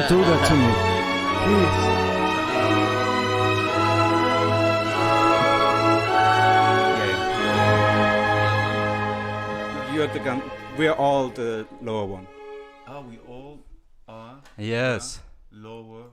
Don't do that to me. Please. You're the gun. We're all the lower one. We all are. Yes. Lower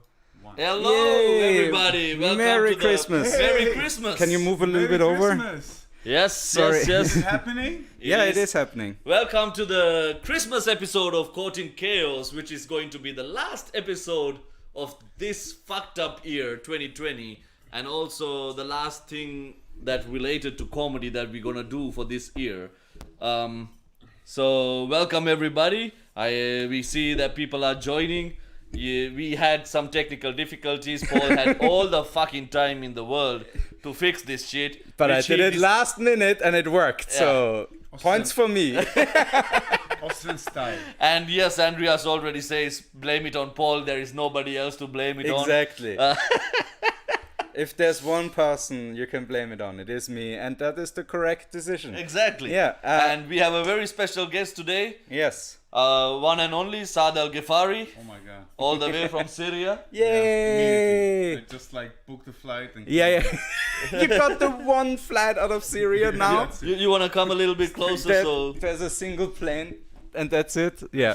one. Hello, Yay. everybody. Welcome Merry to Christmas. Merry Christmas. Can you move a little Merry bit over? Christmas. Yes, Sorry. yes, yes. Is it happening? It is happening. Welcome to the Christmas episode of Caught in Chaos, which is going to be the last episode of this fucked up year, 2020, and also the last thing that related to comedy that we're gonna do for this year. So welcome everybody. We see that people are joining. We had some technical difficulties. Paul had all the fucking time in the world to fix this shit. But I did it last minute and it worked. So points for me. Austrian style. And yes, Andreas already says, blame it on Paul. There is nobody else to blame it on. Exactly. If there's one person you can blame it on, it is me, and that is the correct decision. Exactly. Yeah. And we have a very special guest today. Yes. One and only Saad Al Ghefari, Oh my god. all the way from Syria. Yay! I just booked the flight and Yeah. You got the one flight out of Syria now. that's it. You want to come a little bit closer? So There's a single plane, and that's it. Yeah.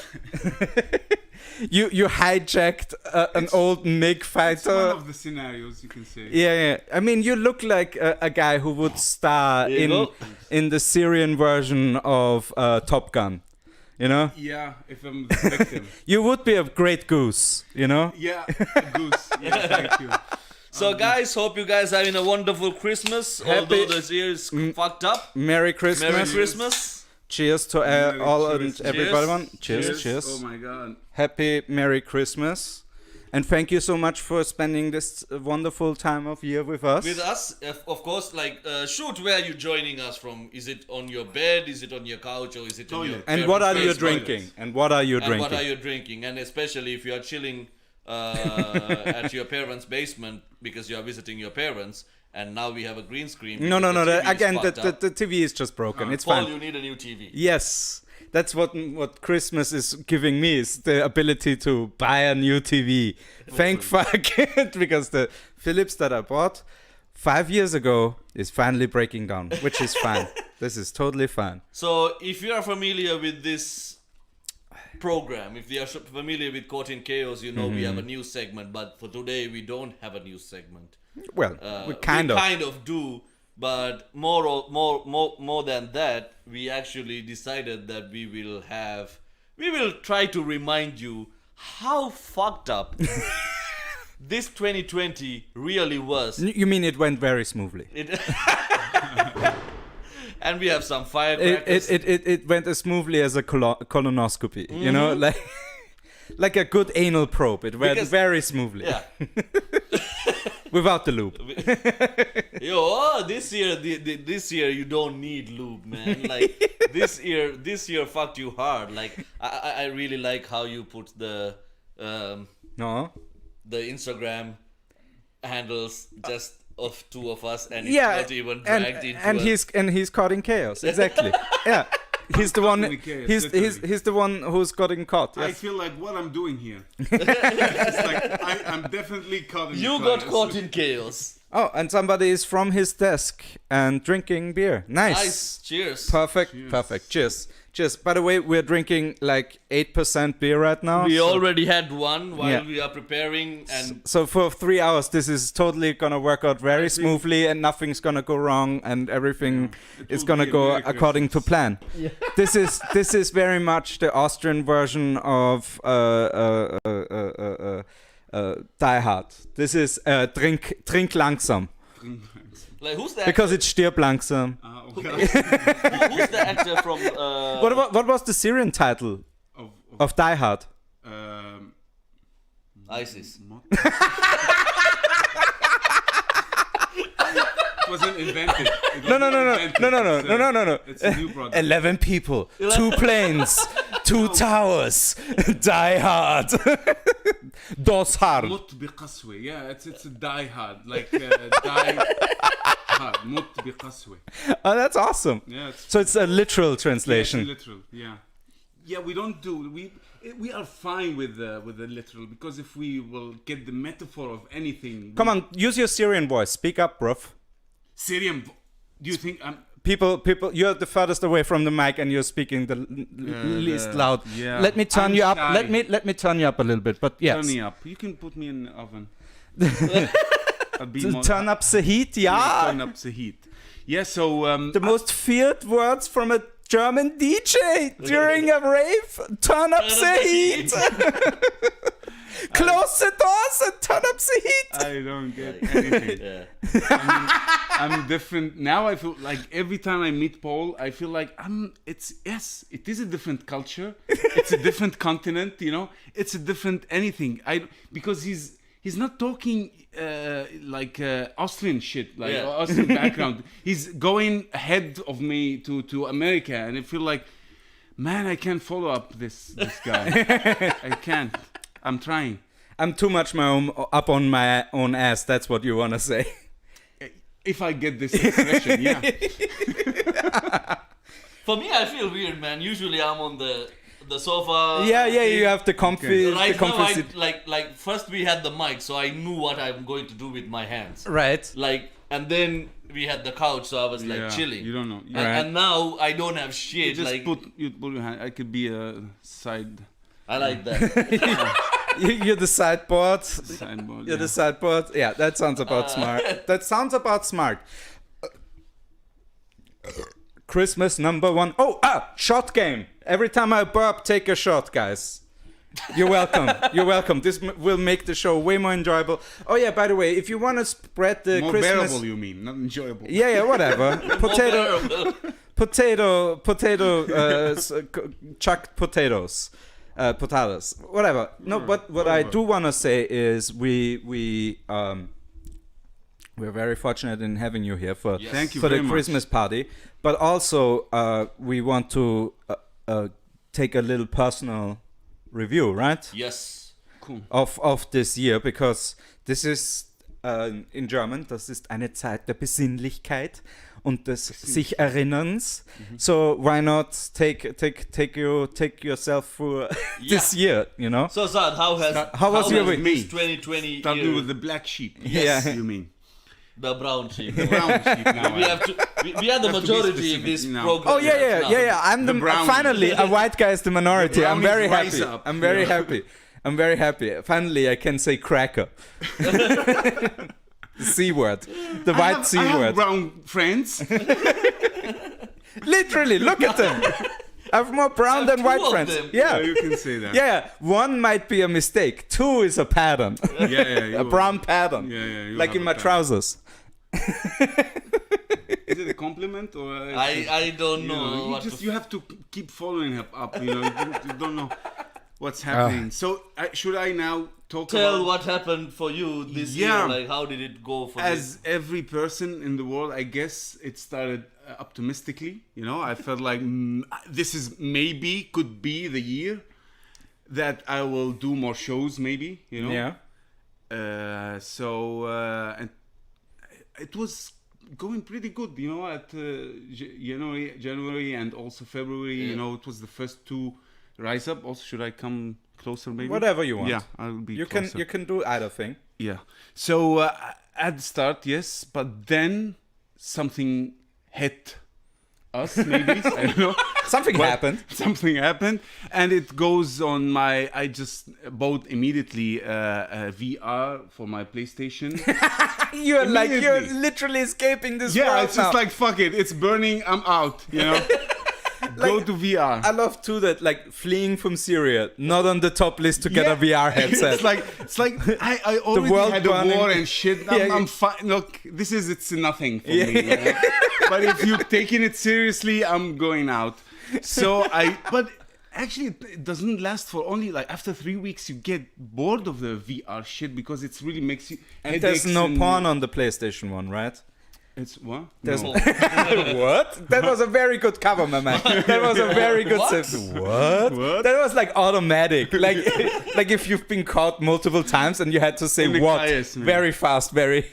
You hijacked an old MiG It's fighter. one of the scenarios you can say. Yeah. I mean, you look like a guy who would star There you go. in the Syrian version of Top Gun. You know, Yeah, if I'm the victim. you would be a great goose. You know. Yeah, a goose. Yeah, thank you. So guys, hope you guys are having a wonderful Christmas. Happy- Although this year is fucked up. Merry Christmas. Merry Christmas. Cheers to Merry all cheers. and everyone. Cheers. Cheers. Oh my god. Happy Merry Christmas. And thank you so much for spending this wonderful time of year with us. With us, of course, shoot, where are you joining us from? Is it on your bed? Is it on your couch? Or is it on your Toilet. And what are you parents' drinking? toilets? And what are you And drinking? what are you drinking? And especially if you are chilling at your parents' basement because you are visiting your parents, and now we have a green screen. No. because the TV is Again, fucked up. the TV is just broken. It's Paul, fine. you need a new TV. Yes, that's what Christmas is giving me, is the ability to buy a new TV. Thank fuck, because the Philips that I bought 5 years ago is finally breaking down, which is fine. This is totally fine. So, if you are familiar with this program, if you are familiar with Caught in Chaos, you know we have a news segment. But for today, we don't have a news segment. Well, we kind of do, but more than that, we actually decided that we will try to remind you how fucked up this 2020 really was. You mean it went very smoothly? And we have some firecrackers. It went as smoothly as a colonoscopy, you know, like a good anal probe. It went Because- very smoothly. Yeah. Without the loop. This year you don't need lube, man. Like this year fucked you hard. Like I really like how you put the No. the Instagram handles just of two of us, and it's Yeah, not even dragged into and he's caught in chaos. Exactly. Yeah. He's the one. Totally chaos, He's literally. he's the one who's gotten caught. I Yes. feel like what I'm doing here. It's like I'm definitely caught in You the got chaos. caught in chaos. Oh, and somebody is from his desk and drinking beer. Nice. Cheers. Perfect. Cheers. Perfect. Cheers. Cheers. By the way, we're drinking like 8% beer right now. We so, already had one while Yeah. we are preparing, and so for 3 hours, this is totally gonna work out very smoothly, and nothing's gonna go wrong, and everything It is will gonna be a go Merry according to plan. This is very much the Austrian version of Die Hard. This is trink langsam, like who's the because it's stirb langsam. Okay. who's the actor from? What was the Syrian title of Die Hard? ISIS. It wasn't invented. No. It's a new product. 11 people, 2 planes, 2 towers. Die Hard. Dos Hard. Mut biqaswe. Yeah, it's a die hard. Like die hard. Mut biqaswe. Oh, that's awesome. Yeah, So it's a literal it's translation. literal. Yeah. Yeah, we don't do we are fine with the literal, because if we will get the metaphor of anything. Come on, use your Syrian voice. Speak up, bruv. Syrian. Do you think I'm? People, you're the furthest away from the mic, and you're speaking the least loud. Yeah. Let me turn you up. Shy. Let me turn you up a little bit. But yes, Turn me up. You can put me in the oven. Turn up the heat. Yeah. Turn up the heat. Yeah. So the most feared words from a German DJ during a rave. Turn up the heat. Close the doors and turn up the heat. I don't get anything. Yeah. I'm different now. I feel like every time I meet Paul, I feel like it is a different culture. It's a different continent. You know, it's a different anything. Because he's not talking like Austrian shit, like Austrian background. He's going ahead of me to America, and I feel like, man, I can't follow up this guy. I can't. I'm trying. I'm too much up on my own ass. That's what you want to say. If I get this expression, yeah. For me, I feel weird, man. Usually I'm on the sofa. Yeah. You have the comfy. Right the comfy now, seat. like first we had the mic, so I knew what I'm going to do with my hands. Right. Like, and then we had the couch, so I was like chilling. You don't know. And now I don't have shit. You just like put your hand. I could be a side. I like that. You're the sideboard. Sideboard. You're the sideboard. Yeah, that sounds about smart. That sounds about smart. Christmas number 1. Shot game. Every time I burp, take a shot, guys. You're welcome. You're welcome. This will make the show way more enjoyable. Oh yeah, by the way, if you want to spread the more Christmas... bearable, you mean, not enjoyable. Yeah, whatever. Chucked potatoes. Potatoes, whatever. No, but what I do want to say is we're very fortunate in having you here for Thank you for very the Christmas party. But also we want to take a little personal review, right? Yes. Cool. Of this year, because this is in German. Das ist eine Zeit der Besinnlichkeit und des sich Erinnerns. So why not take yourself through this year, you know? So Saad, how was your week? This 2020 Starting year, with the black sheep. Yes. You mean. the brown sheep? The brown sheep now. we are the majority in this specific now. program. Oh yeah. I'm the brownie. Finally a white guy is the minority. The I'm very brownies rise happy. up. I'm very happy. I'm very happy. Finally, I can say cracker. The C word. The white C I have word. brown friends. Literally, look at them. I have more brown than two white of friends. them. Yeah. You can say that. Yeah, one might be a mistake. 2 is a pattern. Yeah. A brown pattern. Yeah. you Like have in a my pattern. trousers. Is it a compliment or? I don't You know. know, you have to keep following up. You know, you don't know what's happening. So should I now talk Tell about? what happened for you this Yeah. year. Like, how did it go for As every person in the world, I guess it started optimistically. You know, I felt like this is could be the year that I will do more shows. Maybe, you know. Yeah. And it was going pretty good, you know, at January and also February. Yeah. You know, it was the first 2 rise up. Also, should I come closer, maybe? Whatever you want. Yeah, I'll be. You closer. can do either thing. Yeah. So at the start, yes, but then something hit us. Maybe I don't know. Something happened. Something happened, and it goes on my. I just bought immediately a VR for my PlayStation. You're Immediately. literally escaping this Yeah, world it's just now. like fuck it. It's burning. I'm out. You know. Go to VR. I love too that like fleeing from Syria, not on the top list to get a VR headset. it's like I already world had a burning. war and shit. I'm fine. Look, it's nothing for me. You know? But if you're taking it seriously, I'm going out. So but actually it doesn't last for only like after 3 weeks you get bored of the VR shit because it really makes you. And there's no porn on the PlayStation 1, right? It's what? There's No. What? That was a very good cover, my man. That was a very good What? sentence. What? That was like automatic. Like if you've been caught multiple times and you had to say Only what bias, man. very fast, very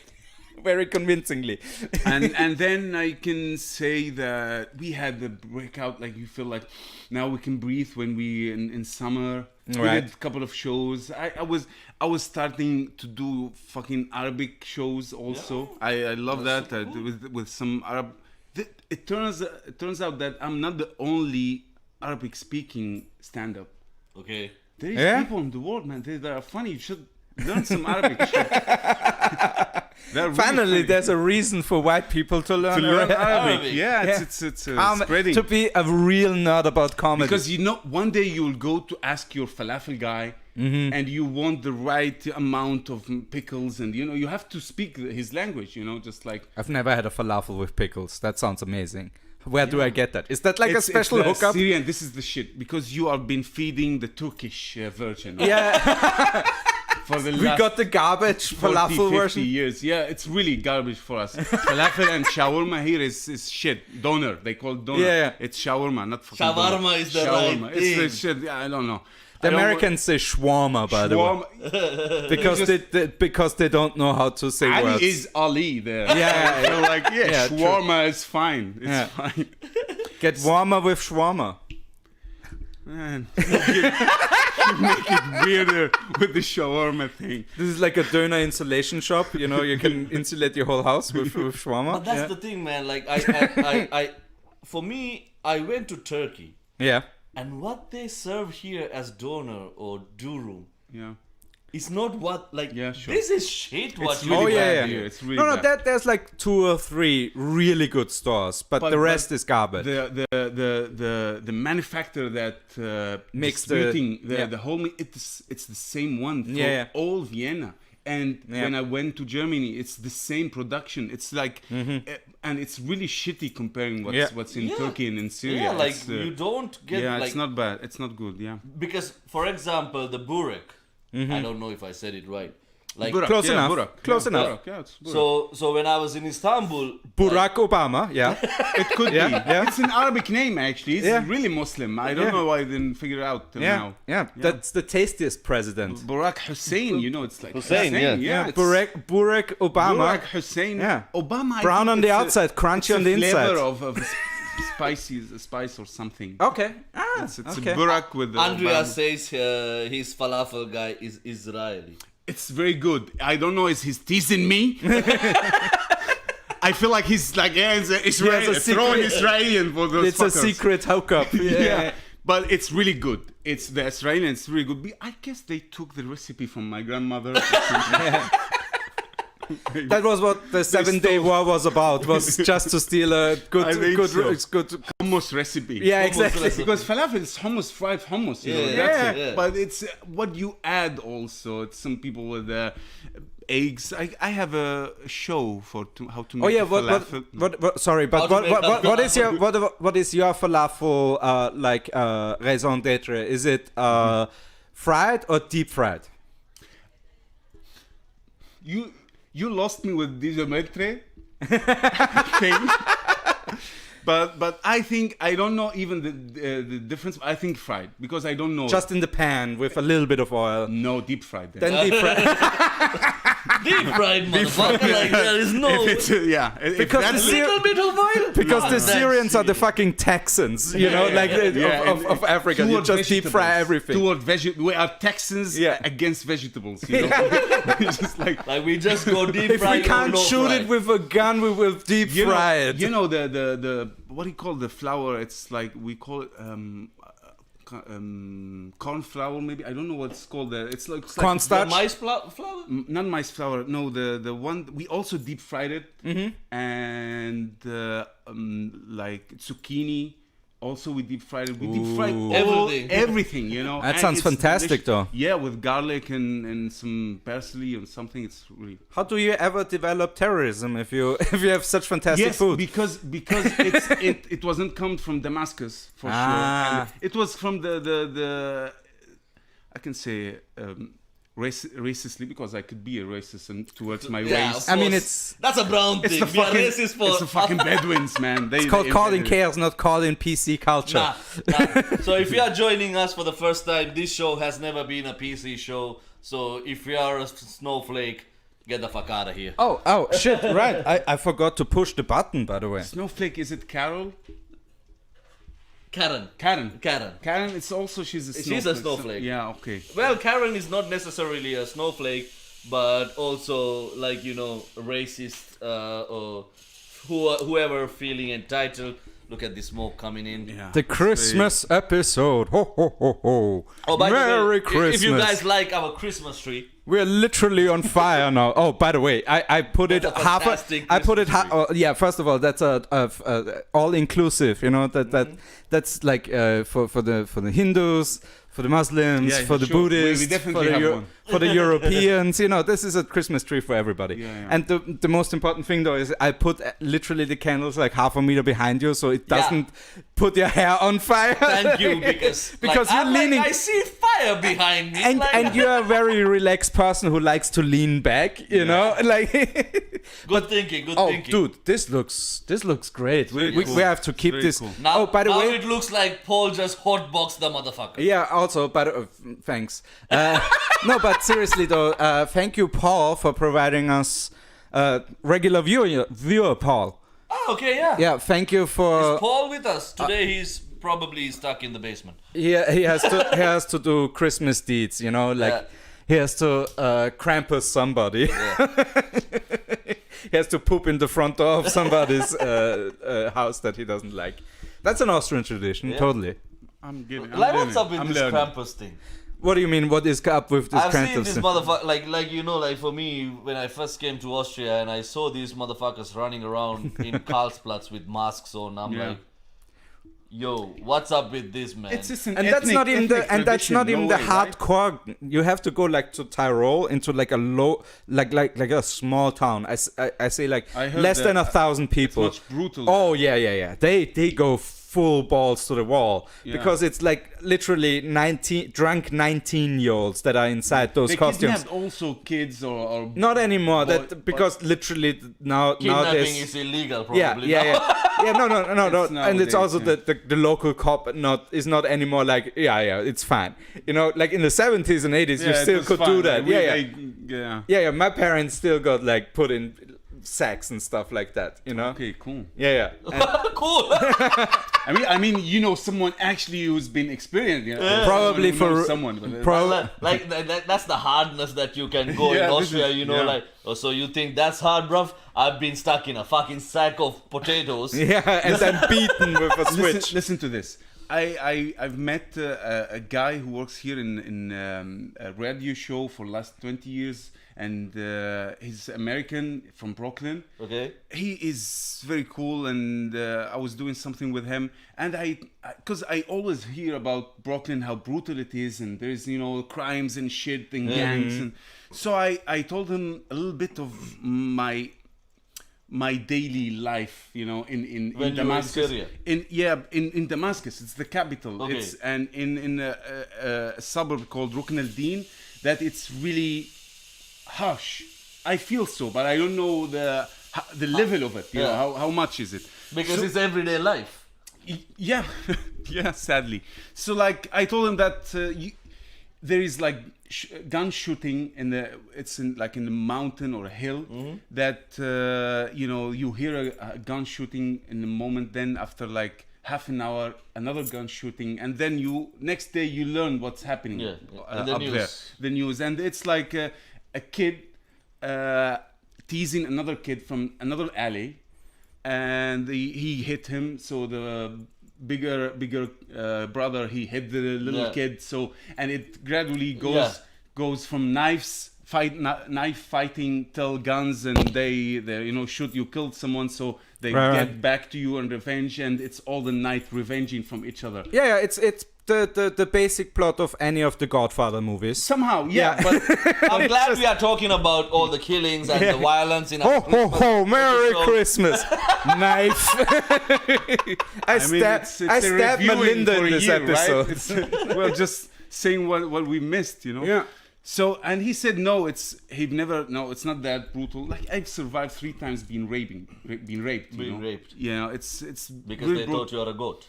very convincingly. and then I can say that we had the breakout. Like you feel like now we can breathe when we in summer. We Right. did a couple of shows. I was starting to do fucking Arabic shows also. I love that with some Arab. It turns out that I'm not the only Arabic speaking stand up. Okay. There is Yeah? people in the world, man. They are funny. You should learn some Arabic shit. They're really Finally, funny. there's a reason for white people to learn, to learn Arabic. Arabic. Yeah, Yeah. it's To spreading. be a real nerd about comedy. Because one day you'll go to ask your falafel guy, and you want the right amount of pickles, and you have to speak his language. Just like I've never had a falafel with pickles. That sounds amazing. Where do I get that? Is that like a it's special the hookup? Syrian. This is the shit because you have been feeding the Turkish version. Yeah, For the we last got the garbage 40, falafel 50 version. years. Yeah, it's really garbage for us. Falafel and shawarma here is shit. Doner. They call it doner. Yeah. It's shawarma, not fucking Shawarma doner. is the right It's the thing. shit. Yeah, I don't know. The I don't Americans say shawarma, by the way, Shawarma. because they don't know how to say Ali words. is Ali there. Yeah, So like, Yeah, true. shawarma is fine. It's Yeah. fine. Get warmer with shawarma. Man, you make it weirder with the shawarma thing. This is like a doner insulation shop. You can insulate your whole house with shawarma. But that's yeah. the thing, man. Like I for me, I went to Turkey, Yeah. and what they serve here as doner or durum Yeah. is not what Yeah, sure. This is shit. What It's you really Oh yeah, bad yeah. here. It's really no, bad. there's like 2 or 3 really good stores, but the rest is garbage. The manufacturer that Makes the- distributing yeah. the whole it's the same one for Yeah. all Vienna. And Yeah. when I went to Germany, it's the same production. It's like, and it's really shitty comparing what's in Yeah. Turkey and in Syria. Yeah, like It's, you don't get yeah, like it's not bad. It's not good. Yeah. because for example the burek. I don't know if I said it right. Like Burak, Close yeah, enough. Burak. Close Yeah, enough. Burak, yeah, it's Burak. so when I was in Istanbul, Barack Obama, yeah. It could Yeah, be. yeah. It's an Arabic name actually. It's Yeah. really Muslim. I don't Yeah. know why I didn't figure it out till Yeah, now. yeah, that's the tastiest president. Barack Hussein, it's like Hussein, yeah. Yeah, it's Barack Obama. Barack Hussein. Yeah. Obama. I Brown think on the it's outside, crunchy it's on the a flavor inside. of spice or something. Okay. It's okay. a Barack with the Andrea Obama. says his falafel guy is Israeli. It's very good. I don't know, is he's teasing me? I feel like he's like, it's Israeli, He has a throwing secret- Israeli for those It's a fuckers. secret hookup. Yeah. But it's really good. It's the Israeli, it's really good. I guess they took the recipe from my grandmother. That was what the 7-day war was about. Was just to steal a good, I think so. it's good. Hummus recipe. Yeah, Hummus exactly. recipe. Because falafel is hummus, fried hummus. You know, Yeah, that's yeah, it. yeah. But it's what you add also. It's some people with eggs. I have a show for how to make Oh yeah, falafel. sorry, but How to make what falafel. is your what is your falafel raison d'être? Is it fried or deep fried? You lost me with disometre thing. But I think I don't know even the difference. I think fried because I don't know. Just in the pan with a little bit of oil. no deep fried. Then. Then deep fried. Deep fried motherfucker. Like there is no If it's, if Because that's the little bit of oil. Because the That's Syrians are the it. fucking Texans, of Africa. You toward just deep fry vegetables. everything. We are Texans Yeah. against vegetables. You know? It's just like Like we just go deep If fried. we can't or low shoot fried. it with a gun, we will deep fry it. You know the what do you call the flour? It's like we call it corn flour maybe. I don't know what it's called. It's like Cornstarch. The mice flour. not mice flour. No, the one we also deep fried it, and like zucchini. Also, we deep fried it. We deep fried everything. You know. That And sounds it's fantastic, though. Yeah, with garlic and some parsley and something. It's really. How do you ever develop terrorism if you have such fantastic Yes, food? because it wasn't come from Damascus for sure. And it was from the I can say racistly because I could be a racist towards my Yeah, race. I mean, it's that's a brown It's thing. the We are fucking racist for it's the fucking Bedouins, man. it's called calling chaos, not calling PC culture. Nah. So if you are joining us for the first time, this show has never been a PC show. So if you are a snowflake, get the fuck out of here. Oh, shit, right. I forgot to push the button, by the way. Snowflake, is it Carol? Karen. Karen, it's also, she's a snowflake. She's a snowflake. Yeah, okay. Well, Karen is not necessarily a snowflake, but also, like, you know, racist or whoever feeling entitled. Look at the smoke coming in. Yeah. The Christmas episode. Ho, ho, ho, ho. Oh, by the Merry way, Christmas. if you guys like our Christmas tree, We're literally on fire now. Oh, by the way, I put it That's a half. fantastic I put it Christmas tree. yeah. First of all, that's a all inclusive. You know that's like for the Hindus, for the Muslims, Yeah, for the sure. Buddhists, We definitely for the have one. for the Europeans. You know, this is a Christmas tree for everybody. Yeah, yeah. And the most important thing though is I put literally the candles like half a meter behind you, so it doesn't put your hair on fire. thank you, because Because like, you're I'm leaning- like, I see fire behind me. And you're a very relaxed person who likes to lean back, you know, like. good thinking. Oh, dude, this looks great. We cool. have to keep Very this. cool. Now, Oh, by the now way, it looks like Paul just hotboxed the motherfucker. yeah. Also, thanks. No, but seriously though, thank you, Paul, for providing us regular viewer, Paul. Oh, okay, yeah. Yeah, thank you for. Is Paul with us? Today he's probably stuck in the basement. He has to do Christmas deeds, you know, like. Yeah. He has to Krampus somebody. He has to poop in the front door of somebody's house that he doesn't like. That's an Austrian tradition, Yeah. totally. I'm giving. Like, what's up with this Krampus thing? What do you mean? What is up with this I've Krampus seen this thing? motherfucker, like you know, like for me, when I first came to Austria and I saw these motherfuckers running around in Karlsplatz with masks on, I'm Yeah. like, yo, what's up with this, man? It's just an And that's not even ethnic that's not tradition, even no the way, right? hardcore. You have to go like to Tyrol into like a low, like a small town. I say like I heard less than that 1,000 people. much brutal. Oh yeah. They go full balls to the wall Yeah. because it's like literally 19-year-olds that are inside those They costumes. kidnapped also kids or Not anymore. But- That because literally Kidnapping nowadays. is illegal, probably. Yeah. No. It's And it's also nowadays, the local cop is not anymore like it's fine. You know, like in the 70s and 80s, you it still was could fun. do that. Yeah. Yeah. My parents still got like put in sacks and stuff like that. You know. Okay, cool. Yeah. And Cool. I mean, you know, someone actually who's been experienced. You know, Probably someone who knows for- someone. But, like that's the hardness that you can go Yeah, in this Austria, is- you know, yeah. like, oh, so you think that's hard, bruv? I've been stuck in a fucking sack of potatoes. yeah, and then beaten with a switch. listen to this. I've met a guy who works here in a radio show for last 20 years, and he's American from Brooklyn. Okay. He is very cool, and I was doing something with him, and because I always hear about Brooklyn, how brutal it is, and there's crimes and shit and gangs, and so I told him a little bit of my daily life, in When you were in Damascus. Syria? In Damascus, it's the capital. Okay. It's and in a suburb called Rukn al-Din, that it's really harsh. I feel so, but I don't know the level of it. You Yeah. know, how much is it? Because So- it's everyday life. yeah, yeah. Sadly, so like I told him that there is like gun shooting it's in the mountain or a hill that you hear a gun shooting in the moment. Then after like half an hour, another gun shooting, and then next day you learn what's happening Yeah, in the up news. there. The news, and it's like a kid teasing another kid from another alley, and he hit him. So the bigger brother, he hit the little Yeah. kid. So and it gradually Yeah. goes from knife fighting till guns, and they shoot you, killed someone, so they Right. get back to you and revenge, and it's all the night revenging from each other. Yeah, it's the basic plot of any of the Godfather movies. Somehow, yeah. But I'm glad we are talking about all the killings and the violence in our Ho ho ho! Merry episode. Christmas! Knife. I stabbed Malinda in this episode. Right? Well, just saying what we missed, Yeah. So, and he said it's not that brutal. Like I've survived 3 times being raped. Being raped. You know, it's Because real they brutal. thought you are a goat.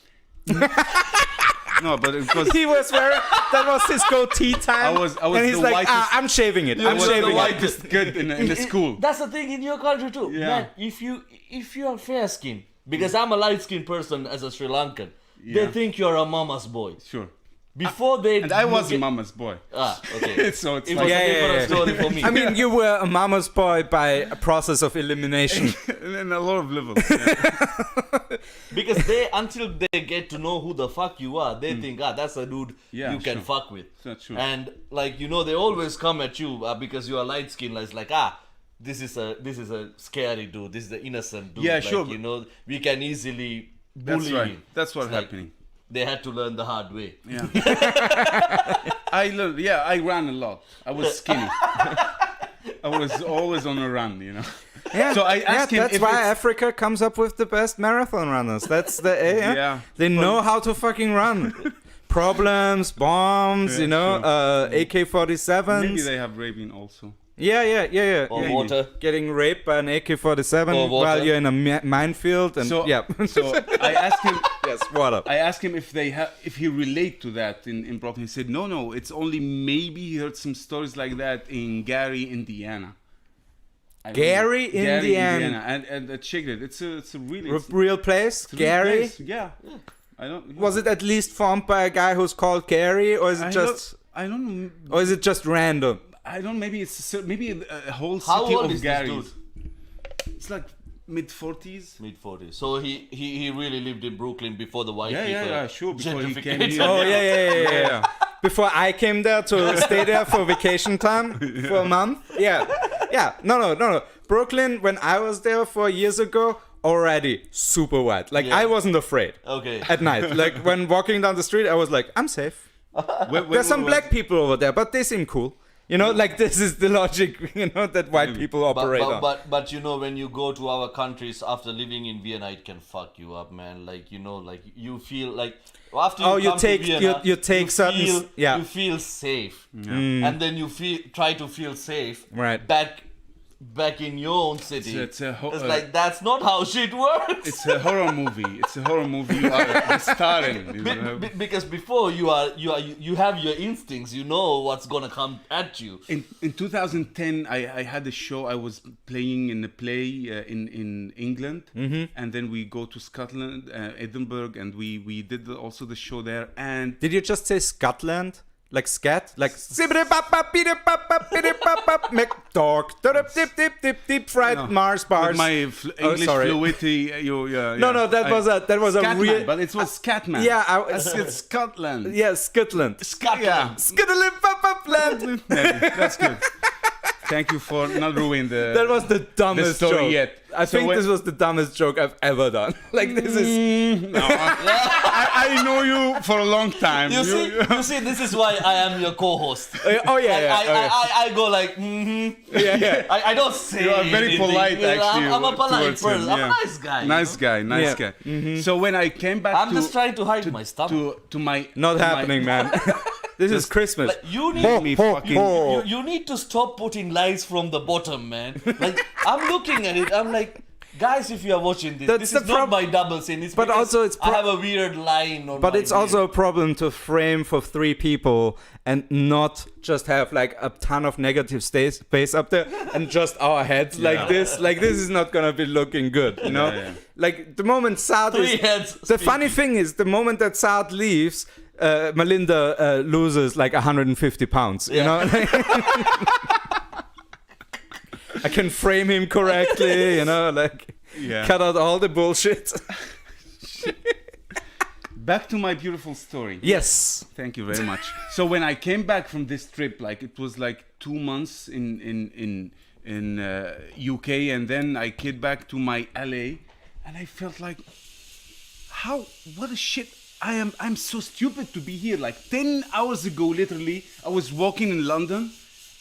No, but it was. He was wearing, that was his goatee time. I was and he's the like, whitest- I'm shaving it. I I'm was shaving the it. whitest kid in the school. That's the thing in your country too. Yeah. Man, if you are fair skinned, because I'm a light skinned person as a Sri Lankan, they Yeah. think you're a mama's boy. Sure. Before they And I was look at- mama's boy. Okay. So it's It like was Yeah, a yeah, different yeah. story for me. I mean, you were a mama's boy by a process of elimination. and a lot of levels. Yeah. Because they, until they get to know who the fuck you are, they think, that's a dude Yeah, you can sure. fuck with. That's true. And like, they always come at you because you are light skinned. It's like, this is a scary dude. This is an innocent dude. Yeah, like, sure. We can easily bully That's right. him. That's what's It's like, happening. They had to learn the hard way. Yeah. I learned. Yeah, I ran a lot. I was skinny. I was always on a run. Yeah, So I asked him that's if why it's- Africa comes up with the best marathon runners. That's the Yeah. They know how to fucking run. Problems, bombs, Yeah, AK-47s. Maybe they have Arabian also. Yeah. Or Yeah. water. Getting raped by an AK-47 Or water. while you're in a minefield, and So yeah. So I asked him. Yes, water. I asked him if he relate to that in Brooklyn. He said no. It's only maybe he heard some stories like that in Gary, Indiana. I don't know. Gary, Indiana. and check it. It's a really Real place, it's a real Gary. place. Yeah. I don't. Was it at least formed by a guy who's called Gary, or is it I don't know. or is it just random? I don't. Maybe it's maybe a whole city How old of is this Garys. dude? It's like mid-40s. Mid-40s. So he really lived in Brooklyn before the white people. Yeah, sure. Before he came gentrificated. here. Oh yeah. Before I came there to stay there for vacation time for a month. Yeah. No. Brooklyn, when I was there 4 years ago, already super white. Like Yeah. I wasn't afraid Okay. at night. Like when walking down the street, I was like, I'm safe. There's some black people over there, but they seem cool. Like this is the logic, that white people operate on. But when you go to our countries after living in Vienna, it can fuck you up, man. Like you feel like after you come to Vienna, you take certain you feel safe, and then you try to feel safe Right. back in your own city. It's like that's not how shit works. It's a horror movie. It's a horror movie. You are starring. Because before you have your instincts, you know what's gonna come at you. In 2010, I had a show. I was playing in a play in England, and then we go to Scotland, Edinburgh, and we did also the show there. And Did you just say Scotland? Like scat? Like McDog. Deep fried No. Mars bars. with my English sorry. fluidity, No, that was a Scatman, real. but it was Scatman. Yeah, it's Scotland. yeah, Scotland. Yeah, Scotland. that's good. Thank you for not ruining That was the dumbest story joke. yet. I So think when- this was the dumbest joke I've ever done. Like this is. No, I know you for a long time. You see, this is why I am your co-host. Oh yeah. I go like, Yeah. I don't say. You are very anything. polite, actually. I'm a polite towards him, person. I'm yeah. a nice guy. Nice guy, nice Yeah. guy. So when I came back I'm just trying to hide my stomach. to my Not to happening, my, man. This is Christmas. Like, you need Make me fucking- you need to stop putting lies from the bottom, man. Like I'm looking at it, I'm like, guys, if you are watching this, That's this the is not prob- my double sin. It's But because also it's I have a weird line on But my it's also a problem to frame for 3 people and not just have like a ton of negative space up there and just our heads like this. Like this is not gonna be looking good, you know? Yeah. Like the moment Saad Three is, heads the funny thing is the moment that Saad leaves, Malinda loses like 150 pounds, you know? I can frame him correctly, like Yeah. cut out all the bullshit. Back to my beautiful story. Yes. Thank you very much. So when I came back from this trip, like it was like 2 months in UK, and then I came back to my LA, and I felt like, what a shit. I'm so stupid to be here. Like 10 hours ago, literally, I was walking in London,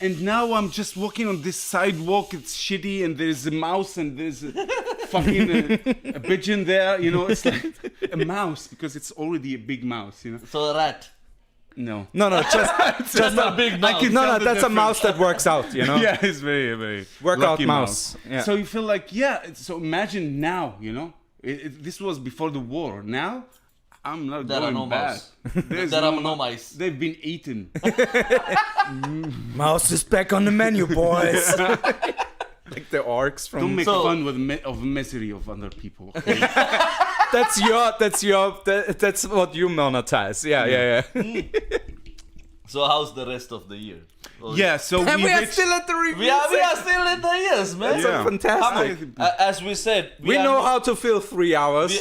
and now I'm just walking on this sidewalk. It's shitty, and there's a mouse, and there's a fucking a pigeon there. It's like a mouse because it's already a big mouse. So a rat. No. No, just Just a big mouse. can no, tell the that's a difference. mouse that works out, Yeah, it's very, very Workout lucky mouse. Yeah. So you feel like, so imagine now, this was before the war. Now, I'm not There are going no back. mouse. There's There are no mo- mice. They've been eaten. Mouse is back on the menu, boys. Like the orcs from. Don't make So- fun of misery of other people. Okay? That's what you monetize. Yeah. So how's the rest of the year? Yeah, so And we are reached- still at the review. We are still in the years, man. That's Yeah. fantastic. As we said, We are know not- how to fill 3 hours.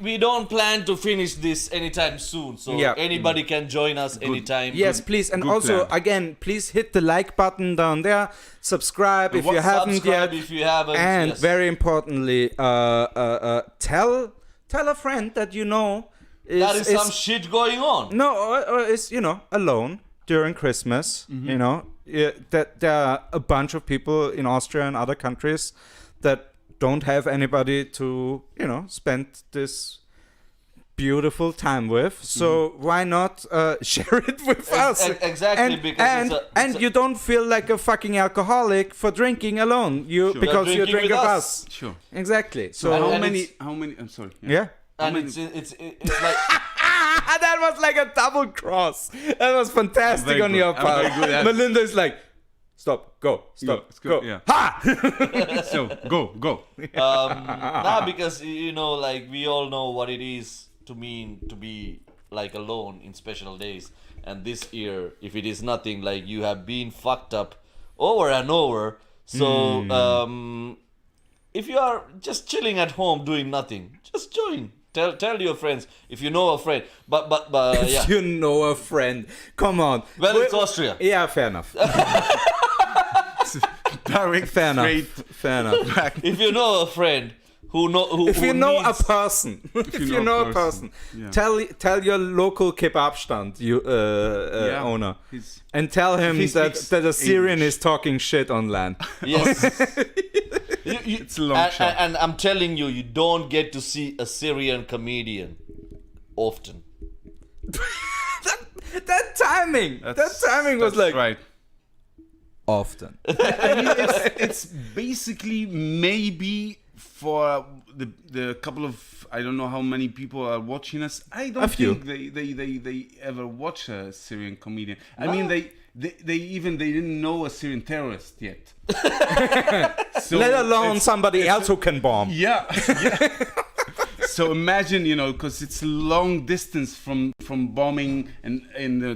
we don't plan to finish this anytime soon, so Yeah. anybody can join us anytime. Yes, please. And good also, plan. again, please hit the like button down there. Subscribe if you haven't Subscribe yet. if you haven't. And yes. very importantly, tell a friend that you know There is some shit going on. or is alone during Christmas. You know, that there are a bunch of people in Austria and other countries that don't have anybody to spend this beautiful time with. So why not share it with us? Exactly, and, because and you don't feel like a fucking alcoholic for drinking alone. Because you Drinking drink with with us. us. Sure. Exactly. So So and how many? I'm sorry. yeah. And it's like That was like a double cross. That was fantastic very on good. your I'm part. very good at- Melinda is like, stop, go, stop, It's go. good, yeah. Ha! So go. because like we all know what it is to mean to be like alone in special days. And this year, if it is nothing, like you have been fucked up over and over. So if you are just chilling at home doing nothing, just join. Tell your friends if you know a friend. But yeah. If you know a friend, come on. Well, it's Austria. Yeah, fair enough. Direct, Fair enough. straight Fair enough. back. If you know a friend who If you know a needs- person, if you know a person, yeah. tell your local kebab stand owner, He's- and tell him he that speaks a Syrian English. is talking shit on land. Yes. It's a long shot. And I'm telling you, you don't get to see a Syrian comedian often. That timing was like right. often. I mean, it's basically maybe for the couple of, I don't know how many people are watching us. I don't A few. think they ever watch a Syrian comedian. I mean, they didn't know a Syrian terrorist yet. So Let alone it's- somebody else who can bomb. Yeah. So imagine, because it's a long distance from bombing and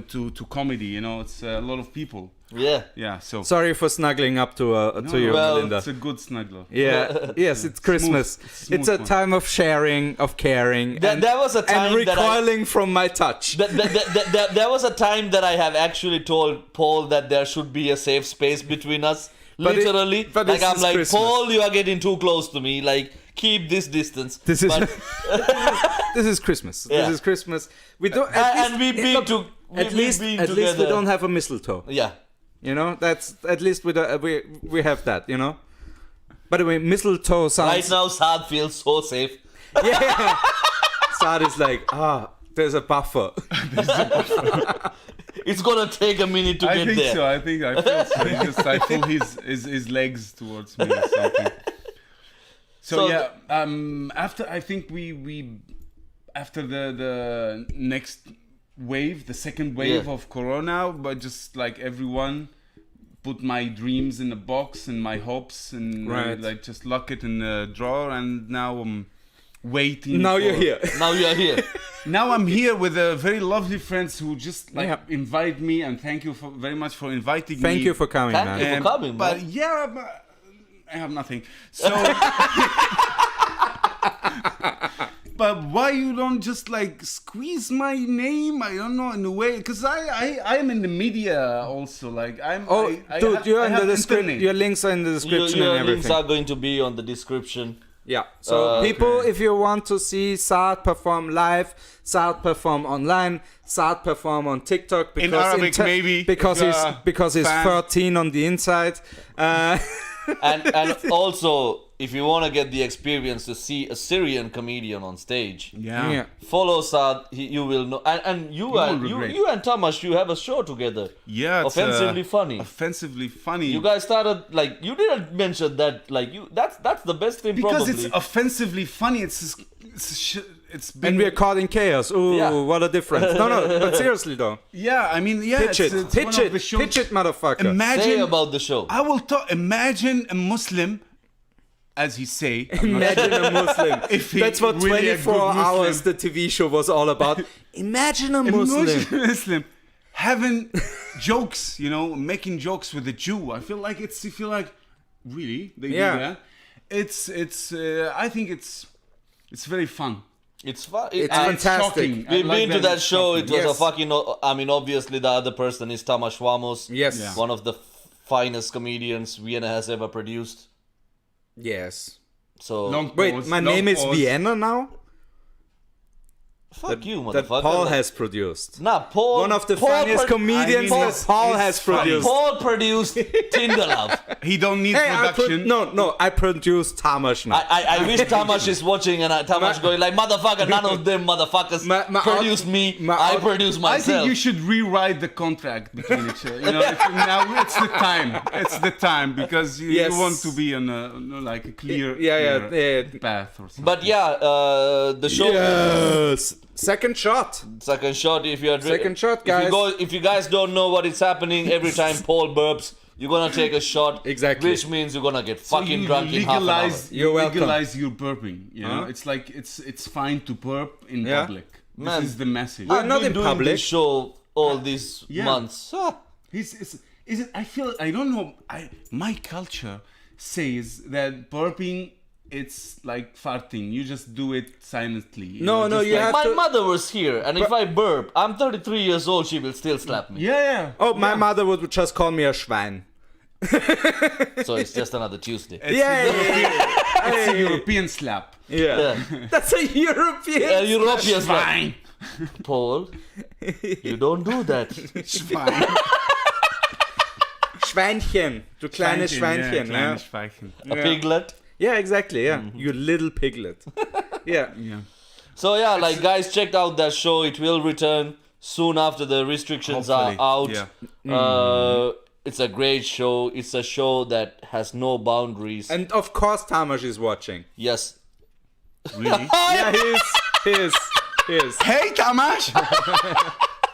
to comedy. It's a lot of people. Yeah. Yeah. So Sorry for snuggling up to you, Well, Melinda. it's a good snuggler. Yeah. Yes, it's Christmas. Smooth It's a one. time of sharing, of caring, There was a time and that recoiling from my touch. there was a time that I have actually told Paul that there should be a safe space between us. But Literally. but Like this I'm is like, Christmas. Paul, you are getting too close to me. Like, keep this distance. This is But- this is Christmas. Yeah. This is Christmas. We don't. and we've been look, to at least we together. don't have a mistletoe. Yeah. That's at least we have that. By the way, mistletoe sounds. Right now, Saad feels so safe. Yeah. Saad is like, there's a buffer. It's gonna take a minute to I get think there. so. I feel so. I feel his legs towards me or something. So yeah, after I think we after the next wave, the second wave Yeah. of Corona, but just like everyone put my dreams in a box and my hopes and Right. like just lock it in a drawer, and now I'm waiting. Now for- you're here. Now you are here. Now I'm here with very lovely friends who just like Yeah. invite me, and thank you very much for inviting me. Thank you for coming, Thank man. you. for coming, but man. yeah, I have nothing. So, but why you don't just like squeeze my name? I don't know, in a way, because I am in the media also. Like I'm. Oh, dude, have- you're I in have the description. internet. Your links are in the description Your and links everything. are going to be on the description. Yeah. So people, if you want to see Saad perform live, Saad perform online, Saad perform on TikTok because Arabic, maybe, because if he's you're a because he's fan. 13 on the inside. And also, if you want to get the experience to see a Syrian comedian on stage, Yeah. follow Saad. You will know. And you won't regret. you and Thomas, you have a show together. Yeah, it's, Offensively funny. Offensively funny. You guys started like you didn't mention that like you. That's the best thing because probably. it's offensively funny. It's it's been. And we're caught in chaos. Ooh, Yeah. what a difference. No, but seriously though. Yeah, I mean, yeah. Pitch it, it's pitch one of it, the shows- pitch it, motherfucker. Say Imagine. about the show. I will talk. Imagine a Muslim, as he say. I'm not- Imagine a Muslim. If he That's what really a 24 good hours Muslim. the TV show was all about. Imagine a Muslim. Muslim having jokes, making jokes with a Jew. I feel like really they Yeah. do that. It's. I think it's very fun. It's fun. It's and fantastic. shocking. I We've like been to that it's show. shocking. It was a Yes. fucking. I mean, obviously, the other person is Tamas Vamos. Yes. Yeah. One of the finest comedians Vienna has ever produced. Yes. So Long Wait, pause, my long name is pause. Vienna now? fuck you, That motherfucker. Paul has produced. Nah, Paul. One of the Paul funniest comedians I mean, that Paul it's has funny. produced. Paul produced Tinder Love. He don't need Hey, production. I produced Tamas now. I wish Tamas is watching and Tamas going like, motherfucker, none of them motherfuckers My produced me. I produced I myself. think you should rewrite the contract between each other. Now it's the time. It's the time because you Yes. want to be on a clear, Yeah, clear yeah. path or something. But yeah, the show. Yes. Second shot. Second shot. If you're Second shot, guys. If you guys don't know what is happening, every time Paul burps, you're gonna take a shot. Exactly. Which means you're gonna get So fucking you drunk in half an hour. You're welcome. legalize your burping. Uh-huh. It's like it's fine to burp in Yeah. public. Man. This is the message. We're I've not been in doing public. this show all these Yeah. months. Ah. Is it? I don't know. My culture says that burping it's like farting. You just do it silently. No, just you like- have My to- mother was here, and if I burp, I'm 33 years old. She will still slap me. Yeah. Oh, my mother would just call me a Schwein. So it's just another Tuesday. It's a European slap. Yeah. Yeah. That's a European. European slap. Fine. Paul, you don't do that. Fine. Schweinchen. Du kleines Schweinchen. Yeah, Kleines Schweinchen. A piglet. yeah exactly. Yeah. You little piglet. Yeah. Yeah. So yeah, like guys, check out that show. It will return soon after the restrictions Hopefully, are out. yeah. It's a great show. It's a show that has no boundaries. And of course Tamas is watching. Yes. Really? Yeah, he is. Hey, Tamas.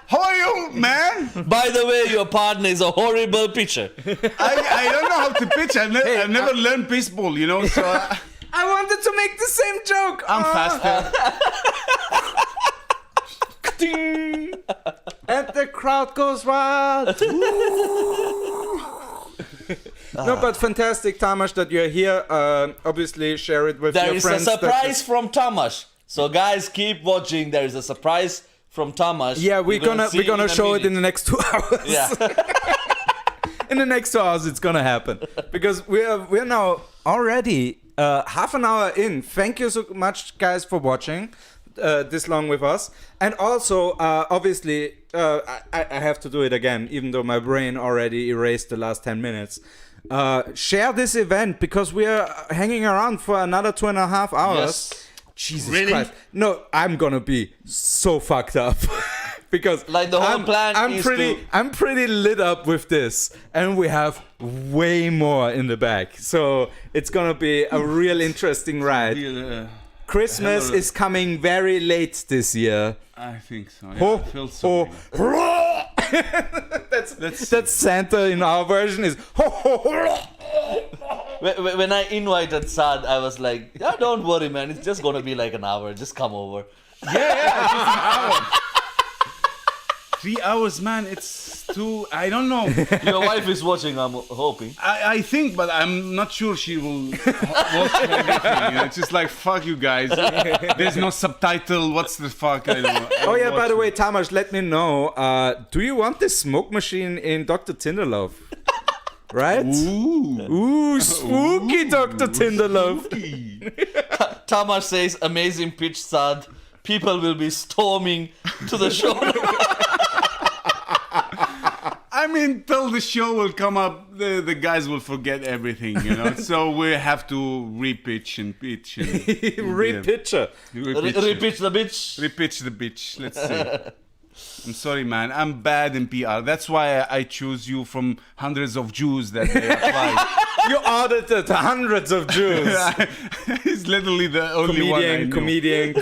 How are you, man? By the way, your partner is a horrible pitcher. I don't know how to pitch. I've never learned baseball, so I wanted to make the same joke. I'm faster. Ding. And the crowd goes wild. No, but fantastic, Tamas, that you're here. Obviously, share it with There your is a friends. surprise from Tamas. So guys, keep watching. There is a surprise from Tamas. Yeah, we're gonna see show a it in the next 2 hours. Yeah. In the next 2 hours, it's gonna happen because we're now already half an hour in. Thank you so much, guys, for watching this long with us. And also, obviously, I have to do it again, even though my brain already erased the last 10 minutes. Share this event because we are hanging around for another 2.5 hours. Yes. Jesus Really? Christ! No, I'm gonna be so fucked up because Like, the whole plan is I'm pretty lit up with this, and we have way more in the back. So it's gonna be a real interesting ride. Christmas Hello. is coming very late this year. I think so. Yeah, Ho, I feel so. ho. That's Santa in our version is ho, ho, ho. When I invited Saad, I was like, yeah, don't worry, man. It's just gonna be like an hour. Just come over. 3 hours, man. It's too. I don't know. Your wife is watching, I'm hoping. I think, but I'm not sure she will watch everything. It's just like, fuck you guys. There's no subtitle. What's the fuck? I don't know. Oh yeah, by the way, Tamas, let me know. Do you want this smoke machine in Dr. Tinderlove? Right? Ooh, spooky Dr. Tinderlove. Tamas says, amazing pitch, Saad. People will be storming to the show. I mean, till the show will come up, the guys will forget everything, So we have to repitch and pitch and Repitcher. Repitch the bitch. repitch the bitch. Let's see. I'm sorry, man. I'm bad in PR. That's why I choose you from hundreds of Jews that they applied. You audited hundreds of Jews. He's literally the only one I knew. Comedian.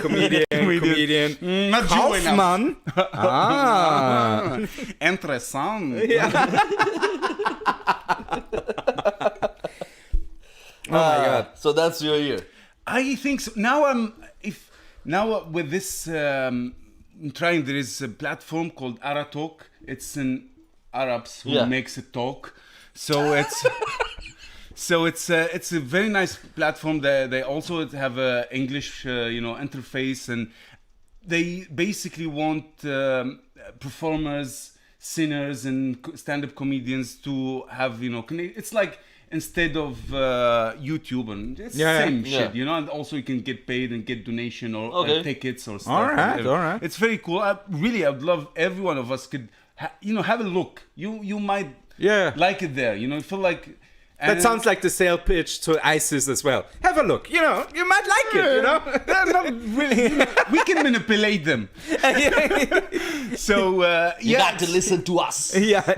Not Jew enough. Kaufmann. Interessant. Oh my God. So that's your year. I think so. Now with this I'm trying. There is a platform called Aratalk. It's an Arabs who makes a talk. So it's it's a very nice platform. They also have a English interface, and they basically want performers, singers, and stand-up comedians to have it's like. Instead of YouTube, and it's the same shit, and also you can get paid and get donation or tickets or stuff. All right. It's very cool. I would love every one of us could, have a look. You might like it there. Feel like. That sounds like the sale pitch to ISIS as well. Have a look. You might like it. They're not really. We can manipulate them. So you got to listen to us. Yeah.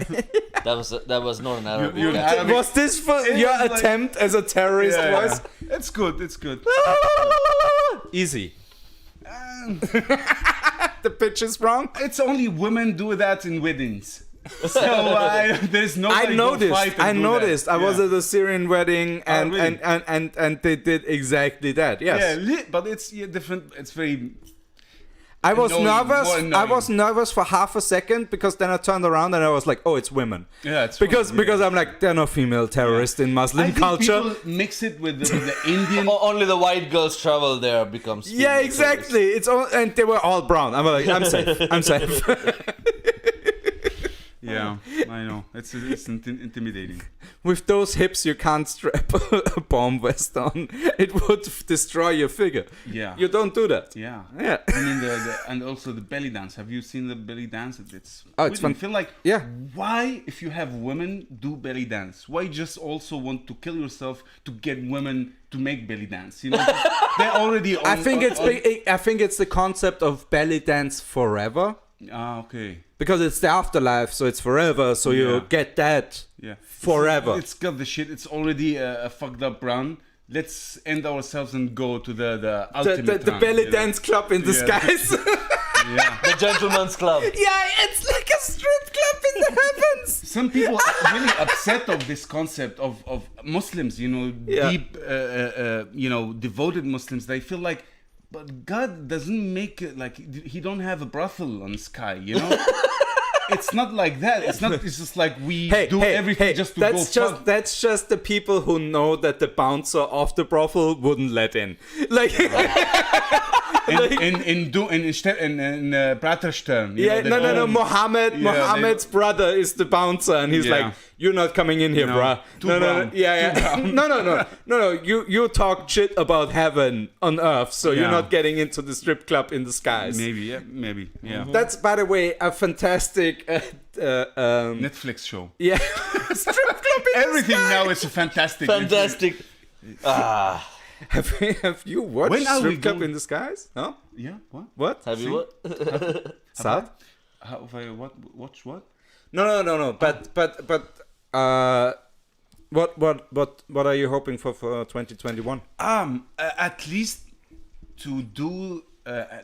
That was not an Arabic. Was this for your attempt as a terrorist voice? It's good. Easy. The pitch is wrong. It's only women do that in weddings. So there's no. I noticed. I was at a Syrian wedding, and they did exactly that. Yes. Yeah, but it's different. It's very. I was nervous for half a second, because then I turned around and I was like, "Oh, it's women." Yeah, it's because I'm like, there are no female terrorists in Muslim culture. People mix it with the Indian. Only the white girls travel there becomes. Yeah, exactly. It's all, and they were all brown. I'm like, I'm safe. I'm safe. Yeah, I know. It's intimidating. With those hips, you can't strap a bomb vest on. It would destroy your figure. Yeah. You don't do that. Yeah. Yeah. I mean, and also the belly dance. Have you seen the belly dance? It's fun. I feel like, why, if you have women do belly dance, why just also want to kill yourself to get women to make belly dance? They're already. I think it's the concept of belly dance forever. Ah, okay. Because it's the afterlife, so it's forever. So you get that forever. It's got the shit. It's already a fucked up run. Let's end ourselves and go to the ultimate the belly dance club in the skies. The gentleman's club. Yeah, it's like a strip club in the heavens. Some people are really upset of this concept of Muslims. Deep, devoted Muslims. They feel like. But God doesn't make it like he don't have a brothel on the sky, It's not like that. It's not. It's just like we do everything just to go. That's just the people who know that the bouncer of the brothel wouldn't let in. Like. in Praterstern. No. Mohammed's brother is the bouncer, and he's like, "You're not coming in here, bruh." No. You talk shit about heaven on earth, so you're not getting into the strip club in the skies. Maybe. That's, by the way, a fantastic Netflix show. Yeah, strip club in everything the sky. now is a fantastic. Have you watched Strip Club in the Skies? No? Yeah. What? Have you what? Saad? Have I watched what? No. But what are you hoping for 2021? At least to do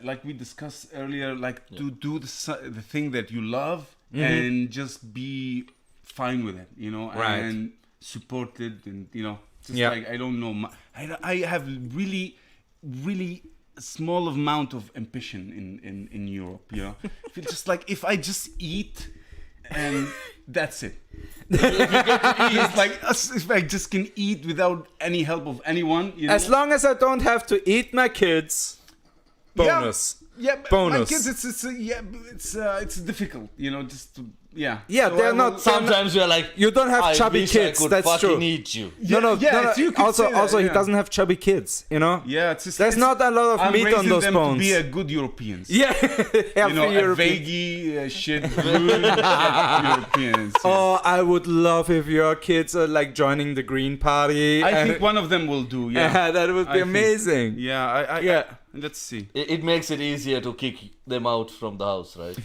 like we discussed earlier, to do the thing that you love and just be fine with it, and support it, and like I don't know. I have really, really small amount of ambition in Europe. Feel just like if I just eat, and that's it. It's like if I just can eat without any help of anyone. As long as I don't have to eat my kids, bonus. Yeah, bonus. My kids, it's difficult. Just to. Yeah, they're not. Sometimes you're like, you don't have chubby kids. That's true. Eat you. No. Also, he doesn't have chubby kids. Yeah, there's not a lot of meat on those them bones. To be a good Europeans. Yeah, a veggie shit. Europeans. Yeah. Oh, I would love if your kids are like joining the Green Party. I think one of them will do. Yeah, that would be amazing. Yeah. Let's see. It makes it easier to kick them out from the house, right?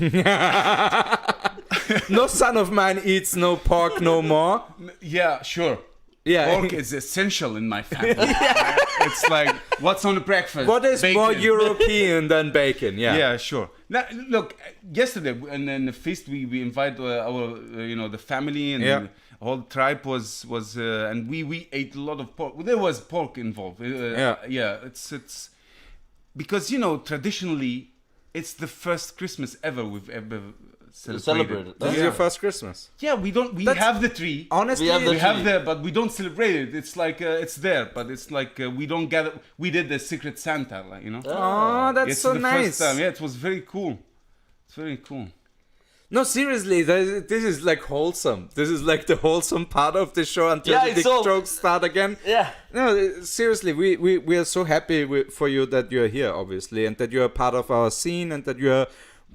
No son of mine eats no pork no more. Yeah, sure. Yeah. Pork is essential in my family. It's like, what's on the breakfast? What is Bacon. more European than bacon? Yeah. Yeah, sure. Now, look, yesterday and then the feast we invite our the family and Yeah. the whole tribe was and we ate a lot of pork. There was pork involved. Yeah. It's because traditionally it's the first Christmas ever we've ever celebrated. This is your first Christmas. Yeah, we don't. We That's- have the tree. Honestly, We have but we don't celebrate it. It's like it's there, but it's like we don't gather. We did the Secret Santa, like oh, that's It's so the nice. first time. Yeah, it was very cool. It's very cool. No, seriously, this is like wholesome. This is like the wholesome part of the show until Yeah, the it's dick so- jokes start again. Yeah. No, seriously, we are so happy for you that you're here, obviously, and that you're a part of our scene, and that you're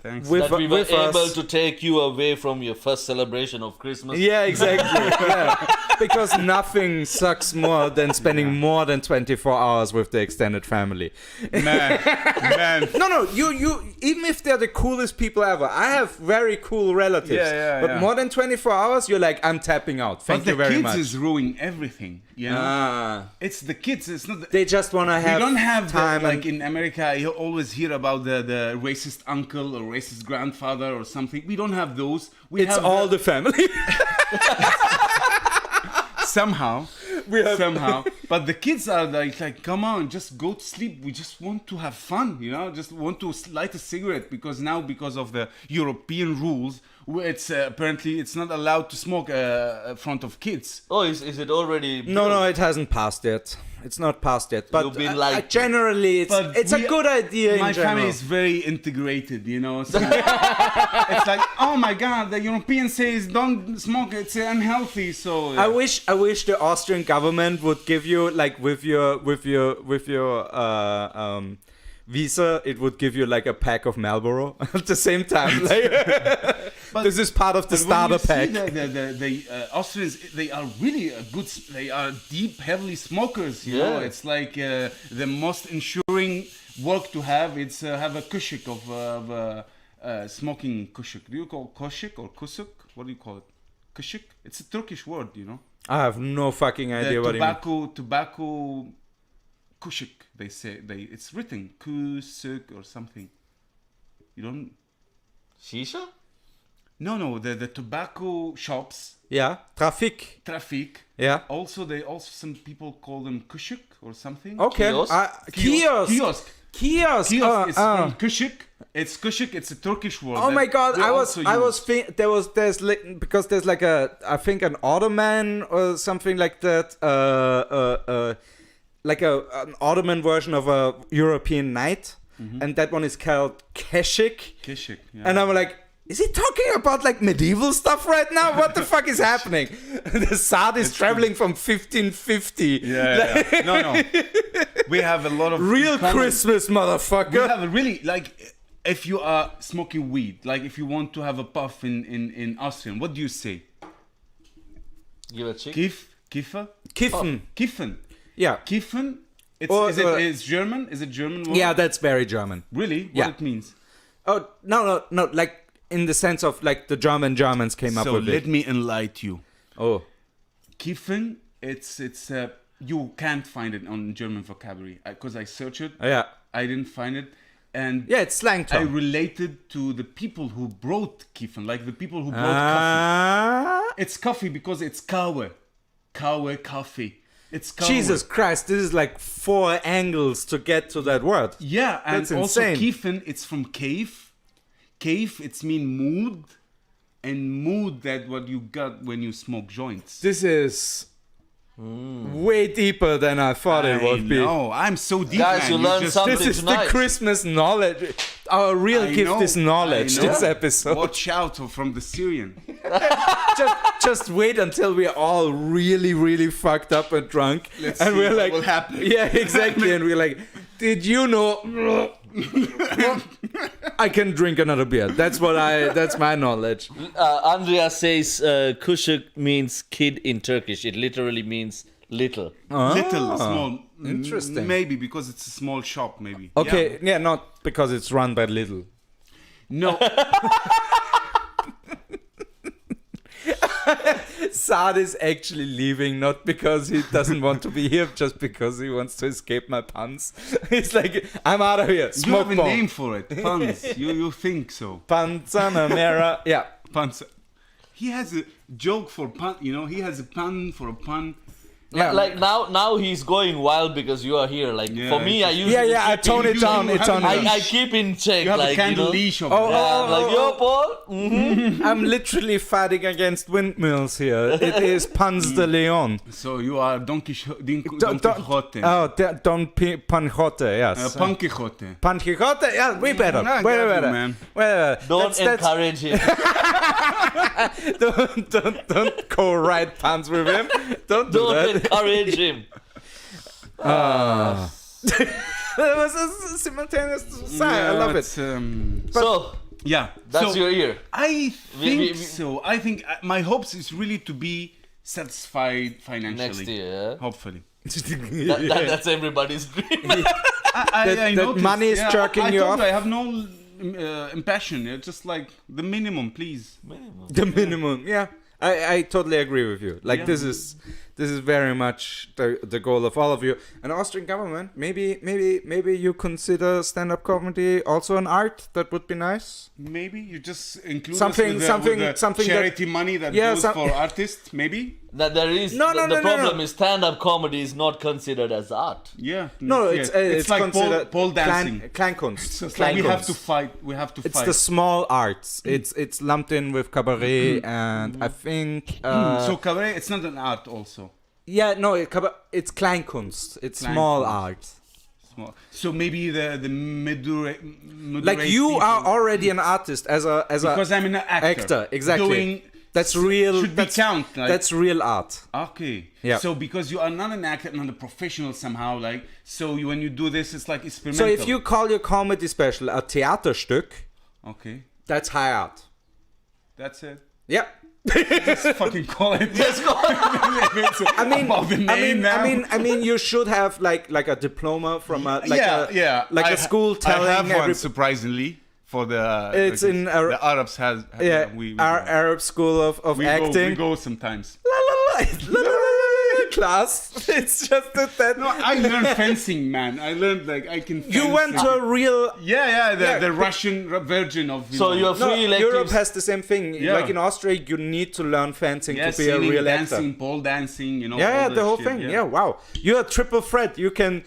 Thanks. with, That we were with able us. to take you away from your first celebration of Christmas. Yeah, exactly. Yeah. Because nothing sucks more than spending more than 24 hours with the extended family. Man. No, you even if they're the coolest people ever. I have very cool relatives. But Yeah. more than 24 hours, you're like, I'm tapping out. Thank But you very the much. kids is ruining everything. Ah. It's the kids. It's not. They just want to We have don't have time like and- in America. You always hear about the racist uncle or racist grandfather or something. We don't have those. We it's have all the family. somehow. have- But the kids are like, come on, just go to sleep. We just want to have fun, just want to light a cigarette because of the European rules, it's apparently it's not allowed to smoke in front of kids. Oh, is it already? No, it hasn't passed yet. It's not passed yet. But You've been like- generally, it's a good idea in My general. family is very integrated, so it's like, oh my God, the European says don't smoke, it's unhealthy. So I wish the Austrian government would give you like with your visa, it would give you like a pack of Marlboro at the same time. Like, this is part of the But starter when you pack. see the Austrians, they are really they are deep, heavily smokers. You know, Yeah. it's like the most ensuring work to have. It's have a kushik of smoking kushik. Do you call kushik or kusuk? What do you call it? Kushik. It's a Turkish word, I have no fucking idea what you mean. Tobacco kushik. They say it's written kusuk or something. You don't. Shisha? No, the tobacco shops, Yeah, traffic. traffic. Yeah. Also, some people call them kushik or something. Okay. Kiosk? Kiosk. Kiosk. Kiosk. Kiosk. It's from kushik. It's kushik. It's a Turkish word. Oh that my God! we also use. There's because there's like I think an Ottoman or something like that. Like an Ottoman version of a European knight, and that one is called keshik. Kushik. Yeah. And I'm like, is he talking about like medieval stuff right now? What the fuck is happening? The Saad is traveling from 1550. yeah. No. We have a lot of Real common- Christmas, We motherfucker. have a really if you are smoking weed, like if you want to have a puff in Austrian, what do you say? Give a chick. Kiffer? Kiffen. Kiffen. Yeah. Kiffen. Or, It's German? Is it German word? Yeah, that's very German. Really? What Yeah. it means? Oh, no. Like, in the sense of, like, the Germans came up So with let it. me enlighten you. Oh. Kiffen, it's you can't find it on German vocabulary because I searched it. Yeah. I didn't find it, and Yeah, it's slang I term. related to the people who brought Kiffen, like the people who brought coffee. It's coffee because it's kawe, coffee. It's kawe. Jesus Christ, this is like 4 angles to get to that word. Yeah, and That's also insane. Kiffen, it's from cave. Cave, it's mean mood, and mood that what you got when you smoke joints. This is way deeper than I thought it would be. No, I'm so deep, Guys, man. you learned just- something. This is tonight. the Christmas knowledge. Our real I gift know, is knowledge, I know. this episode. Watch out from the Syrian. Just wait until we're all really, really fucked up and drunk. Let's and see we're what like, will happen. Yeah, exactly. And we're like, did you know? I can drink another beer. That's my knowledge. Andrea says kushuk means kid in Turkish. It literally means little. Little, small. Interesting. Maybe because it's a small shop, maybe. Okay, yeah, not because it's run by Lidl. No. Saad is actually leaving, not because he doesn't want to be here, just because he wants to escape my puns. He's like, I'm out of here. You Smoke have a bomb. name for it. Puns. You think so? Panzanamera. Yeah. Puns. He has a joke for pun. You know, he has a pun for a pun. Yeah. Like now he's going wild because you are here. Like Yeah, for me, I usually I keep tone in- it down. you have a leash. I keep in check. You have like, a candle you know? leash of Oh, it. Yeah, I'm like, yo, Paul. I'm literally fighting against windmills here. It is Pans de Leon. So you are Don Quixote. Don Quixote, yes. Pan Quixote. Pan Quixote, yeah, way better. I Way got you, better. man. Way better. Don't encourage him. Don't co-write puns with him. Don't do Don't that. encourage him. That was a simultaneous sigh. I love it. So Yeah. that's so your ear. I We- think so. I think my hopes is really to be satisfied financially. Next year. Hopefully. That's everybody's dream. I That noticed, money is jerking I you told off? I have no impassion. It's just like the minimum, please. The minimum, yeah. I totally agree with you. Like Yeah. this is very much the goal of all of you. And Austrian government, maybe you consider stand-up comedy also an art. That would be nice. Maybe you just include Something- us with something- the something that- charity money that Yeah, goes for artists. Maybe. That there is No, no, the no, no, problem no. is stand-up comedy is not considered as art. Yeah. No, yeah. it's like considered pole dancing. Kleinkunst. It's like we have to Kleinkunst. fight. We have to It's fight. the small arts. It's lumped in with cabaret, and I think. So cabaret, it's not an art also. Yeah, no, it's Kleinkunst. It's small Kleinkunst. art. Small. So maybe the Like you are already an artist as a because I'm an actor. exactly. Doing That's real. should be count. Like, That's real art. okay. Yeah. So because you are not an actor, not a professional somehow, like so when you do this, it's like So experimental. if you call your comedy special a Theaterstück, okay, that's high art. that's it. Yeah. Just fucking call it. Let's go. I I mean, I mean, you should have like a diploma from a a school telling I have one every. surprisingly for the. It's in the Arabs has. Yeah, we our go. Arab school of we acting. go sometimes. La, la, la, la, la, la, class. It's just that. No, I learned fencing, man. I learned like I can. You fence went like- to a real. Yeah, the Yeah. Russian version of. So you're No, free electives. Europe has the same thing. Yeah. Like in Austria, you need to learn fencing to be a singing, real dancing, actor. pole dancing, you know. Yeah, all the that whole shit, thing. Yeah, wow. You're a triple threat. You can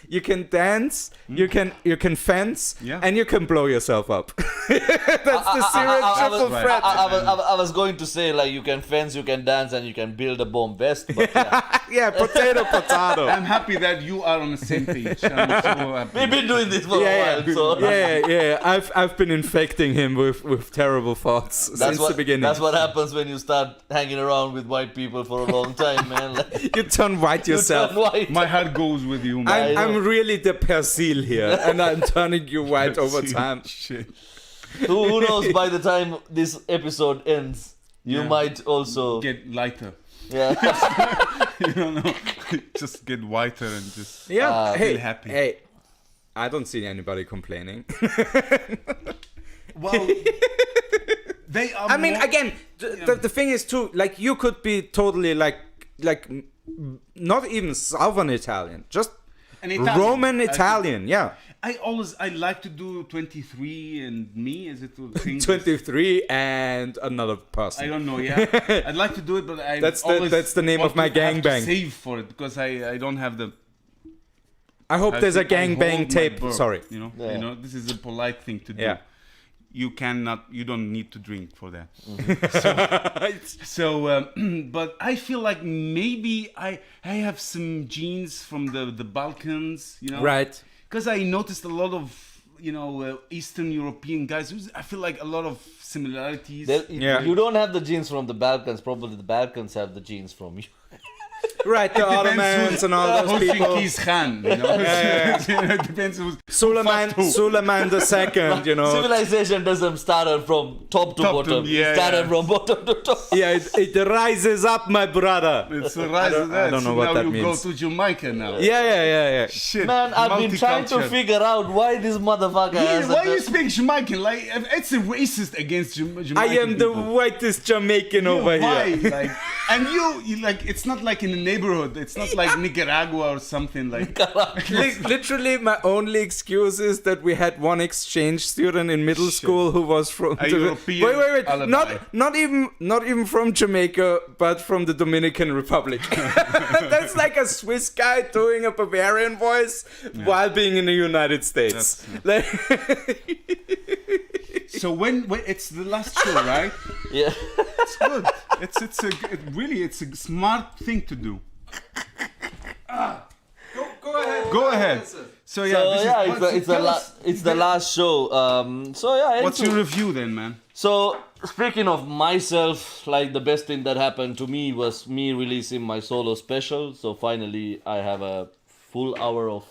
you can dance, you can fence, Yeah. and you can blow yourself up. That's the serious triple Right. threat. I was going to say like you can fence, you can dance, and you can build a bomb vest. But yeah. Yeah, potato, potato. I'm happy that you are on the same page. I'm so happy. We've been doing this for a Yeah, while, so yeah. I've been infecting him with terrible thoughts since the beginning. That's what happens when you start hanging around with white people for a long time, man. Like, You turn white you yourself. turn white. My heart goes with you, man. I'm really the persil here, and I'm turning you white over time. Shit. Who knows? By the time this episode ends, you Yeah. might also Get lighter. yeah. You don't know. Just get whiter and just. Yeah, hey, feel happy. hey. I don't see anybody complaining. Well, they are. I mean, more- again, the thing is too, like you could be totally like not even Southern Italian, just an Italian. Roman Italian, yeah. I like to do 23 and me as it will think. 23 and another person. I don't know. Yeah, I'd like to do it, but I That's the name of my gangbang. Save for it because I don't have the. I hope there's a I hold gangbang my tape. burp, Sorry. Yeah. This is a polite thing to do. Yeah. You don't need to drink for that. Mm-hmm. So, but I feel like maybe I have some genes from the Balkans, you know. Right. Because I noticed a lot of, Eastern European guys. I feel like a lot of similarities. Yeah. You don't have the genes from the Balkans. Probably the Balkans have the genes from you. Right, the Ottomans and all those hosting people. Keys Khan, you know? It depends who's... Suleiman II, you know. Civilization doesn't start from top to bottom. yeah, It started yeah. from bottom to top. Yeah, it rises up, my brother. It's a rise of I that. don't know So what now that you means. go to Jamaica now. Yeah. Shit. Man, I've been trying to multicultural. figure out why this motherfucker has Why a- you speak Jamaican? Like, it's a racist against Jamaican I am the people. whitest Jamaican over Why? here. Like, and you like, it's not like in a neighborhood. It's not like Nicaragua or something like. Literally, my only excuse is that we had one exchange student in middle school who was from A European wait, alibi. not even from Jamaica, but from the Dominican Republic. That's like a Swiss guy doing a Bavarian voice while being in the United States. So when it's the last show, right? Yeah. It's good. It's a smart thing to do. Go ahead. Go ahead. So yeah, So this yeah, is, it's the last show. So yeah. What's your review then, man? So speaking of myself, like the best thing that happened to me was me releasing my solo special. So finally, I have a full hour of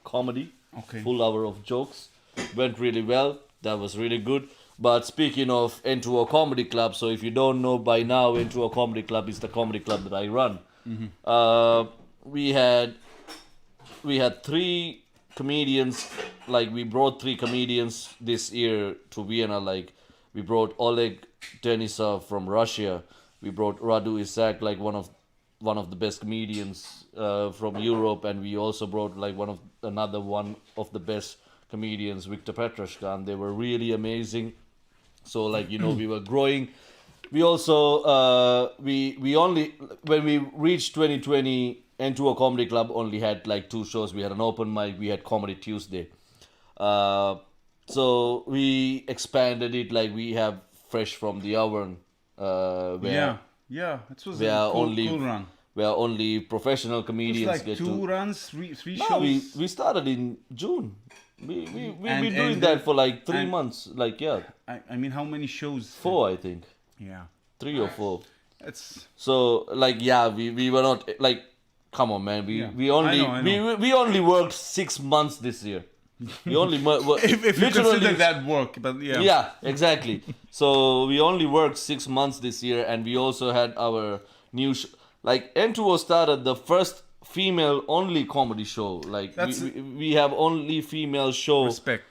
comedy, Okay. full hour of jokes. Went really well. That was really good. But speaking of N2O Comedy Club, so if you don't know by now, N2O Comedy Club is the comedy club that I run. We had 3 comedians, like we brought 3 comedians this year to Vienna. Like we brought Oleg Denisov from Russia. We brought Radu Isaac, like one of the best comedians from Europe, and we also brought like another one of the best comedians, Victor Petrashka, and they were really amazing. So like, you know, we were growing. We also we only, when we reached 2020, N2O Comedy Club only had like 2 shows. We had an open mic, we had Comedy Tuesday. So we expanded it, like we have Fresh from the Oven, where It was we are a cool only run. where only professional It's comedians like get 2 to. runs, 3 No, shows. we started in June. We've been doing and that for like 3 and- months. Like, yeah, I mean, how many shows? 4, I think. Yeah. 3 or 4. It's So, like, yeah, we were not, like, come on, man. We only I know. We only worked 6 months this year. We only if you consider that work, but yeah. Yeah, exactly. So we only worked 6 months this year, and we also had our new like N2O started the first female-only comedy show. Like we have only female show. Respect.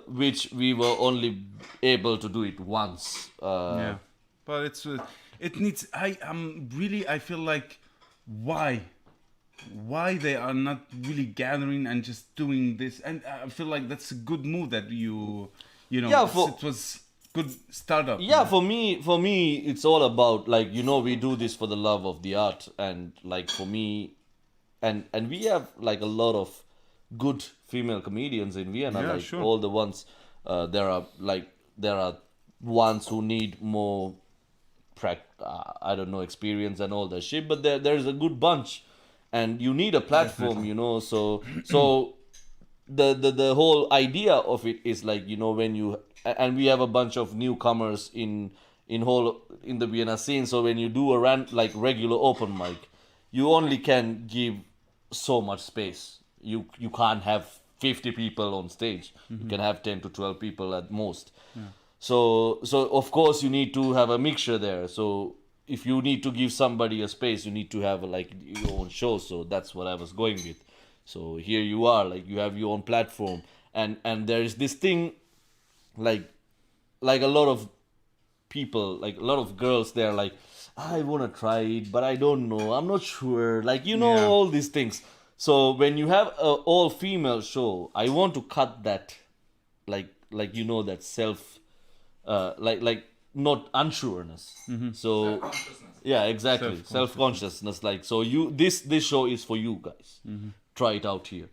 Which we were only able to do it once. Yeah, but it needs. I feel like why they are not really gathering and just doing this, and I feel like that's a good move that you know. Yeah, it was good startup. Yeah, for me, it's all about, like, you know, we do this for the love of the art, and like for me, and we have like a lot of good female comedians in Vienna. Yeah, like sure. all the ones, there are ones who need more experience and all that shit, but there's a good bunch, and you need a platform, you know. So the whole idea of it is like, you know, when you, and we have a bunch of newcomers in the Vienna scene. So when you do a regular open mic, you only can give so much space. You can't have 50 people on stage. You can have 10 to 12 people at most. Yeah. So of course you need to have a mixture there. So if you need to give somebody a space, you need to have like your own show. So that's what I was going with. So here you are, like you have your own platform, and there is this thing, like a lot of people, like a lot of girls, they're like, I want to try it, but I don't know, I'm not sure, like, you know, all these things. So when you have an all-female show, I want to cut that, like you know, that self, like not unsureness. Mm-hmm. So yeah, exactly, self-consciousness. Like, so this show is for you guys. Mm-hmm. Try it out here,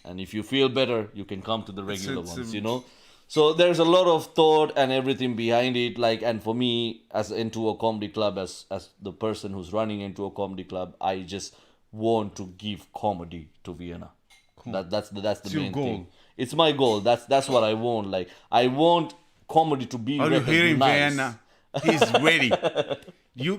and if you feel better, you can come to the regular ones, you know. So there's a lot of thought and everything behind it, like, and for me, as N2O Comedy Club, as the person who's running N2O Comedy Club, I just want to give comedy to Vienna. Cool. That's the main goal. thing. It's my goal. That's what I want. Like, I want comedy to be recognized. You here in Vienna? He's ready. You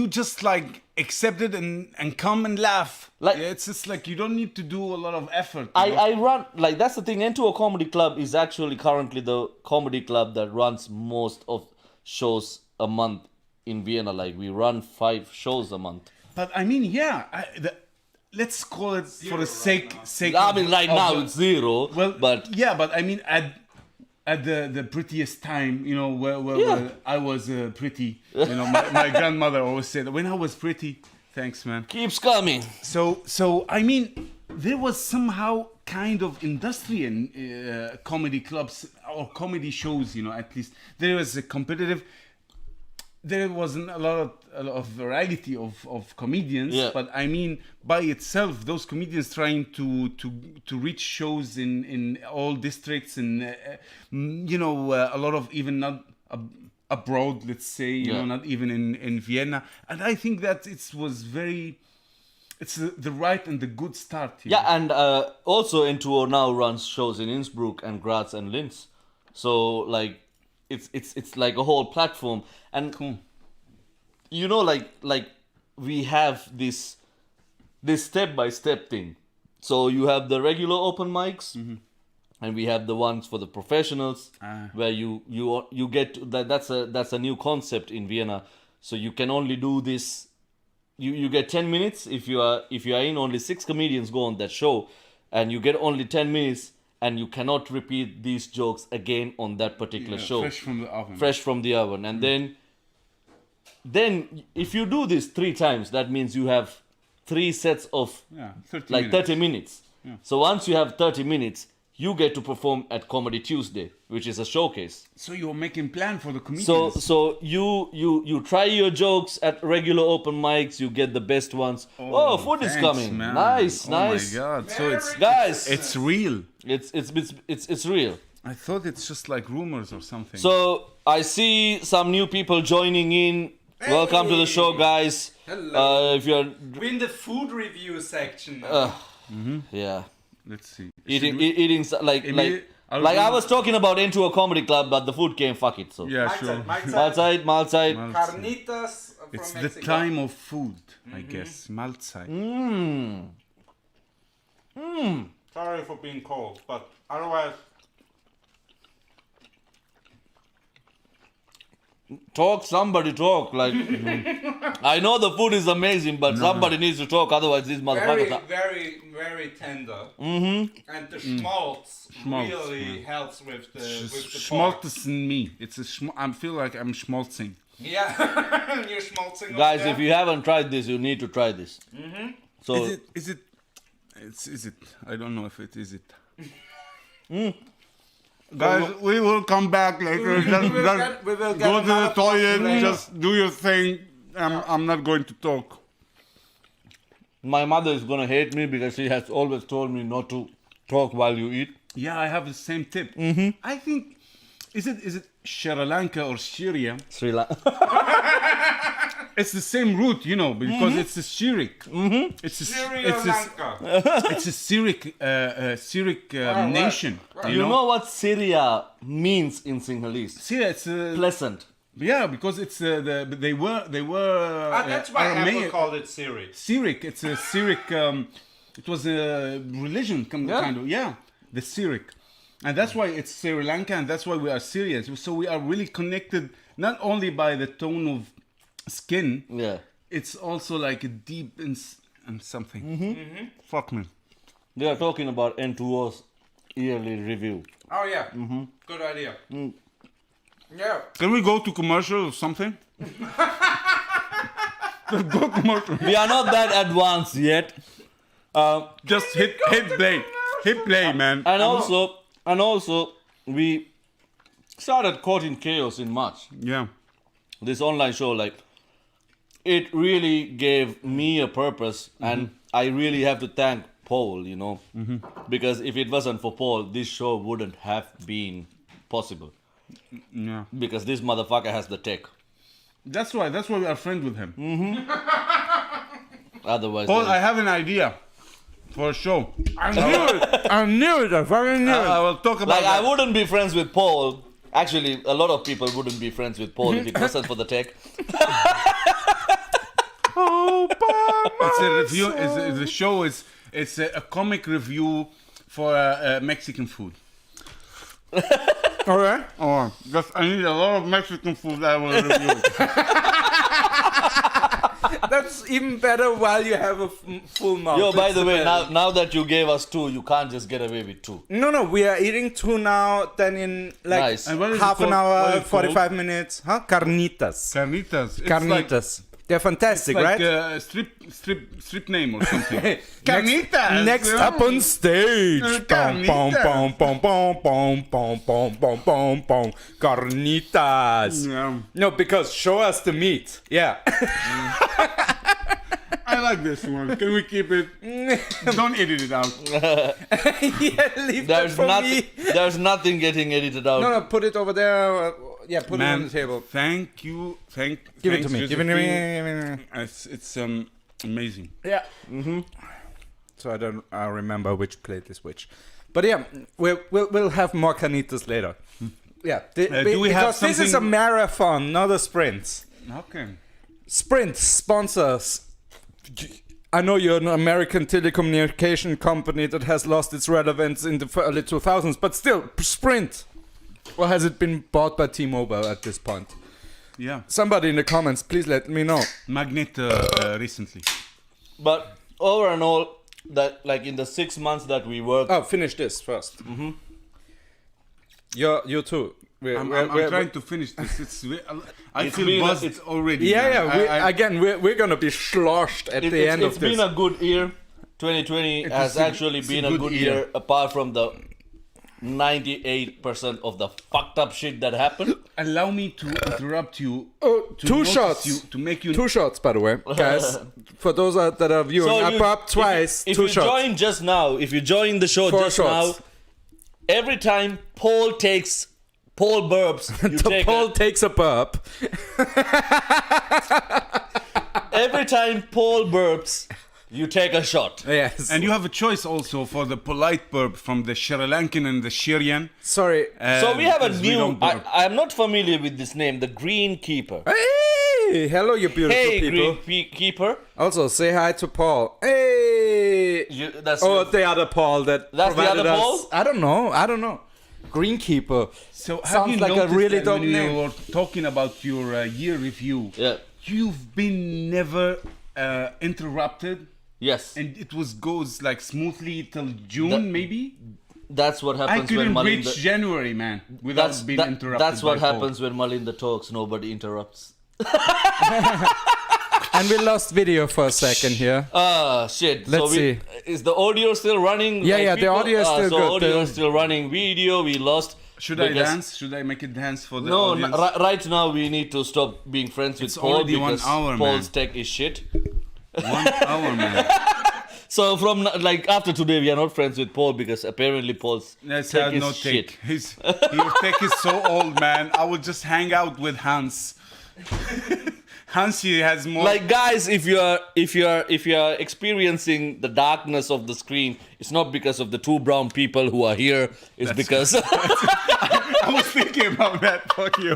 just like accept it and come and laugh. Like- it's just like you don't need to do a lot of effort. I run, like, that's the thing. N2O Comedy Club is actually currently the comedy club that runs most of shows a month in Vienna. Like, we run 5 shows a month. But I mean, yeah, let's call it for the sake. I mean, right of now the- it's 0, Well, but yeah, but I mean, at the prettiest time, you know, where Yeah. I was pretty. You know, my grandmother always said, when I was pretty. Thanks, man. keeps coming. So I mean, there was somehow kind of industry in comedy clubs or comedy shows. You know, at least there was a competitive. There wasn't a lot of variety of comedians, Yeah. but I mean, by itself, those comedians trying to reach shows in all districts and you know, a lot of even not abroad, let's say, you Yeah. know, not even in Vienna, and I think that it's the right and the good start. Yeah, and also N2O now runs shows in Innsbruck and Graz and Linz. So, like, it's like a whole platform. And Cool. you know, like we have this step-by-step thing. So you have the regular open mics, and we have the ones for the professionals, where you get to, that's a new concept in Vienna. So you can only do this. You get 10 minutes if you are in. Only 6 comedians go on that show, and you get only 10 minutes, and you cannot repeat these jokes again on that particular show. Fresh from the oven. Fresh from the oven. And then if you do this 3 times, that means you have 3 sets of 30 like minutes. 30 minutes. So once you have 30 minutes, you get to perform at Comedy Tuesday, which is a showcase. So you're making plan for the comedians. So you try your jokes at regular open mics, you get the best ones. Oh, food is thanks, coming. man. Nice. Oh my God! So it's Guys, it's real. it's real. I thought it's just like rumors or something. So I see some new people joining in. Welcome to the show, guys. Hello. If you're We're in the food review section. yeah, let's see. eating like Emil, I was talking about N2O Comedy Club, but the food came. Fuck it. So Yeah, sure. Mahlzeit. Carnitas from It's Mexico. the time of food, I guess. Mahlzeit. Sorry for being cold, but otherwise... Somebody talk. Like, I know the food is amazing, but somebody needs to talk. Otherwise, these motherfuckers are... very tender. And the schmaltz really helps with the pork. Schmaltz in me. It's a I feel like I'm schmaltzing. Yeah, you're schmaltzing over Guys, there. if you haven't tried this, you need to try this. So Is it? I don't know if it is it. Guys, we will come back later. Just we will get go to the another toilet. later. Just do your thing. I'm not going to talk. my mother is gonna hate me because she has always told me not to talk while you eat. Yeah, I have the same tip. I think is it Sri Lanka or Syria? Sri Lanka. It's the same root, you know, because it's a Syriac. It's a Sri it's a, Lanka. it's a Syriac nation. Right. You know what Syria means in Sinhalese? Syria, it's Pleasant. yeah, because it's they were That's why Apple Aramaic. called it Siri. Syriac. It's a Syriac. It was a religion, kind of. Yeah, the Syriac, and that's why it's Sri Lanka, and that's why we are Syrians. So we are really connected, not only by the tone of skin. Yeah. It's also like a deep and something. Fuck me. They are talking about N2O's yearly review. Oh yeah, good idea. Yeah. Can we go to commercial or something? Just go commercial. We are not that advanced yet. Just hit play. Hit play, man. And also, we started Caught in Chaos in March. Yeah. This online show, like, it really gave me a purpose, and I really have to thank Paul, you know, because if it wasn't for Paul, this show wouldn't have been possible. Yeah. Because this motherfucker has the tech. That's why we are friends with him. Otherwise, Paul, I have an idea for a show. I knew it. I fucking knew it. Uh, I will talk about like, I that. wouldn't be friends with Paul Actually, a lot of people wouldn't be friends with Paul if it wasn't for the tech. It's a review. The show is a comic review for Mexican food. All right. Oh, just I need a lot of Mexican food that I will review. That's even better while you have a full mouth. Yo, by That's the way, best. now that you gave us 2, you can't just get away with 2. No, we are eating 2 now. Then in like Nice. And what is it half an called? What hour, is it called? 45 minutes. Huh? Carnitas. Carnitas. It's Carnitas. They're fantastic, like right? a strip name or something. Carnitas. Next up on stage. Bom, bom, bom, bom, bom, bom, bom, bom, bom, bom, bom. Carnitas. Yeah. No, because show us the meat. Yeah. I like this one. Can we keep it? Don't edit it out. Yeah, leave that for me. There's nothing getting edited out. No, put it over there. Yeah, put it on the table. Thank you. Give it to me. Give it to me. It's amazing. Yeah. Mm-hmm. So I remember which plate is which. But yeah, we'll have more carnitas later. Yeah. Do we have because this is a something- marathon, not a sprint. Okay. Sprint sponsors. I know you're an American telecommunication company that has lost its relevance in the early 2000s, but still, Sprint. Or has it been bought by T-Mobile at this point? Yeah. Somebody in the comments, please let me know. Magnet recently. But over and all, that like in the 6 months that we worked, Oh, finish this first. Mm-hmm. You too. I'm trying to finish this. I It's feel been- buzzed it's- already. Yeah, man. we're gonna be sloshed at the end it's of this. been a good year. 2020 has actually been a good year, apart from the 98% of the fucked up shit that happened. Allow me to interrupt you. Oh, to 2 notice shots. You, to make you. 2 shots, by the way, guys. For those that are viewing, I popped twice. If 2 you shots. join just now, if you join the show 4 just shots. now, every time Paul burps, you take Paul takes a burp. every time Paul burps, you take a shot. Yes. And you have a choice also for the polite burp from the Sri Lankan and the Syrian. Sorry. So we have a because we new. don't burp. I'm not familiar with this name, the Green Keeper. Hey, hello, you beautiful Hey, people. Green Keeper. Also, say hi to Paul. Hey. That's The other Paul that That's the provided other us. Paul? I don't know. Greenkeeper. So have Sounds you like a noticed really that dope when name. you were talking about your year review, Yeah. you've been never interrupted, Yes. and it goes like smoothly till June, maybe. That's what I happens when couldn't Malinda. reach January, man, without being interrupted. That's what by Paul. happens when Malinda talks. Nobody interrupts. And we lost video for a second here. Ah, shit. Let's see. Is the audio still running? Yeah, the audio is still so good. audio is still running. Video, we lost. Should I because- dance? Should I make a dance for the No, audience? right now we need to stop being friends with It's Paul already 1 because hour, Paul's man. tech is shit. 1 hour, man. So from like after today, we are not friends with Paul because apparently Paul's That's tech is no shit. take. Your tech is so old, man. I would just hang out with Hans. Hansi has more. Like guys, if you are experiencing the darkness of the screen, it's not because of the 2 brown people who are here. It's because I was thinking about that. Fuck you.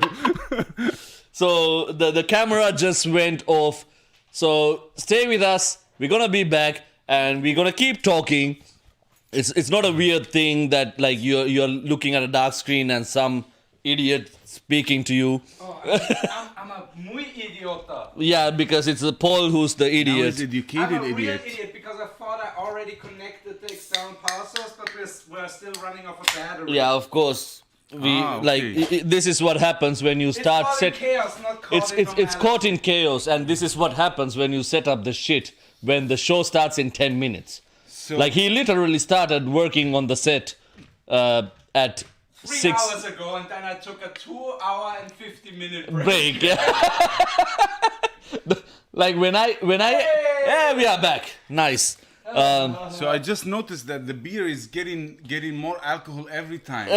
so the camera just went off. So stay with us. We're gonna be back and we're gonna keep talking. It's not a weird thing that like you're looking at a dark screen and some idiot speaking to you. I'm a muy idiota. Yeah, because it's Paul who's the Now idiot. is educated idiot. idiot because I thought I already connected the external power source, but we're still running off a battery. Yeah, of course. We Ah, like okay. this is what happens when you start set. chaos, not caught It's caught in chaos, and this is what happens when you set up the shit when the show starts in 10 minutes. So, Like he literally started working on the set at 3 6 hours ago, and then I took a 2-hour and 50-minute break. break. Yeah. Like when I yeah, we are back. Nice. so I just noticed that the beer is getting more alcohol every time.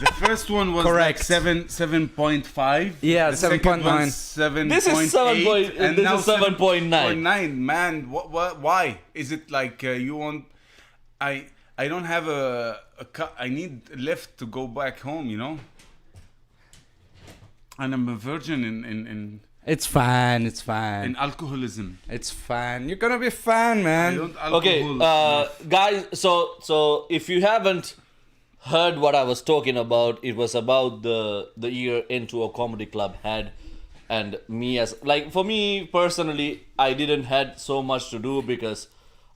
The first one was Correct. like 7.5. Yeah, the second 7.9. one's 7.8. This is 7. and This now is 7.9. 7.9. Man, what? Why? Is it like you want? I don't have a cut. I need left to go back home. You know. And I'm a virgin in It's fine. It's fine. in alcoholism. It's fine. You're gonna be fine, I man. don't Okay, alcohol. guys. So if you haven't heard what I was talking about, it was about the year Into a Comedy Club had, and me as like for me personally, I didn't had so much to do because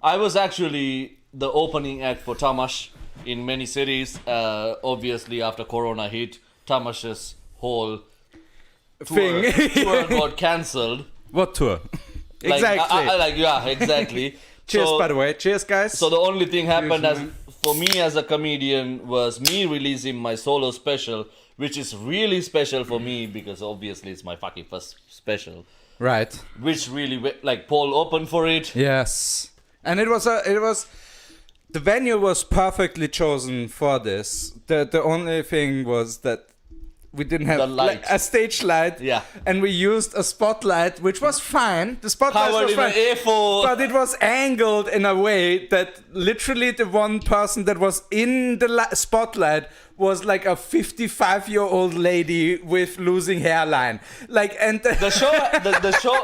I was actually the opening act for Tamash in many cities. Obviously, after Corona hit, Tamash's whole Thing. tour got cancelled. What tour? Like, Exactly. yeah, exactly. Cheers, So- by the way. Cheers, guys. So the only thing happened Cheers, as man. for me as a comedian was me releasing my solo special, which is really special for me because obviously it's my fucking first special, right. which really like Paul opened for it. Yes. And it was the venue was perfectly chosen for this. The only thing was that we didn't have The light. a stage light. Yeah. And we used a spotlight, which was fine. The spotlight Covered was in an fine. A4. But it was angled in a way that literally the one person that was in the spotlight was like a 55-year-old lady with losing hairline. Like, and The show, the show.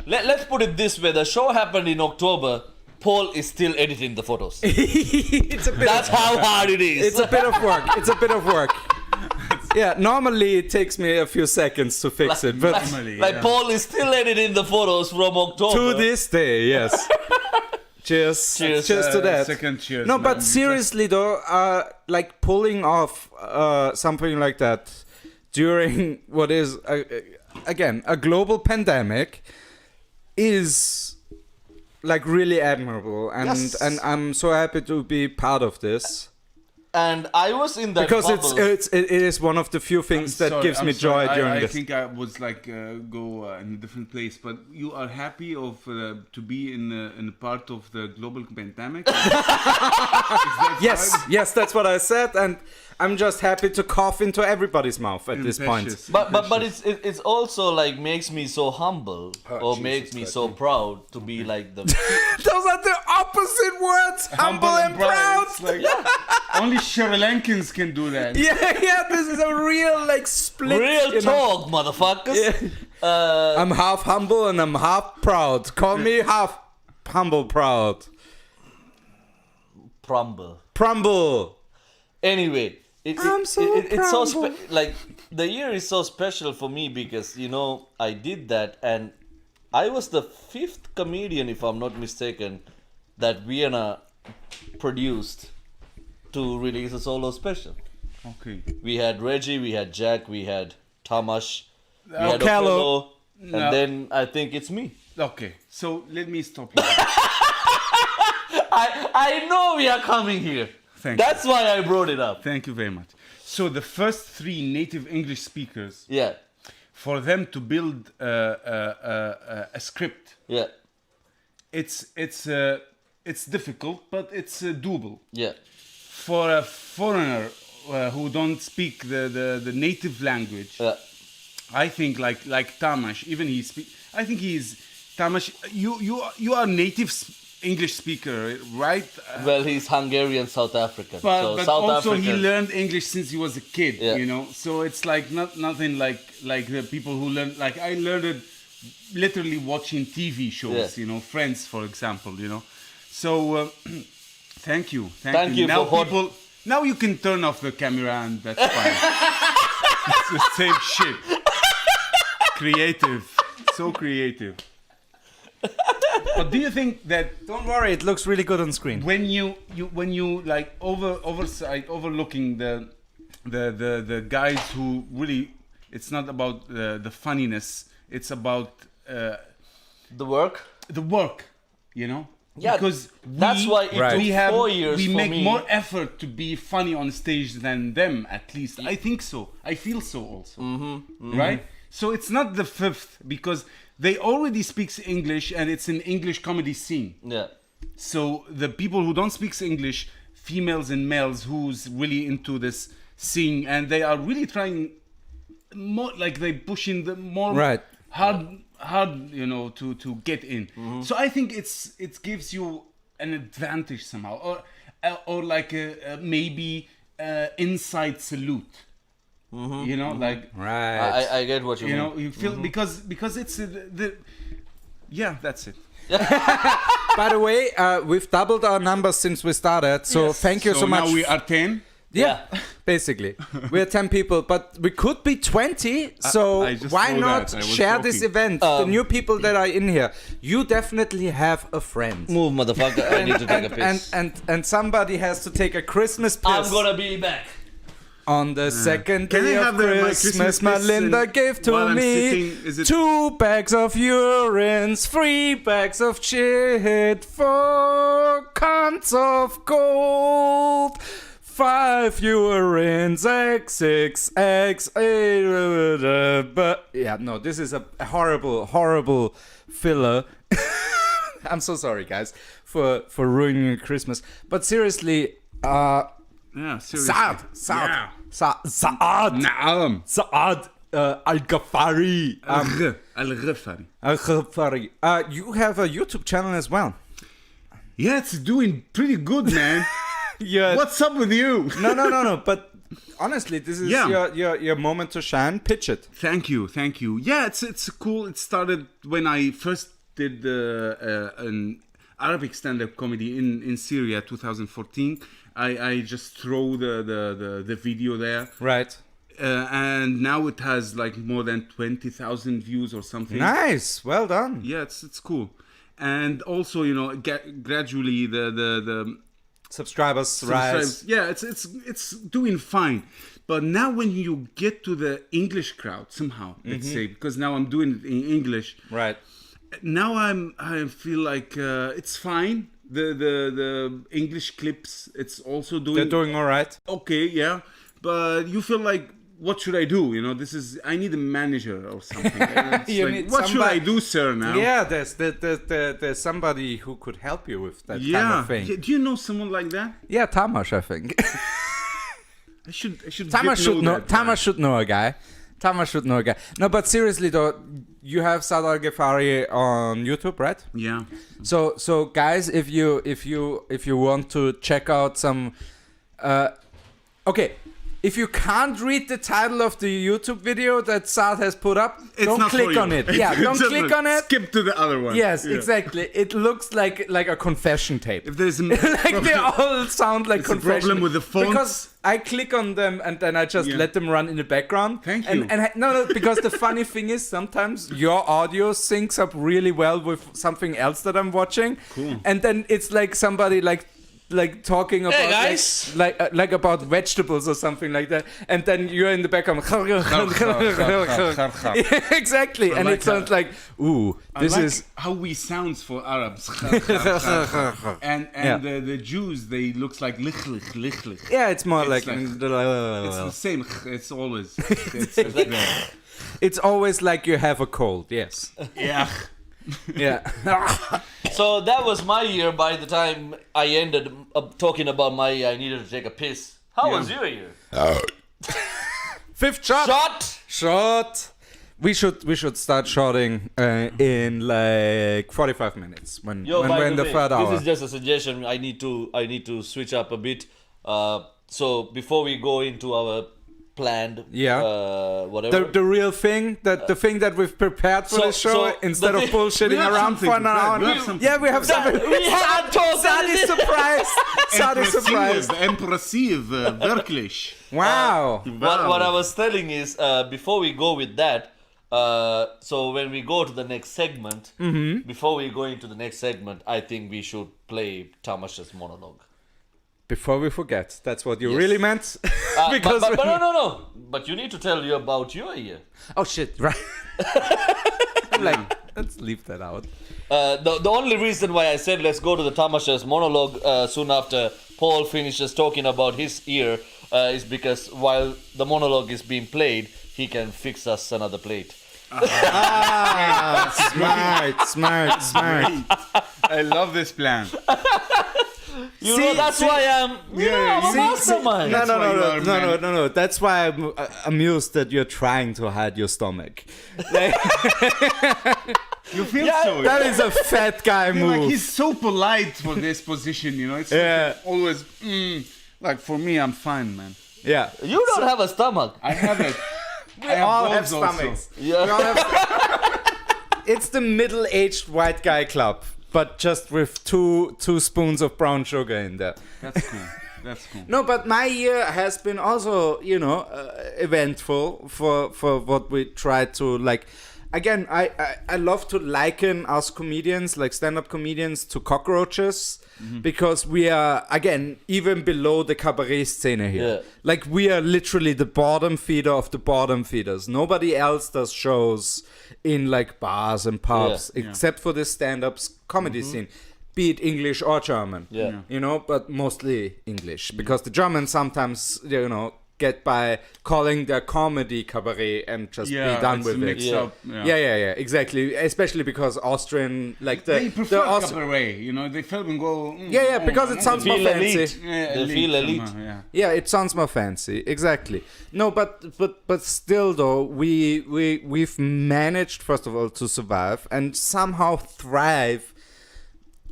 Let's put it this way: the show happened in October. Paul is still editing the photos. it's a bit. That's how hard it is. It's a bit of work. It's a bit of work. Yeah, normally it takes me a few seconds to fix it, but Normally, like yeah. Paul is still editing the photos from October. to this day, yes. Cheers. Cheers. Cheers to that. Second cheers. No, man. but seriously though, like pulling off something like that during what is again a global pandemic is like really admirable, and Yes. and I'm so happy to be part of this. And I was in that Because bubble. it is one of the few things that Sorry, gives I'm me sorry. joy during I this. think I was like go in a different place, but you are happy of to be in a part of the global pandemic. Is that Yes, right? yes, that's what I said, and I'm just happy to cough into everybody's mouth at this point. Infectious, But infectious. it's also like makes me so humble or Jesus makes me Christ. so proud to be like the Those are the opposite words, humble and proud. It's like, only Sri Lankans can do that. Yeah, this is a real like split. real you know. talk, motherfuckers. I'm half humble and I'm half proud. Call me half humble proud. Prumble. Prumble. Anyway, I'm so it's so proud. like the year is so special for me because I did that and I was the 5th comedian, if I'm not mistaken, that Vienna produced to release a solo special. Okay. We had Reggie, we had Jack, we had Tamash, we had Okello. Okello, No. and then I think it's me. Okay. So let me stop you. I know we are coming here. Thank you. That's why I brought it up. Thank you very much. So the first 3 native English speakers, Yeah, for them to build a script, yeah, it's difficult, but it's doable. yeah. For a foreigner who don't speak the native language, I think like Tamash, even he speak. I think he's Tamash. You are native English speaker, right? Well, he's Hungarian South African. But, so but South also African. he learned English since he was a kid, Yeah. you know. So it's like nothing like the people who learn. Like I learned it literally watching TV shows, Yeah. you know, Friends, for example, you know. So thank you. Thank you Now for what- people, now you can turn off the camera and that's fine. It's the same shit. Creative, so creative. But do you think that Don't worry, it looks really good on screen. when you like overlooking the guys who really, it's not about the funniness, it's about the work. the work, you know? Yeah, because that's why it Right. took 4 years we for make me. more effort to be funny on stage than them, at least. I think so. I feel so also. Right? So it's not the 5th because they already speaks English and it's an English comedy scene. Yeah, So the people who don't speak English, females and males who's really into this scene, and they are really trying more, like they pushing the more Right. hard, you know, to get in. So I think it gives you an advantage somehow, or like a maybe inside salute. You know, like Right. I get what you you mean. know, you feel because it's yeah, that's it. By the way, we've doubled our numbers since we started, so thank you so much. Now we are 10. Yeah, basically. We're 10 people, but we could be 20, so I just why know not that. I was share this joking. event? The new people that are in here, you definitely have a friend. Move, motherfucker. I need to take a piss. And somebody has to take a Christmas piss. I'm gonna be back. On the second Can day I of have my Christmas, Christmas piss Malinda and gave to while I'm me sitting, is it- 2 bags of urines, 3 bags of shit, 4 cans of gold, 5 urines, X8, but yeah, no, this is a horrible filler. I'm so sorry, guys, for ruining Christmas. But seriously, Yeah, seriously. Saad Naam. Saad Al Ghefari. Al Ghefari. Al Ghefari. You have a YouTube channel as well. Yeah, it's doing pretty good, man. Yeah. What's up with you? No. But honestly, this is Yeah. your moment to shine. Pitch it. Thank you. Yeah, it's cool. It started when I first did an Arabic stand-up comedy in Syria, 2014. I just throw the video there, Right. and now it has like more than 20,000 views or something. Nice. Well done. Yeah, it's cool, and also gradually the Subscribers rise. yeah, it's doing fine. But now when you get to the English crowd somehow, let's say, because now I'm doing it in English. Right. Now I feel like it's fine. The English clips, it's also doing. They're doing all right. Okay, yeah, but you feel like, what should I do? I need a manager or something. And it's You like, need what should I somebody- do, sir? Now. Yeah, there's somebody who could help you with that kind Yeah. of thing. Do you know someone like that? Yeah, Tamas, I think. I should. Tamas get should know. that guy. Tamas should know a guy. Tamas should know a guy. No, but seriously though, you have Saad Al Ghefari on YouTube, right? Yeah. So guys, if you want to check out some, okay, if you can't read the title of the YouTube video that Saad has put up, It's don't not for click you. on it. Yeah, don't Just click on it. Skip to the other one. Yes, Yeah. exactly. It looks like a confession tape. If there's Like they all sound like It's a confession. problem with the fonts. Because I click on them and then I just Yeah. let them run in the background. Thank And, you. no, because the funny thing is sometimes your audio syncs up really well with something else that I'm watching. Cool. And then it's like somebody like talking about guys. like about vegetables or something like that, and then you're in the background. Yeah, exactly, and like it sounds like, ooh, this is how we sounds for Arabs. and Yeah. the Jews, they looks like lich. yeah, it's more It's like, it's the same. It's always. It's there. it's always like you have a cold. Yes, Yeah. yeah. So that was my year by the time I ended up talking about my I needed to take a piss. How was your year? Fifth shot. Shot! We should start shotting in like 45 minutes when Yo, when by we're in the way, third hour. this is just a suggestion. I need to switch up a bit. So before we go into our planned whatever. The real thing, the thing that we've prepared for So- the show, so instead the of thing- bullshitting We have around something for an prepared. hour. We have something Yeah, we have something. we haven't talked Saad is surprised. Saad is surprised. Impressive, wirklich. Wow. What I was telling is, before we go with that, so when we go to the next segment, before we go into the next segment, I think we should play Tamas's monologue. Before we forget, that's what you Yes. really meant. But no. But you need to tell you about your year. Oh shit! Right. I'm like, let's leave that out. The only reason why I said let's go to the Tamasha's monologue soon after Paul finishes talking about his year is because while the monologue is being played, he can fix us another plate. Smart. I love this plan. You know, that's why I'm a mastermind. No. That's why I'm amused that you're trying to hide your stomach. Like, You feel Yeah, so. that is a fat guy I feel like move. he's so polite for this position, you know. It's Yeah. always like for me, I'm fine, man. Yeah. You don't have a stomach. I have it. We all have balls also. stomachs. Yeah. We all have It's the middle-aged white guy club, but just with two spoons of brown sugar in there. That's cool. That's cool. No, but my year has been also, eventful for what we try to like. Again, I love to liken us comedians, like stand-up comedians, to cockroaches, because we are, again, even below the cabaret scene here. Yeah. Like, we are literally the bottom feeder of the bottom feeders. Nobody else does shows in, like, bars and pubs, except for the stand-ups comedy scene, be it English or German. Yeah. But mostly English, because the Germans sometimes, get by calling their comedy cabaret and just be done it's with it. mixed up. Yeah, exactly. Especially because Austrian, like They prefer cabaret, they film and go. Because it sounds more fancy. Elite. They feel elite. Yeah, it sounds more fancy. Exactly. No, but still though, we've managed, first of all, to survive and somehow thrive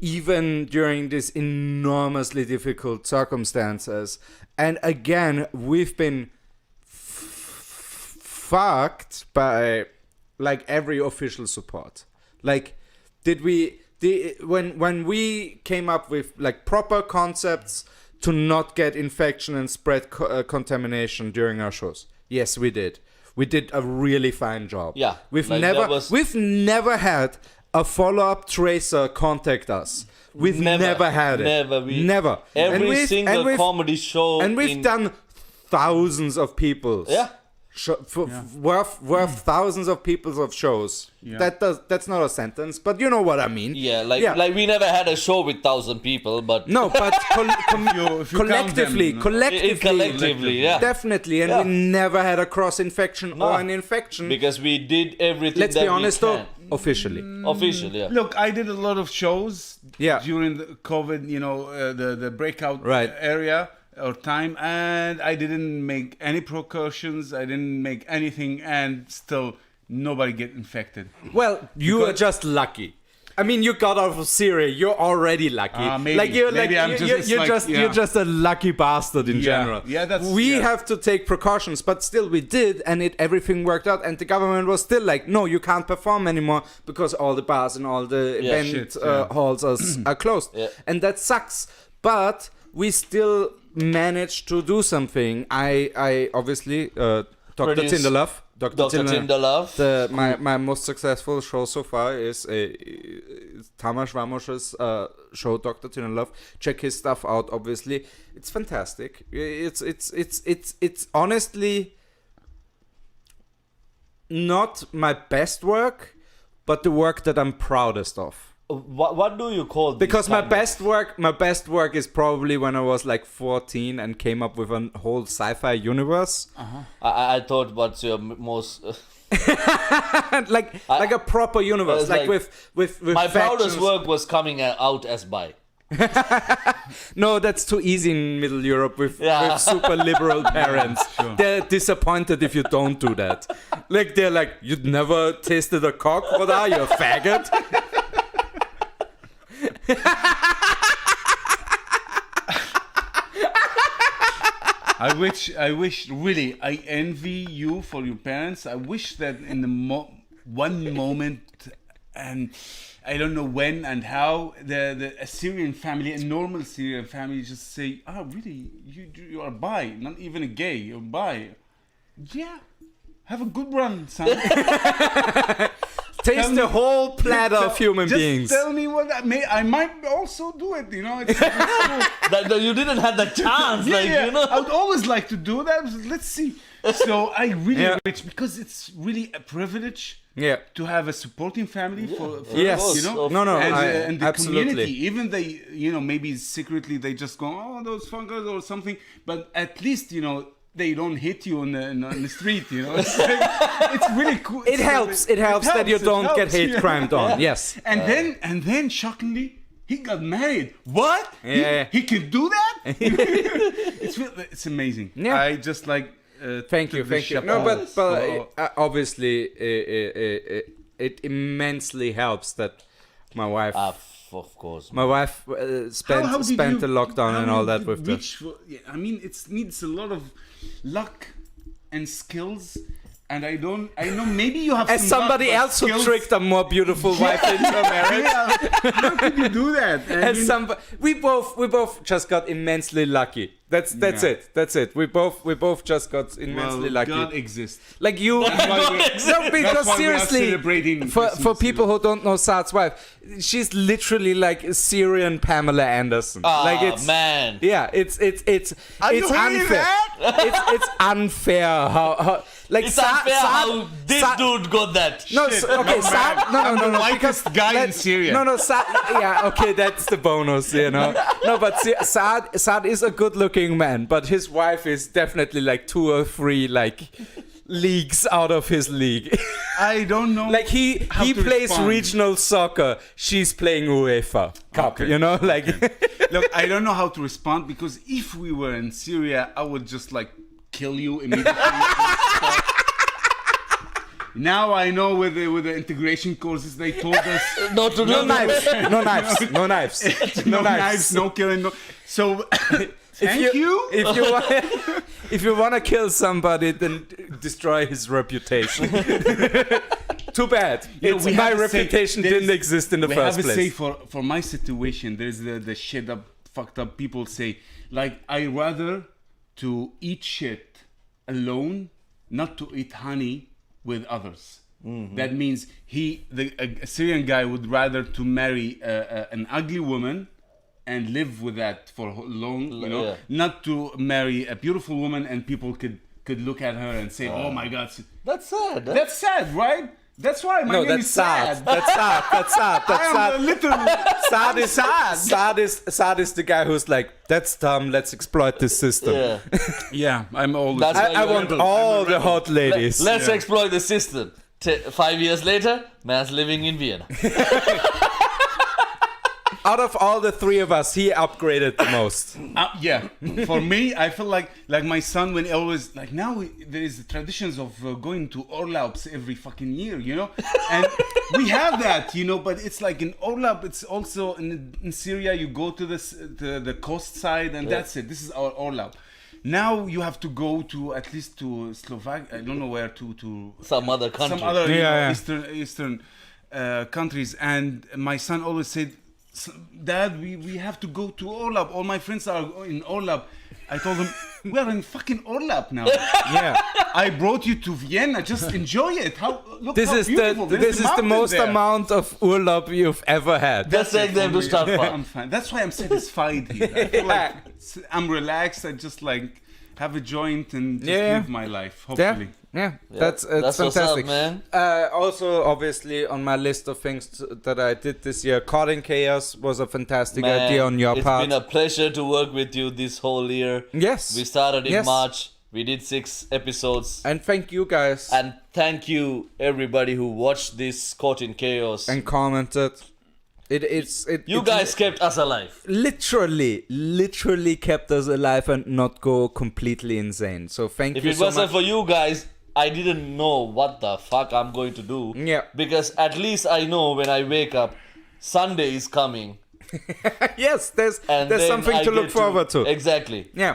even during these enormously difficult circumstances. And again, we've been fucked by like every official support. Like, when we came up with like proper concepts to not get infection and spread contamination during our shows? Yes, we did. We did a really fine job. Yeah, we've like we've never had a follow-up tracer contact us. We've never had it. Never. Every single comedy show. And we've done thousands of people's. Yeah. Worth thousands of people's of shows. Yeah. That's not a sentence, but you know what I mean. Yeah, like we never had a show with 1,000 people, but no, but collectively, yeah, definitely, and we never had a cross infection or an infection because we did everything. Let's be honest, though, officially. Yeah. Look, I did a lot of shows during the COVID, the breakout area or time, and I didn't make any precautions. I didn't make anything, and still nobody get infected. Well, you are just lucky. I mean, you got out of Syria. You're already lucky. Maybe. You're just a lucky bastard in general. Yeah, we have to take precautions, but still we did, and everything worked out. And the government was still like, no, you can't perform anymore because all the bars and all the event halls are closed, and that sucks. But we still managed to do something. I obviously Dr. Tinderlove. Dr. Tinderlove. My most successful show so far is Tamas Vamosh's show, Dr. Tinderlove. Check his stuff out. Obviously, it's fantastic. It's honestly not my best work, but the work that I'm proudest of. What do you call this? Because my best work is probably when I was like 14 and came up with a whole sci-fi universe. I thought what's your most like a proper universe, like with my factions. proudest work was coming out as bi. No, that's too easy in Middle Europe with super liberal parents. Sure. They're disappointed if you don't do that. Like they're like, you'd never tasted a cock? What are you, a faggot? I wish really, I envy you for your parents. I wish that in the one moment, and I don't know when and how, the Assyrian family, a normal Syrian family, just say, really, you are bi, not even a gay, you're bi. Yeah, have a good run, son. Taste the whole platter of human beings. Tell me what I might also do it. It's cool. You didn't have the chance. I would always like to do that. Let's see. So I really wish, because it's really a privilege to have a supporting family for yes. And the absolutely. community. Even they, maybe secretly they just go, those funkers or something. But at least, they don't hit you on the street, It's like, it's really cool. It helps that you don't get hate crimed on. Yes. And then shockingly, he got married. What? Yeah. He can do that? It's amazing. Yeah. I just like. Thank you. No, but obviously it immensely helps that my wife Of course. My wife spent the lockdown and all that with it needs a lot of luck and skills. And I know maybe you have as some somebody luck, but else who skills- tricked a more beautiful wife into a marriage. How could you do that? We both just got immensely lucky. That's it. We both just got immensely lucky. God exists. Like you, That's no, because why we are seriously, celebrating for Christmas, people who don't know Saad's wife, she's literally like a Syrian Pamela Anderson. Like it's man. yeah, it's unfair. It's unfair how like It's unfair how this dude got that. No, shit. okay, Saad. No, the whitest guy in Syria. No, Saad. Yeah, okay, that's the bonus, you know. No, but Saad is a good-looking man, but his wife is definitely like 2 or 3 like leagues out of his league. I don't know. Like he to plays respond. regional soccer, she's playing UEFA Cup. Okay. You know, like Look, I don't know how to respond because if we were in Syria, I would just like kill you immediately. Now I know with the integration courses they told us No knives, no knives, no killing. No. So thank you. If you want to kill somebody, then destroy his reputation. Too bad. My reputation didn't exist in the first We have to say place. for my situation, there's the shit up, fucked up people say, like, I rather to eat shit alone, not to eat honey with others. Mm-hmm. That means a Syrian guy would rather to marry an ugly woman and live with that for long, Yeah. not to marry a beautiful woman and people could look at her and say, oh my God. That's sad. That's sad, right? That's why my No, name that's is sad. Sad. That's sad. That's sad. That's I am sad. a little Saad is the guy who's like, that's dumb. Let's exploit this system. Yeah. Yeah, I'm always. That's why I you're want rebel. all the hot ladies. Let's exploit the system. 5 years later, man's living in Vienna. Out of all the 3 of us, he upgraded the most. Yeah, for me, I feel like my son when always like now there is the traditions of going to Orlaubs every fucking year, you know, and we have that, you know, but it's like in Orlaub, it's also in Syria you go to the coast side and that's it. This is our Orlaub. Now you have to go to at least to Slovakia. I don't know where to Some other country. some other you Yeah, know, yeah. Eastern countries, and my son always said, Dad, we have to go to Orlab. All my friends are in Orlab. I told him, we are in fucking Orlab now. Yeah. I brought you to Vienna. Just enjoy it. This how is beautiful. this is the mountain most there. amount of urlaub you've ever had. Just take them to start I'm fine. That's why I'm satisfied here. I feel like I'm relaxed. I just like have a joint and just Yeah. live my life. Hopefully. Yeah, that's That's what's up, fantastic, man. Also, obviously, on my list of things that I did this year, Caught in Chaos was a fantastic Man, idea on your part. It's been a pleasure to work with you this whole year. Yes. We started in Yes. March. We did 6 episodes. And thank you guys And thank you everybody who watched this Caught in Chaos. and commented. You guys kept us alive. literally kept us alive and not go completely insane. So thank If you it so wasn't much. for you guys, I didn't know what the fuck I'm going to do. Yeah. Because at least I know when I wake up, Sunday is coming. Yes, there's And then something I to look get forward to. Exactly. Yeah.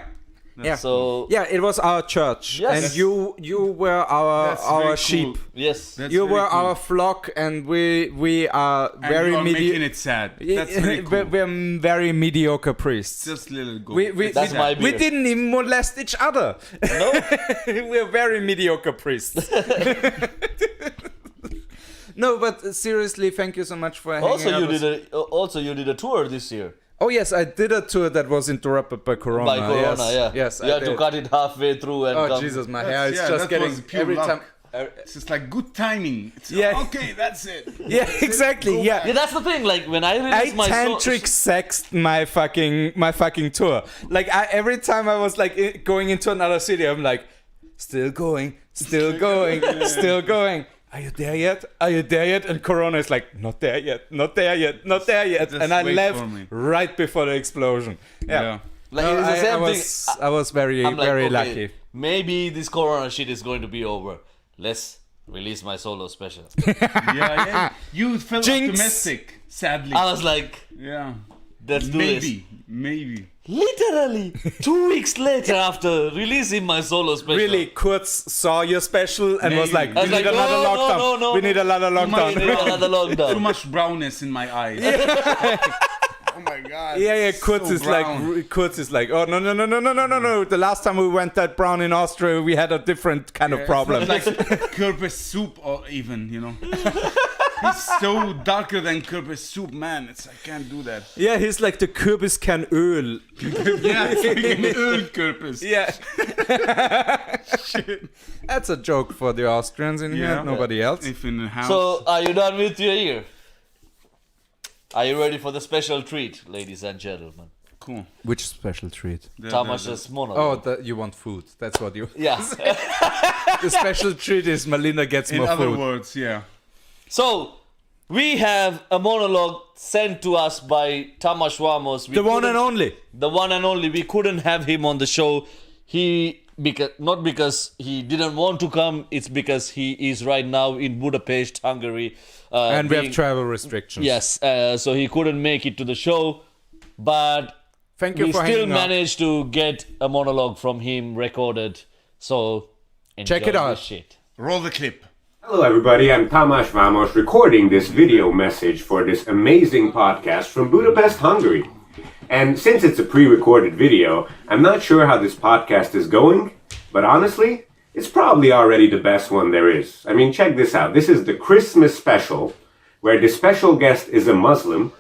Yeah. So, Yeah, it was our church, Yes. and you were our That's very sheep. cool. yes. That's You very were cool. our flock, and we are And very you are making mediocre. it sad. That's very cool. We're very mediocre priests. Just let it go. That's my We beer. didn't even molest each other. No? We're very mediocre priests. No, but seriously, thank you so much for hanging Also, out you with- you did a tour this year. Oh yes, I did a tour that was interrupted by Corona. By Corona, yes. yeah. Yes, You I had to did. cut it halfway through and Oh come. Jesus, my That's- hair is yeah, just that getting was pure every luck. time. It's just like good timing. It's Yeah. okay, that's it. Yeah, exactly. Yeah. Yeah, that's the thing. Like when I I released my tantric sexed my fucking tour. Like every time I was like going into another city, I'm like, still going, still going, still going. Are you there yet? Are you there yet? And Corona is like, not there yet, not there yet, not there yet. Just And I wait left for me. right before the explosion. Yeah. Yeah. Like No, it's the same I thing. was very I'm like, very okay, lucky. maybe this Corona shit is going to be over. Let's release my solo special. Yeah. You felt Jinx. optimistic, sadly. I was like, Yeah. let's do this. Maybe. Literally 2 weeks later after releasing my solo special. Really, Kurz saw your special and was like, Maybe. I we was need like, another no, lockdown. no, no, we need another We lockdown. need another Too lockdown. much brownness in my eyes. Oh my god. Yeah, Kurz So is brown. like, oh no. The last time we went that brown in Austria, we had a different kind of problem. Like Körper soup, or even, you know. He's so darker than Körper soup, man. I can't do that. Yeah, he's like the Kürbiskan Öl. Yeah, it's like Ölkörpers. Yeah. That's a joke for the Austrians in here, nobody else. If in the house. So, are you done with your year? Are you ready for the special treat, ladies and gentlemen? Cool. Which special treat? Tamash's monologue. Oh, you want food. That's what you... Yeah. The special treat is Malinda gets In more other food. words, yeah. So, we have a monologue sent to us by Tamas Ramos. The one and only. The one and only. We couldn't have him on the show. Not because he didn't want to come. It's because he is right now in Budapest, Hungary. And we have travel restrictions. Yes. So he couldn't make it to the show. But Thank you we for still hanging out. managed to get a monologue from him recorded. So enjoy Check it out. this shit. Roll the clip. Hello everybody, I'm Tamás Vamos recording this video message for this amazing podcast from Budapest, Hungary. And since it's a pre-recorded video, I'm not sure how this podcast is going, but honestly, it's probably already the best one there is. I mean, check this out. This is the Christmas special, where the special guest is a Muslim,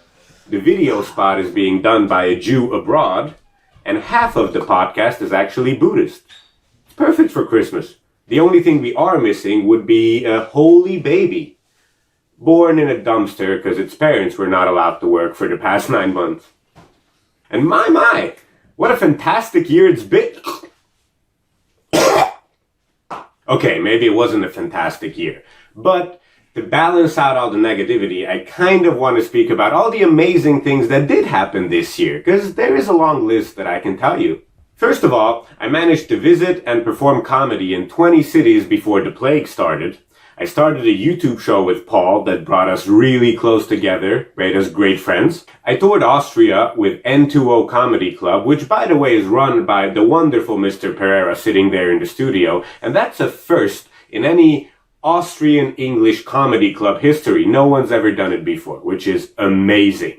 the video spot is being done by a Jew abroad, and half of the podcast is actually Buddhist. It's perfect for Christmas. The only thing we are missing would be a holy baby, born in a dumpster because its parents were not allowed to work for the past 9 months. And my, what a fantastic year it's been. Okay, maybe it wasn't a fantastic year, but to balance out all the negativity, I kind of want to speak about all the amazing things that did happen this year, because there is a long list that I can tell you. First of all, I managed to visit and perform comedy in 20 cities before the plague started. I started a YouTube show with Paul that brought us really close together, made us great friends. I toured Austria with N2O Comedy Club, which by the way is run by the wonderful Mr. Perera sitting there in the studio, and that's a first in any Austrian English comedy club history. No one's ever done it before, which is amazing.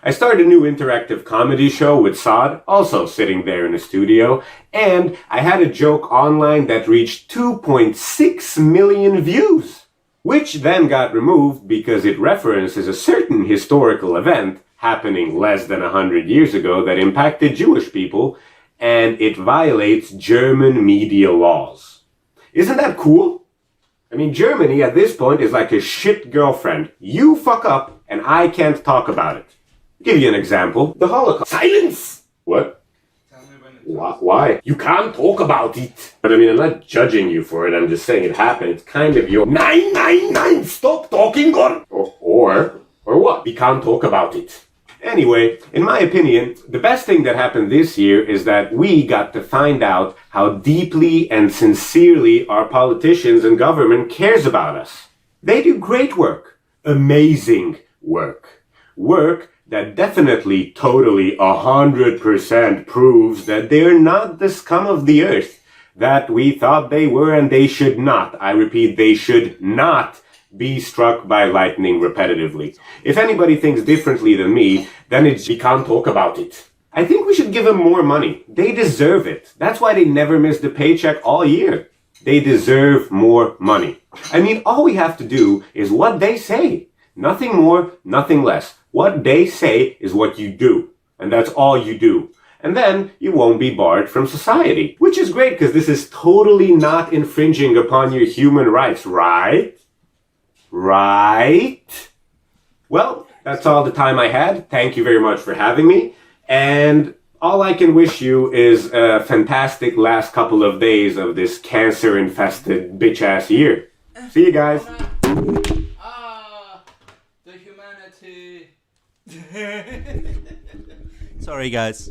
I started a new interactive comedy show with Saad, also sitting there in the studio, and I had a joke online that reached 2.6 million views, which then got removed because it references a certain historical event happening less than 100 years ago that impacted Jewish people, and it violates German media laws. Isn't that cool? I mean, Germany at this point is like a shit girlfriend. You fuck up and I can't talk about it. Give you an example. The Holocaust. Silence! What? Why? You can't talk about it. But I mean, I'm not judging you for it. I'm just saying it happened. It's kind of your 999. Stop talking or what? We can't talk about it. Anyway, in my opinion, the best thing that happened this year is that we got to find out how deeply and sincerely our politicians and government cares about us. They do great work. Amazing work. Work that definitely, totally, 100% proves that they're not the scum of the earth that we thought they were, and they should not. I repeat, they should not be struck by lightning repetitively. If anybody thinks differently than me, then we can't talk about it. I think we should give them more money. They deserve it. That's why they never missed a paycheck all year. They deserve more money. I mean, all we have to do is what they say. Nothing more, nothing less. What they say is what you do. And that's all you do. And then you won't be barred from society. Which is great because this is totally not infringing upon your human rights, right? Right? Well, that's all the time I had. Thank you very much for having me. And all I can wish you is a fantastic last couple of days of this cancer-infested bitch-ass year. See you guys. The humanity. Sorry, guys.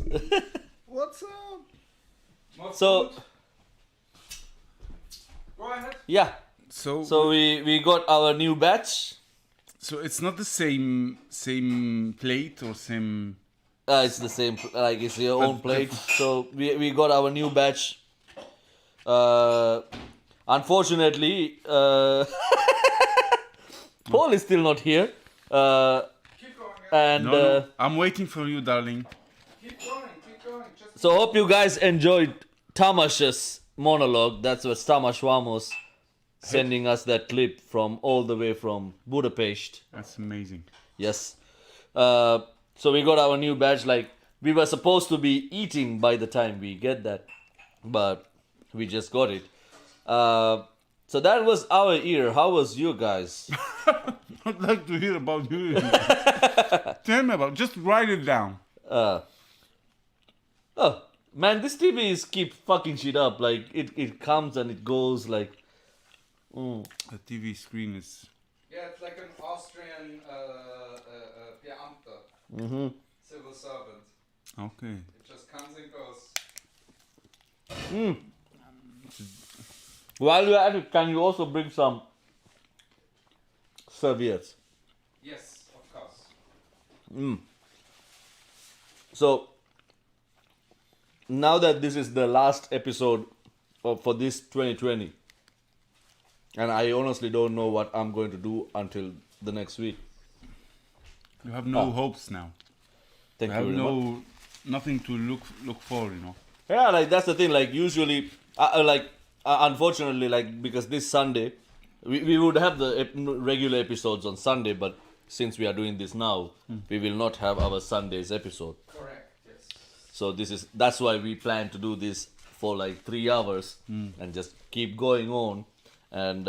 What's up? So, Go ahead. yeah. So we got our new batch. So it's not the same plate or same. It's the same, like it's your own plate. So we got our new batch. Unfortunately, Paul is still not here. Keep going. And No, I'm waiting for you, darling. Keep going. Just so hope you guys enjoyed Tamash's monologue. That's what Tamas Ramos sending us that clip from all the way from Budapest. That's amazing. Yes. So we got our new badge. Like we were supposed to be eating by the time we get that, but we just got it. So that was our year. How was you guys? I'd like to hear about you. Tell me about. Just write it down. Oh man, this TV is keep fucking shit up. Like it comes and it goes. Like The TV screen is. yeah, it's like an Austrian Beamter, civil servant. Okay. It just comes and goes. while you're at it, can you also bring some serviettes? Yes, of course. So now that this is the last episode for this 2020, and I honestly don't know what I'm going to do until the next week. You have no hopes now. Thank You you have very much. nothing to look for. Yeah, like that's the thing. Like usually, unfortunately, like because this Sunday, we would have the regular episodes on Sunday, but since we are doing this now, we will not have our Sunday's episode. Correct. Yes. So that's why we plan to do this for like 3 hours and just keep going on, and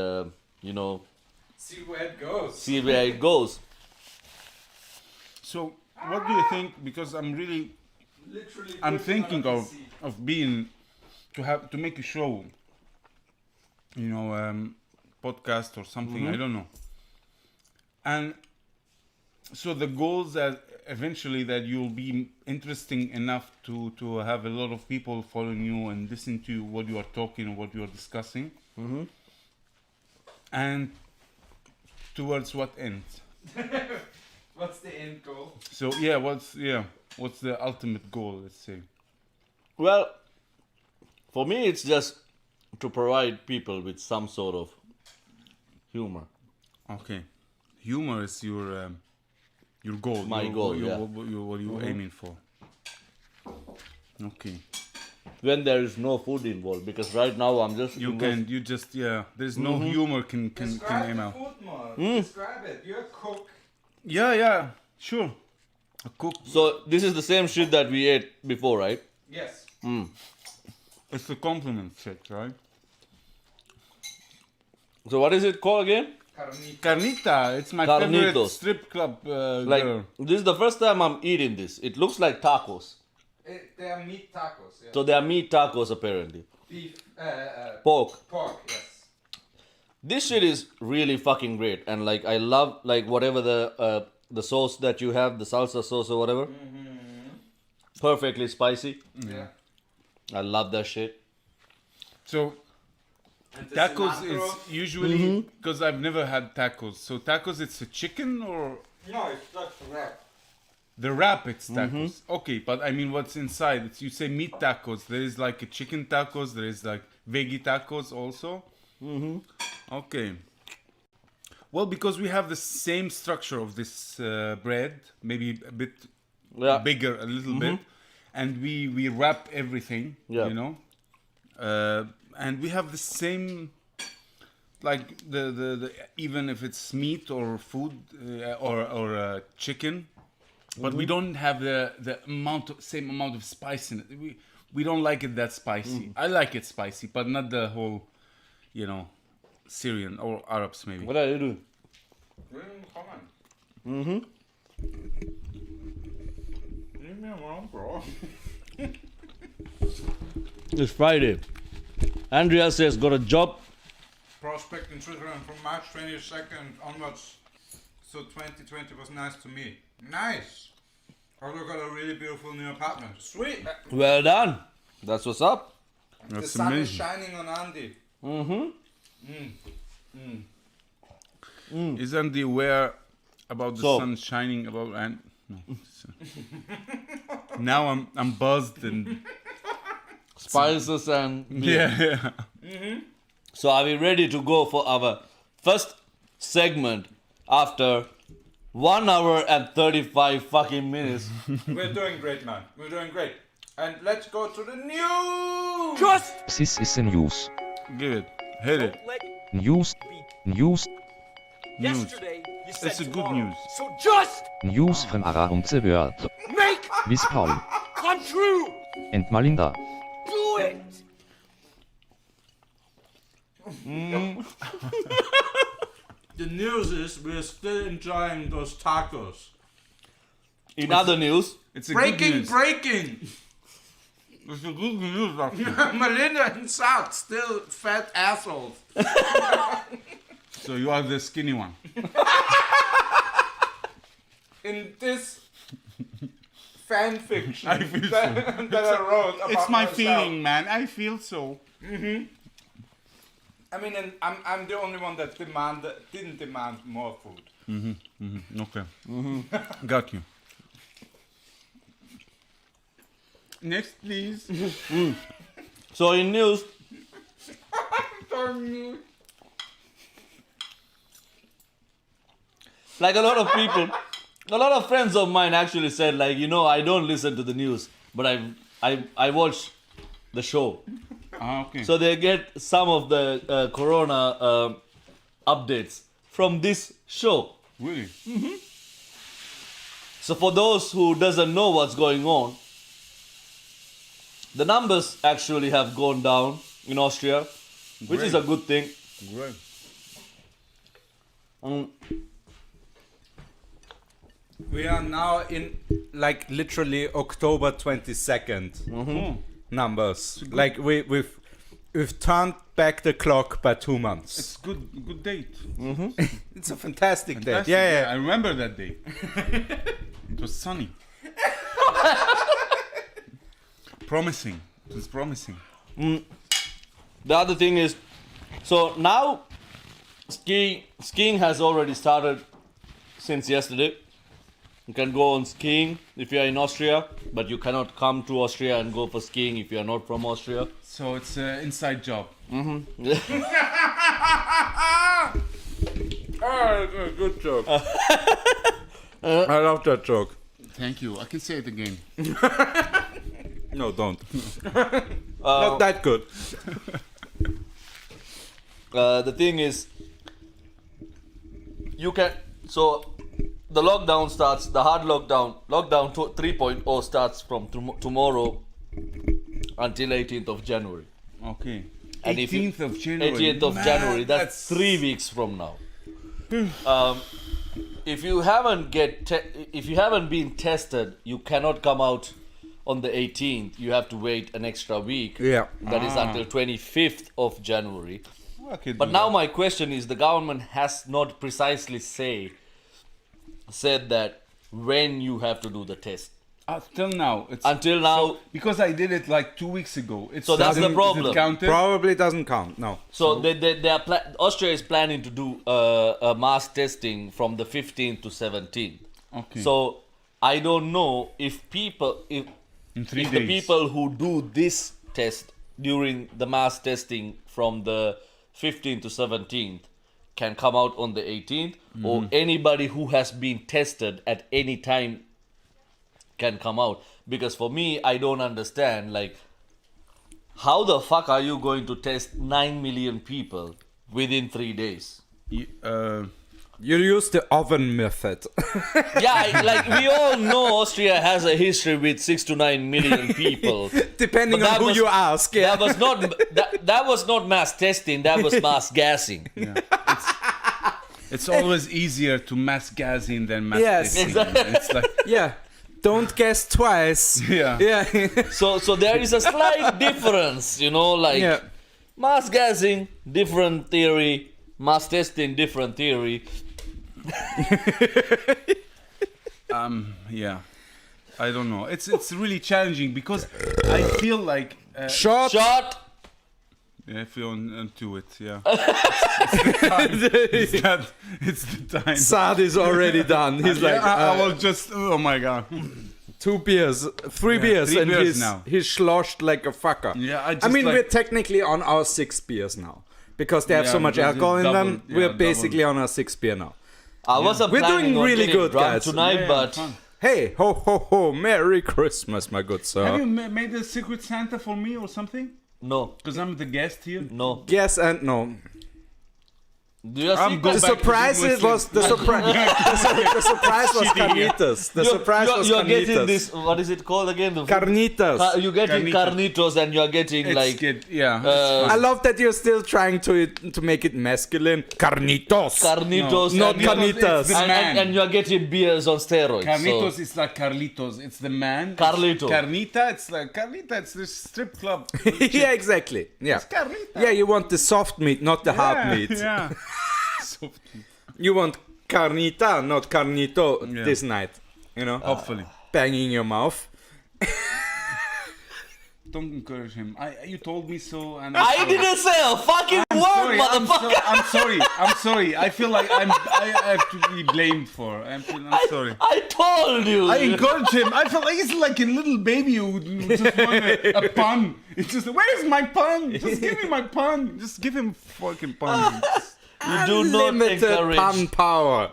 See where it goes. see where it goes. So, what do you think? Because Literally. I'm living thinking under the sea. of being to make a show. Podcast or something. I don't know. And so the goals that eventually that you'll be interesting enough to have a lot of people following you and listen to what you are talking and what you are discussing. And towards what end? What's the end goal? So what's the ultimate goal? Let's say. Well, for me, it's just to provide people with some sort of humor. Okay, humor is your goal. My goal, yeah. What are you aiming for? Okay. When there is no food involved, because right now I'm just There's no humor can Describe aim the out. food more. Describe it. You're a cook. Yeah, sure. A cook. So this is the same shit that we ate before, right? Yes. It's a compliment set, right? So what is it called again? Carnita. It's my favorite Carnitos. strip club Like girl. this is the first time I'm eating this. It looks like tacos. They are meat tacos. Yeah. So they are meat tacos apparently. Beef. Pork. Pork. Yes. This shit is really fucking great, and like I love like whatever the sauce that you have, the salsa sauce or whatever. Perfectly spicy. Yeah. I love that shit. So And the tacos cilantro? is usually because I've never had tacos. So tacos, it's a chicken or No, it's not wrap. the wrap. It's tacos. Okay, but I mean, what's inside? You say meat tacos. There is like a chicken tacos. There is like veggie tacos also. Okay. Well, because we have the same structure of this bread, maybe a bit bigger, a little bit, and we wrap everything. Yeah. And we have the same, like the even if it's meat or food or chicken, but we don't have the same amount of spice in it. We don't like it that spicy. I like it spicy, but not the whole, Syrian or Arabs maybe. What are you doing? Leave me alone, bro. It's Friday. Andrea says got a job. Prospect in Switzerland from March 22nd onwards. So 2020 was nice to me. Nice. Also got a really beautiful new apartment. Sweet. Well done. That's what's up. The That's sun is amazing. shining on Andy. Isn't the aware about the So- sun shining above and no. Now I'm buzzed and Spices and beer. yeah. So are we ready to go for our first segment after 1 hour and 35 fucking minutes? We're doing great, man. We're doing great. And let's go to the news. This is the news. Give it. Hit it. News. News. Yesterday, you said It's a good tomorrow. news. So just News from around the world. make With Paul come true. and Malinda. Do it. The news is we're still enjoying those tacos. In other news, It's a good news. Breaking. It's a good news. Actually. Malinda and Saad still fat assholes. So you are the skinny one. In this fan fiction I feel that I wrote about It's my myself. feeling, man. I feel so. I mean, and I'm the only one that didn't demand more food. Okay. Got you. Next, please. so in news, like a lot of people, a lot of friends of mine actually said, like, you know, I don't listen to the news, but I watch the show. Okay. So they get some of the corona updates from this show. really? So for those who doesn't know what's going on, the numbers actually have gone down in Austria, which is a good thing. Great. We are now in like literally October 22nd numbers. Like we've turned back the clock by 2 months. It's good date. It's a fantastic day. Fantastic. Yeah, I remember that day. It was sunny. Promising. It was promising. The other thing is, so now skiing has already started since yesterday. You can go on skiing if you are in Austria, but you cannot come to Austria and go for skiing if you are not from Austria. So it's an inside job. Good joke. I love that joke. Thank you. I can say it again. No, don't. Not that good. The thing is, you can, so the lockdown starts, the hard lockdown 3.0 starts from tomorrow until 18th of January. Okay. And if you- 18th of January. 18th of Man, January, that's 3 weeks from now. If you haven't been tested, you cannot come out on the 18th. You have to wait an extra week. Yeah. That is until 25th of January. I could But do now that. my question is, the government has not precisely said that when you have to do the test. Until now. Until now, Because I did it like 2 weeks ago. So that's the doesn't- problem. Is it counted? Probably doesn't count. No. so they are Austria is planning to do a mass testing from the 15th to 17th. Okay. So I don't know if in 3 if days. the people who do this test during the mass testing from the 15th to 17th can come out on the 18th, or anybody who has been tested at any time can come out. Because for me, I don't understand, like, how the fuck are you going to test 9 million people within 3 days? You use the oven method. Yeah, like, we all know Austria has a history with 6 to 9 million people. Depending But on that who was- you ask. Yeah. That was not mass testing, that was mass gassing. It's always easier to mass gassing than mass Yes. testing. Exactly. It's like, Yeah. Don't guess twice. yeah. Yeah. So there is a slight difference, you know, like Yeah. mass gassing, different theory, mass testing, different theory. Yeah. I don't know. It's really challenging because I feel like Short. Shot. if you're onto it, yeah. It's the time. Saad is already done. He's like, I will just. Oh my god. 2 beers, 3 beers, 3 and beers he's now. he's sloshed like a fucker. Yeah, I mean, we're technically on our 6 beers now because they have so much because it's alcohol in them. doubled, yeah, We're basically on our 6th beer now. I wasn't We're planning doing on really getting good, drunk guys. tonight, but fun. Hey, ho ho ho! Merry Christmas, my good sir. Have you made a secret Santa for me or something? no, Because I'm the guest here. no. Yes and no. Do you see? go The back to surprise being was the surprise. The surprise was carnitas. The surprise was You're getting carnitas. this. What is it called again? Carnitas. You're getting carnitos, and you're getting It's like good. Yeah. I love that you're still trying to make it masculine. Carnitos. carnitos, Not and, carnitas. It's the man. and you're getting beers on steroids. Carnitos so. is like Carlitos. It's the man. Carlito. Carnita. It's like Carnita. It's the strip club. Yeah, exactly. Yeah. It's Carnita. Yeah, you want the soft meat, not the hard meat. Yeah. You want carnita, not carnito Yeah. this night. You know, Hopefully. banging your mouth. Don't encourage him. You told me so, and I didn't say a fucking word, motherfucker. I'm sorry. I feel like I have to be blamed for. I'm sorry. I told you. I encourage him. I feel like he's like a little baby who just wanted a pun. It's just, where's my pun? Just give me my pun. Just give him fucking pun. You do not Unlimited encourage. pun power.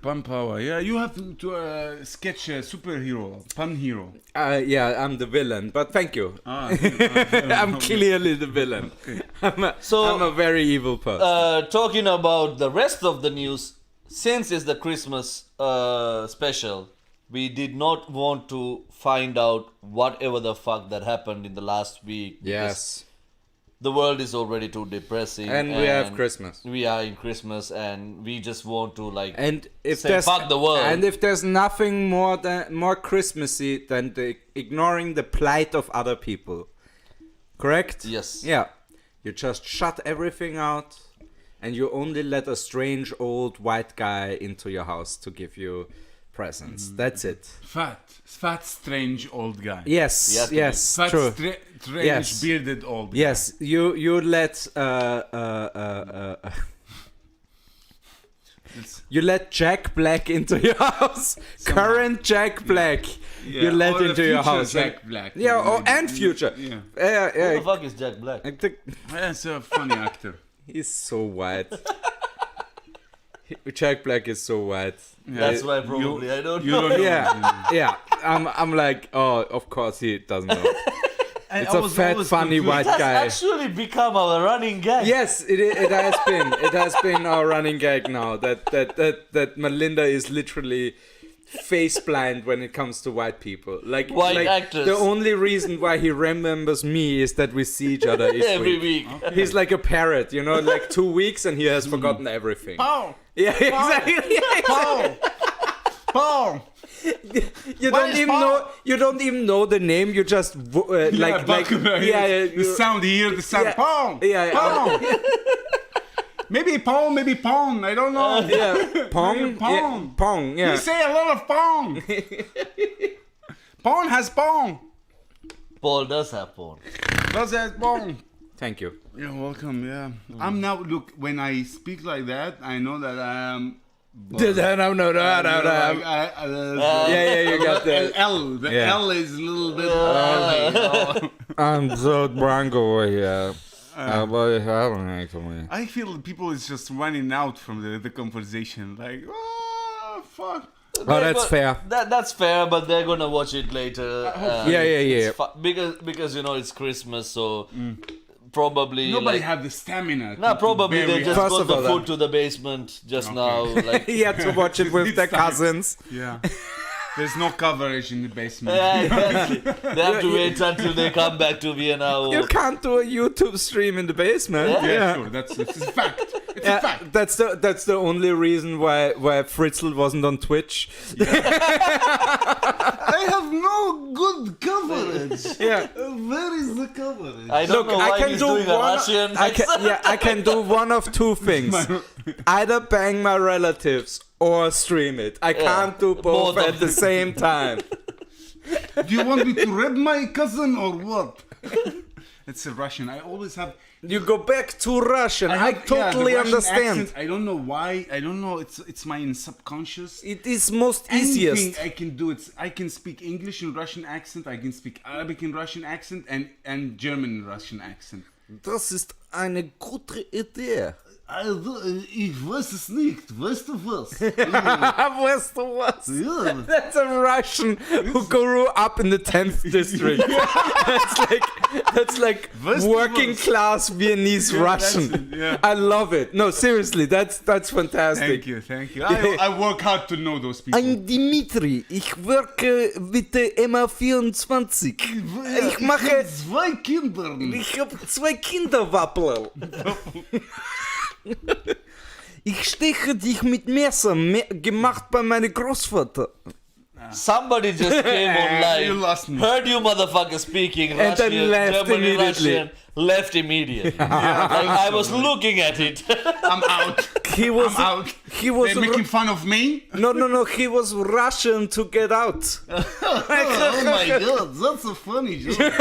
Pun power. Yeah, you have to sketch a superhero, pun hero. Yeah, I'm the villain, but thank you. I'm clearly the villain. I'm a very evil person. Talking about the rest of the news, since it's the Christmas special, we did not want to find out whatever the fuck that happened in the last week. Yes. The world is already too depressing. And we have Christmas. We are in Christmas and we just want to like And if say there's fuck the world. and if there's nothing more Christmassy than ignoring the plight of other people, correct? Yes. Yeah. You just shut everything out, and you only let a strange old white guy into your house to give you presents. That's it. Fat, strange old guy. Yes. Yeah, Yes. Fat, True. strange, Yes. bearded old guy. Yes. You let you let Jack Black into your house. Current Jack Black. You let or the into your future house. Jack Black. Yeah, and future. Yeah. Who the Yeah. fuck is Jack Black? I think That's a funny actor. he's so white. Jack Black is so white. That's why probably I don't You know. don't know. Yeah. I'm like, oh, of course he doesn't know. And It's I a was fat, always funny confused. white It has guy. actually become our running gag. Yes, it has been. It has been our running gag now that Malinda is literally face blind when it comes to white people. Like White actors. The only reason why he remembers me is that we see each other each Every week. week. He's like a parrot, you know, like 2 weeks and he has forgotten everything. Paul! Yeah, exactly. Paul! Paul! You don't even know the name. You just the sound here, the sound. Yeah. Paul! Yeah. Paul! Maybe Paul, maybe Pong. I don't know. Yeah, Pong. Maybe Pong. Yeah, Pong. Yeah. You say a lot of Pong. Pong has Pong. Paul does have porn. Does has Pong. Thank you. You're welcome. Yeah. I'm now. Look, when I speak like that, I know that I am. Yeah, you got the. L. The Yeah. L is a little bit. I'm so drunk over here. Actually. I feel people is just running out from the conversation. Like, oh, fuck. Oh, that's fair. That's fair, but they're gonna watch it later. Yeah. It's because you know it's Christmas, so probably Nobody like, have the stamina. nah, probably to they bury just First got of the all, food to the basement just now. Like, He had to watch it with It's their time. cousins. Yeah. There's no coverage in the basement. yeah, exactly. They have to wait until they come back to Vienna. Or, You can't do a YouTube stream in the basement. Yeah. Sure, it's a fact. It's Yeah, a fact. that's the only reason why Fritzl wasn't on Twitch. I have no good coverage. Yeah. Where is the coverage? I don't Look, know I why can he's do doing a one. Russian I can do one of two things: either bang my relatives or stream it. I can't do both Both of at the same time. Do you want me to rape my cousin or what? It's a Russian. I always have You go back to Russian. I totally the Russian understand. accent, I don't know why. I don't know. It's my subconscious. It is most Anything easiest. I can do. I can speak English in Russian accent. I can speak Arabic in Russian accent and German in Russian accent. Das ist eine gute Idee. Also, ich weiß es nicht. Weißt du was? Weißt du was? That's a Russian who grew up in the 10th district. that's like Weißt du working was? class Viennese Russian. that's it, yeah. I love it. No, seriously, that's fantastic. Thank you. I work hard to know those people. I'm Dimitri. Ich worke mit der MA24. Ich mache. 2 Kinder. Ich habe 2 Kinderwappler. Ich steche dich mit Messer, gemacht bei meinem Großvater. Somebody just came online, You lost me. heard you motherfucker speaking And then Russian, left German, immediately. Russian, left immediately. Like, I was looking at it. I'm out. He was. I'm out. He was. They're making fun of me? No. He was Russian to get out. Oh my god, that's a funny joke.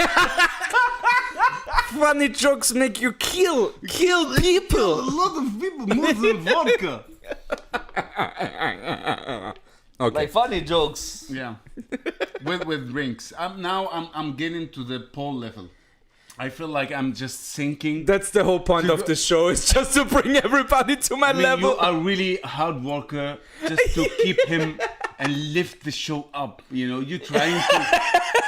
Funny jokes make you kill people. A lot of people more than vodka. Okay. Like funny jokes. Yeah, with drinks. I'm getting to the Paul level. I feel like I'm just sinking. That's the whole point of the show. Is just to bring everybody to my I mean, level. you are really hard worker just to keep him and lift the show up. You know, you're trying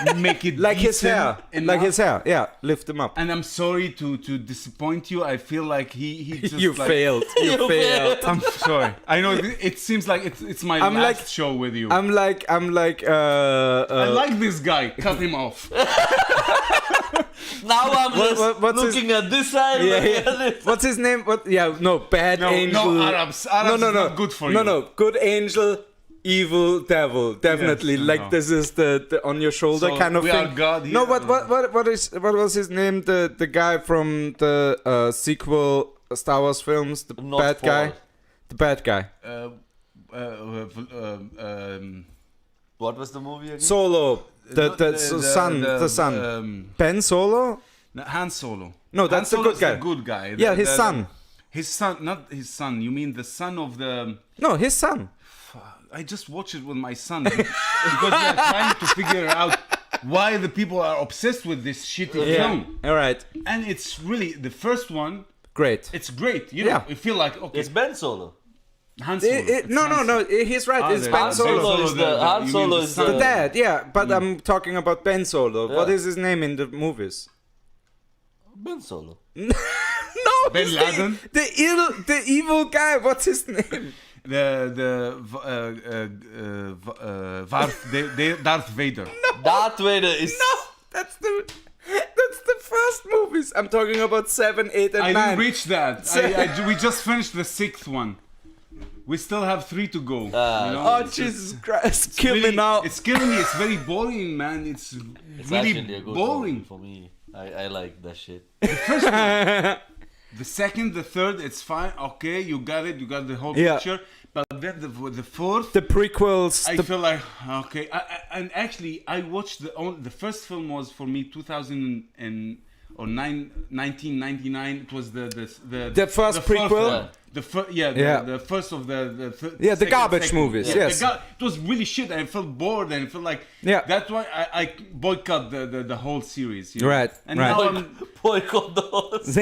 to make it like his decent hair. enough. Like his hair. Yeah, lift him up. And I'm sorry to disappoint you. I feel like he just You like, failed. You failed. I'm sorry. I know it seems like it's my I'm last like- show with you. I'm like. I like this guy. Cut him off. Now I'm just what's his- looking at this side. Yeah, looking yeah. at this. What's his name? What? Yeah, no, bad No, angel. no, Arabs. Arabs no, is not good for no, you. No, good angel, evil devil. Definitely. Yes, like no. this is the on your shoulder So kind of we thing. are God No, here. what was his name? The guy from the sequel Star Wars films. The Not bad guy. Paul. The bad guy. What was the movie again? Solo. The son. Ben Solo. Han Solo. No, that's Han the good Solo's guy. The good guy. Yeah, his son. His son, not his son. You mean the son of the? No, his son. I just watched it with my son because we are trying to figure out why the people are obsessed with this shitty film. All right. And it's really the first one. Great. It's great. You know, Yeah. you feel like okay. It's Ben Solo. Han Solo. It's No, Han no. He's right. It's there's Ben Han Solo. Solo is the Han you mean Solo the is son. The dad, yeah, but I'm talking about Ben Solo. What Yeah. is his name in the movies? Ben Solo. No, Ben he's Laden? the evil guy. What's his name? Darth Vader. Darth Vader is. That's the first movies. I'm talking about 7, 8, and I 9. didn't reach that. We just finished the 6th one. We still have 3 to go. Oh Jesus Christ! Kill me now. It's killing me. It's very boring, man. It's It's really actually a good boring. movie for me. I like that shit. The second, the third, it's fine. Okay, you got it. You got the whole Yeah. picture. But then the fourth, The prequels. I feel like okay. And actually, I watched the first film was for me 1999. It was the first fourth prequel? one. The first of the garbage movies, yes. It was really shit, and I felt bored, and I felt like that's why I boycott the whole series. You know? Right, And right. now I'm Boycott those.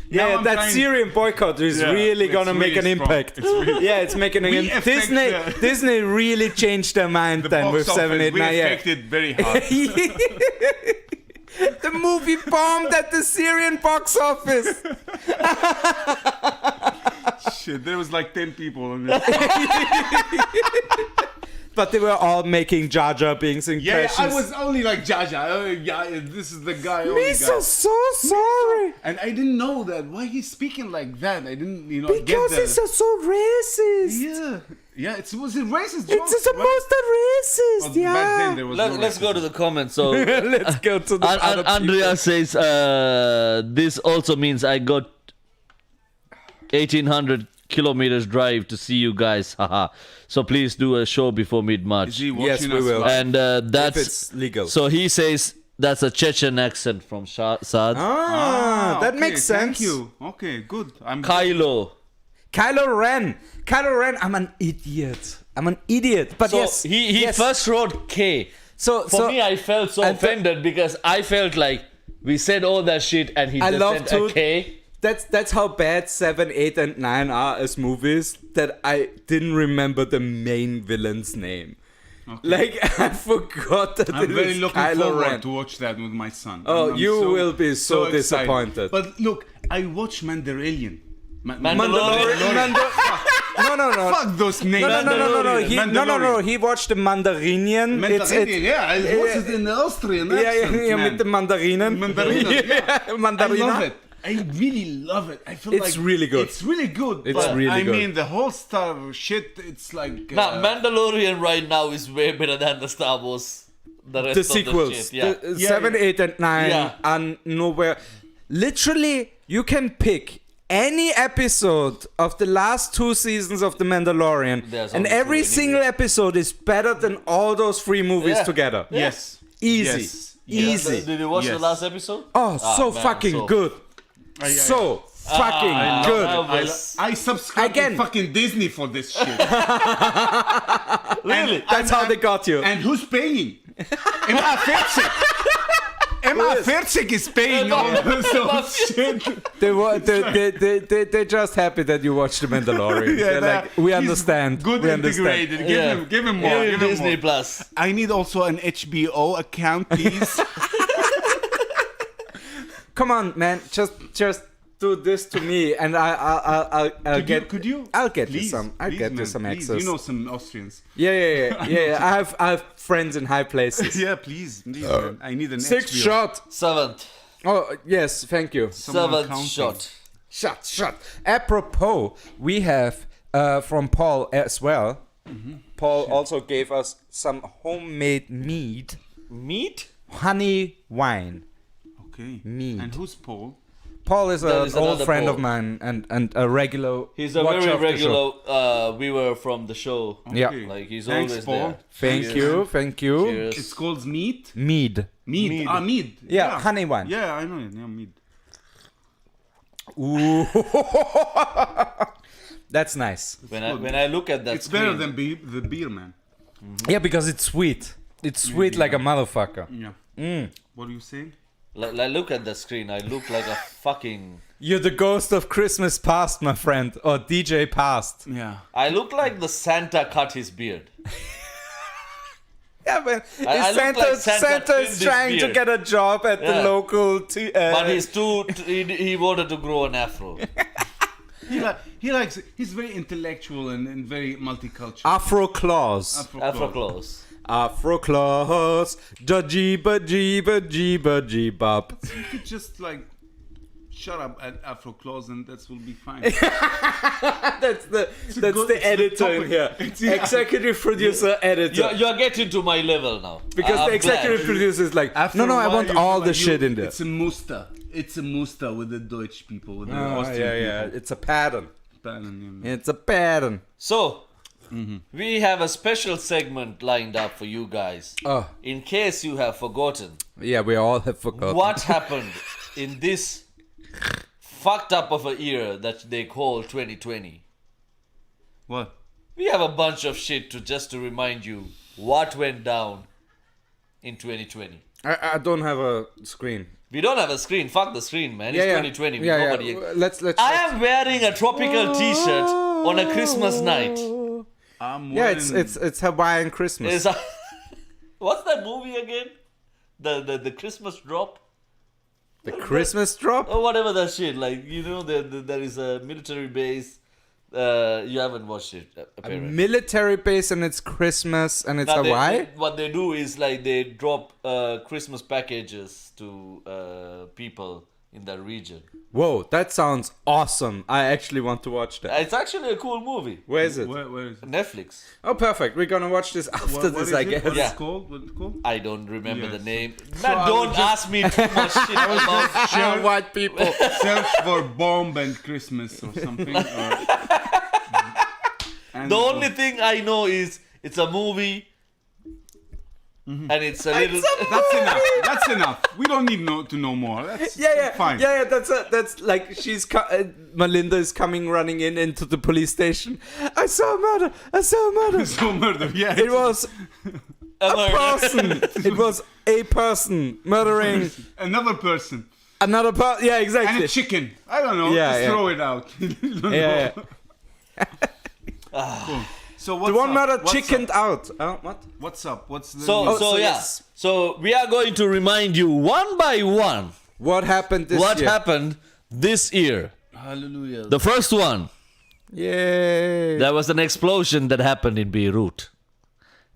Yeah, I'm that trying- Syrian boycott is really it's gonna make really an strong. impact. It's really- It's making an We impact. affect Disney really changed their mind the then box with 7, 8, office, 9. we Yeah. affected very hard. The movie bombed at the Syrian box office. Shit, there was like 10 people on it. But they were all making Jar Jar Binks Yeah, impressions. I was only like Jaja. Oh, yeah, this is the guy. Only Lisa, guy. so sorry. And I didn't know that. Why he's speaking like that? I didn't, Because get the... it's so racist. Yeah, it was a racist It's joke. the most racist, Well, back then yeah. there was no Let's go to racism. the comments. So Let's go to the other Andrea says this also means I got 1800 kilometers drive to see you guys. Haha. So please do a show before Is mid-March. he Yes, watching we us will. live? And If that's it's legal. so he says That's a Chechen accent from Saad. That okay, makes sense. Thank you. Okay, good. Kylo. Kylo Ren. I'm an idiot. But So yes, he yes. first wrote K. So For me, I felt so offended because I felt like we said all that shit and he I just love said a to- K. That's how bad 7, 8, and 9 are as movies, that I didn't remember the main villain's name. Okay. Like, I forgot that I'm it very was looking Kylo forward Ren. to watch that with my son. Oh, I'm you will be so excited. disappointed. But look, I watched Mandalorian. Mandalorian. No. Fuck those names. No. He watched the Mandarinian. Mandalorian, yeah, I watched it in the Austrian accent, man. with the Mandarinen. Mandarinen, yeah. I Mandarina. love it. I really love it. I feel It's like really good. It's really good. It's but really I good. mean, the whole Star shit. It's like Nah, Mandalorian right now is way better than the Star Wars. The rest The of sequels. the shit. Yeah. The 7, 8, and 9 Yeah. are nowhere. Literally, you can pick any episode of the last 2 seasons of The Mandalorian, There's and only every 2 single episode is better than all those 3 movies Yeah. together. yes, Easy. yes. Easy. Did you watch the Yes. last episode? Oh, so man, fucking so- good. So fucking good. I subscribe Again. to fucking Disney for this shit. Really? That's how they got you. And who's paying? MA40. MA40 is paying all this shit. They're just happy that you watched The Mandalorian. They're like, we he's understand. Good we understand. integrated. Yeah. Give him more. Give him Disney more. Plus. I need also an HBO account, please. Come on, man. Just do this to me, and I'll Could get. you? I'll get you Please, some. I'll please, get you man, some please. access. You know some Austrians. Yeah. I have friends in high places. Yeah, please. Man. I need an 6th HBO. shot. 7th. Oh yes, thank you. Someone 7th counting. shot. Shot. Apropos, we have from Paul as well. Paul also gave us some homemade mead, Meat? honey wine. Okay. Mead. And who's Paul? Paul is There an is old another friend Paul. of mine and a regular. He's a watcher very of the show. regular viewer from the show. Yeah. Like he's Thanks, always Paul. there. Thank you. Cheers. It's called mead. Mead. Mead. Mead. Mead. Yeah, honey wine. Yeah, I know it. Yeah, mead. Ooh. That's nice. When I look at that It's screen, better than the beer, man. Yeah, because it's sweet. It's sweet like a motherfucker. Yeah. What are you saying? like look at the screen, I look like a fucking. You're the ghost of Christmas past, my friend, or DJ past. Yeah. I look like the Santa cut his beard. Yeah, man. I look like Santa Santa trimmed is his trying to beard. get a job at the Yeah. local. But he's he wanted to grow an afro. He's very intellectual and very multicultural. Afro Claus. Afro clothes. Afro Claus. Jeeba jeeba jeeba jeebop. You could just like shut up at Afro Claus and that will be fine. That's the good- it's the editor in topic. here. Yeah. Executive producer, editor. You're getting to my level now. Because I'm the executive glad. producer is like, After no, a I while, want you all feel the like shit in there. It's a muster. It's a muster with the Deutsch people, with the Oh, Austrian yeah. people. It's a pattern. Pattern, It's a pattern. So, we have a special segment lined up for you guys. Oh, In case you have forgotten, yeah, we all have forgotten. what happened in this fucked up of a year that they call 2020. What? We have a bunch of shit to remind you what went down in 2020. I don't have a screen. We don't have a screen. Fuck the screen, man. It's 2020. Nobody. Let's. I am wearing a tropical T-shirt on a Christmas night. Yeah, it's Hawaiian Christmas. Is what's that movie again? The Christmas drop The Christmas drop? or whatever that shit. Like there is a military base. You haven't watched it A apparently. military base and it's Christmas and it's Now, Hawaii? what they do is like they drop Christmas packages to people in that region. Whoa, that sounds awesome. I actually want to watch that. It's actually a cool movie. Where is it? Where is it? Netflix. Oh, perfect. We're gonna watch this after this, I guess. What Yeah. is it called? What is it called? I don't remember Yes. the name. So Man, I don't would just- ask me too much shit about. White people. Search for Bomb and Christmas or something. The only thing I know is it's a movie and it's a little. That's enough. That's enough. We don't need to know more. That's fine. Yeah. That's like Malinda is coming running into the police station. I saw a murder. So murder. Yeah. It was a murder. person. It was a person murdering another person. another person. Yeah, And exactly. a chicken. I don't know. Yeah, Just yeah. throw it out. You don't Yeah, know. yeah. Cool. So what's The one up? murder What's chickened up? out. What? What's up? What's the So, news? so yeah. yes. So we are going to remind you one by one What happened this what year? happened this year. Hallelujah. The first one, Yay. there was an explosion that happened in Beirut.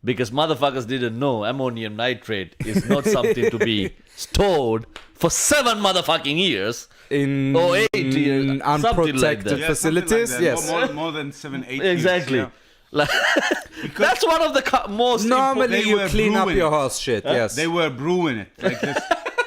Because motherfuckers didn't know ammonium nitrate is not something to be stored for 7 motherfucking years. in or 8 years, something like unprotected that. Yeah, facilities. something like that. Yes. More than 7-8 Exactly. years, Like, that's one of the most Normally They you were clean up brewing your it. horse shit. Yes. They were brewing it like this.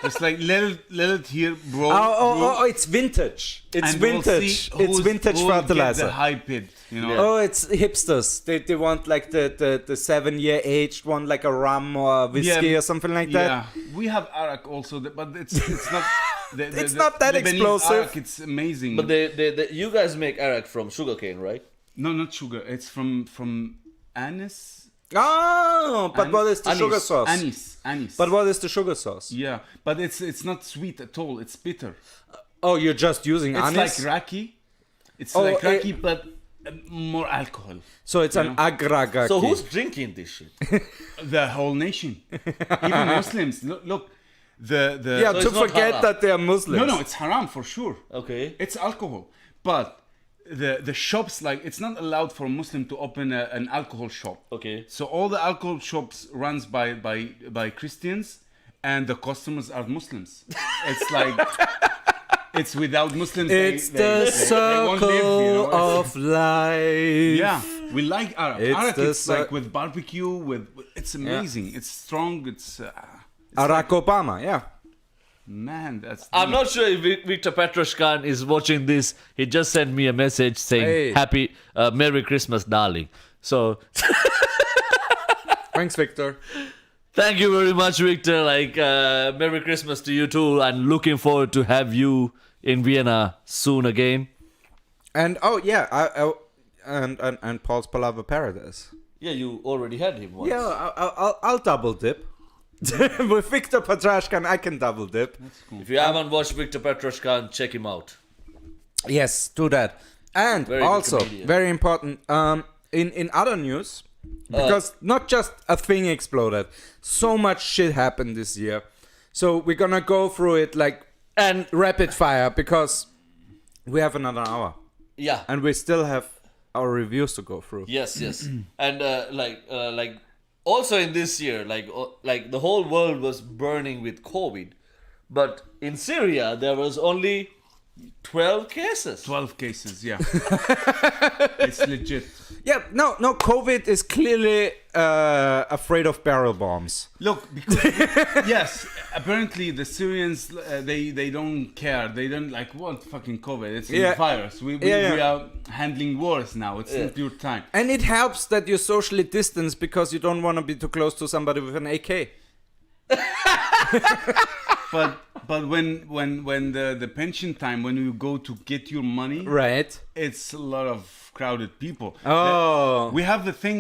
Just like let it here, bro. Oh, it's vintage. It's and we'll vintage. see It's who's- vintage who will get fertilizer. the high pit, you know. Oh, it's hipsters. They want like the 7-year aged one, like a rum or a whiskey Yeah, or something like that. Yeah, we have arak also, but it's not. It's not that the Benin's explosive. Arak, it's amazing. But you guys make arak from sugarcane, right? no, not sugar. It's from anise. Oh, but what is the Anise. sugar sauce? Anise. But what is the sugar sauce? Yeah, but it's not sweet at all. It's bitter. Oh, you're just using It's anise? like raki. It's Oh, like raki, but more alcohol. So it's an agragaki. So who's drinking this shit? The whole nation, even Muslims. Look, the Yeah, So to it's not forget halal. that they are Muslims. no, it's haram for sure. Okay. It's alcohol, but the shops, like, it's not allowed for a Muslim to open an alcohol shop. Okay. So all the alcohol shops runs by Christians, and the customers are Muslims. It's like it's without Muslims. It's the they won't circle live, you know? of life. Yeah, we like Arak. It's Arak, the it's like with barbecue. It's amazing. It's strong. It's Barack Obama, yeah. man. That's I'm not sure if Victor Petroshkan is watching this. He just sent me a message saying Hey. Happy Merry Christmas, darling. So Thanks, Victor. thank you very much, Victor. Like Merry Christmas to you too, and looking forward to have you in Vienna soon again. And oh yeah, and Paul's Palava Paradise. Yeah, you already had him once. Yeah, I'll double dip. With Victor Petrashkan, I can double dip. If you haven't watched Victor Petroshkan, check him out. Yes, do that. And Very good also, comedian. very important, in other news, because not just a thing exploded, so much shit happened this year. So we're gonna go through it like And rapid fire because we have another hour yeah, and we still have our reviews to go through. yes, and like also in this year, like the whole world was burning with COVID, but in Syria there was only 12 cases. 12 cases. Yeah, it's legit. Yeah, no, COVID is clearly afraid of barrel bombs. Look, because yes, apparently the Syrians they don't care. They don't like what fucking COVID. It's Yeah. a virus. We are handling wars now. It's not your time. And it helps that you're socially distanced because you don't want to be too close to somebody with an AK. But when the pension time, when you go to get your money, Right. it's a lot of crowded people. Oh. We have the thing.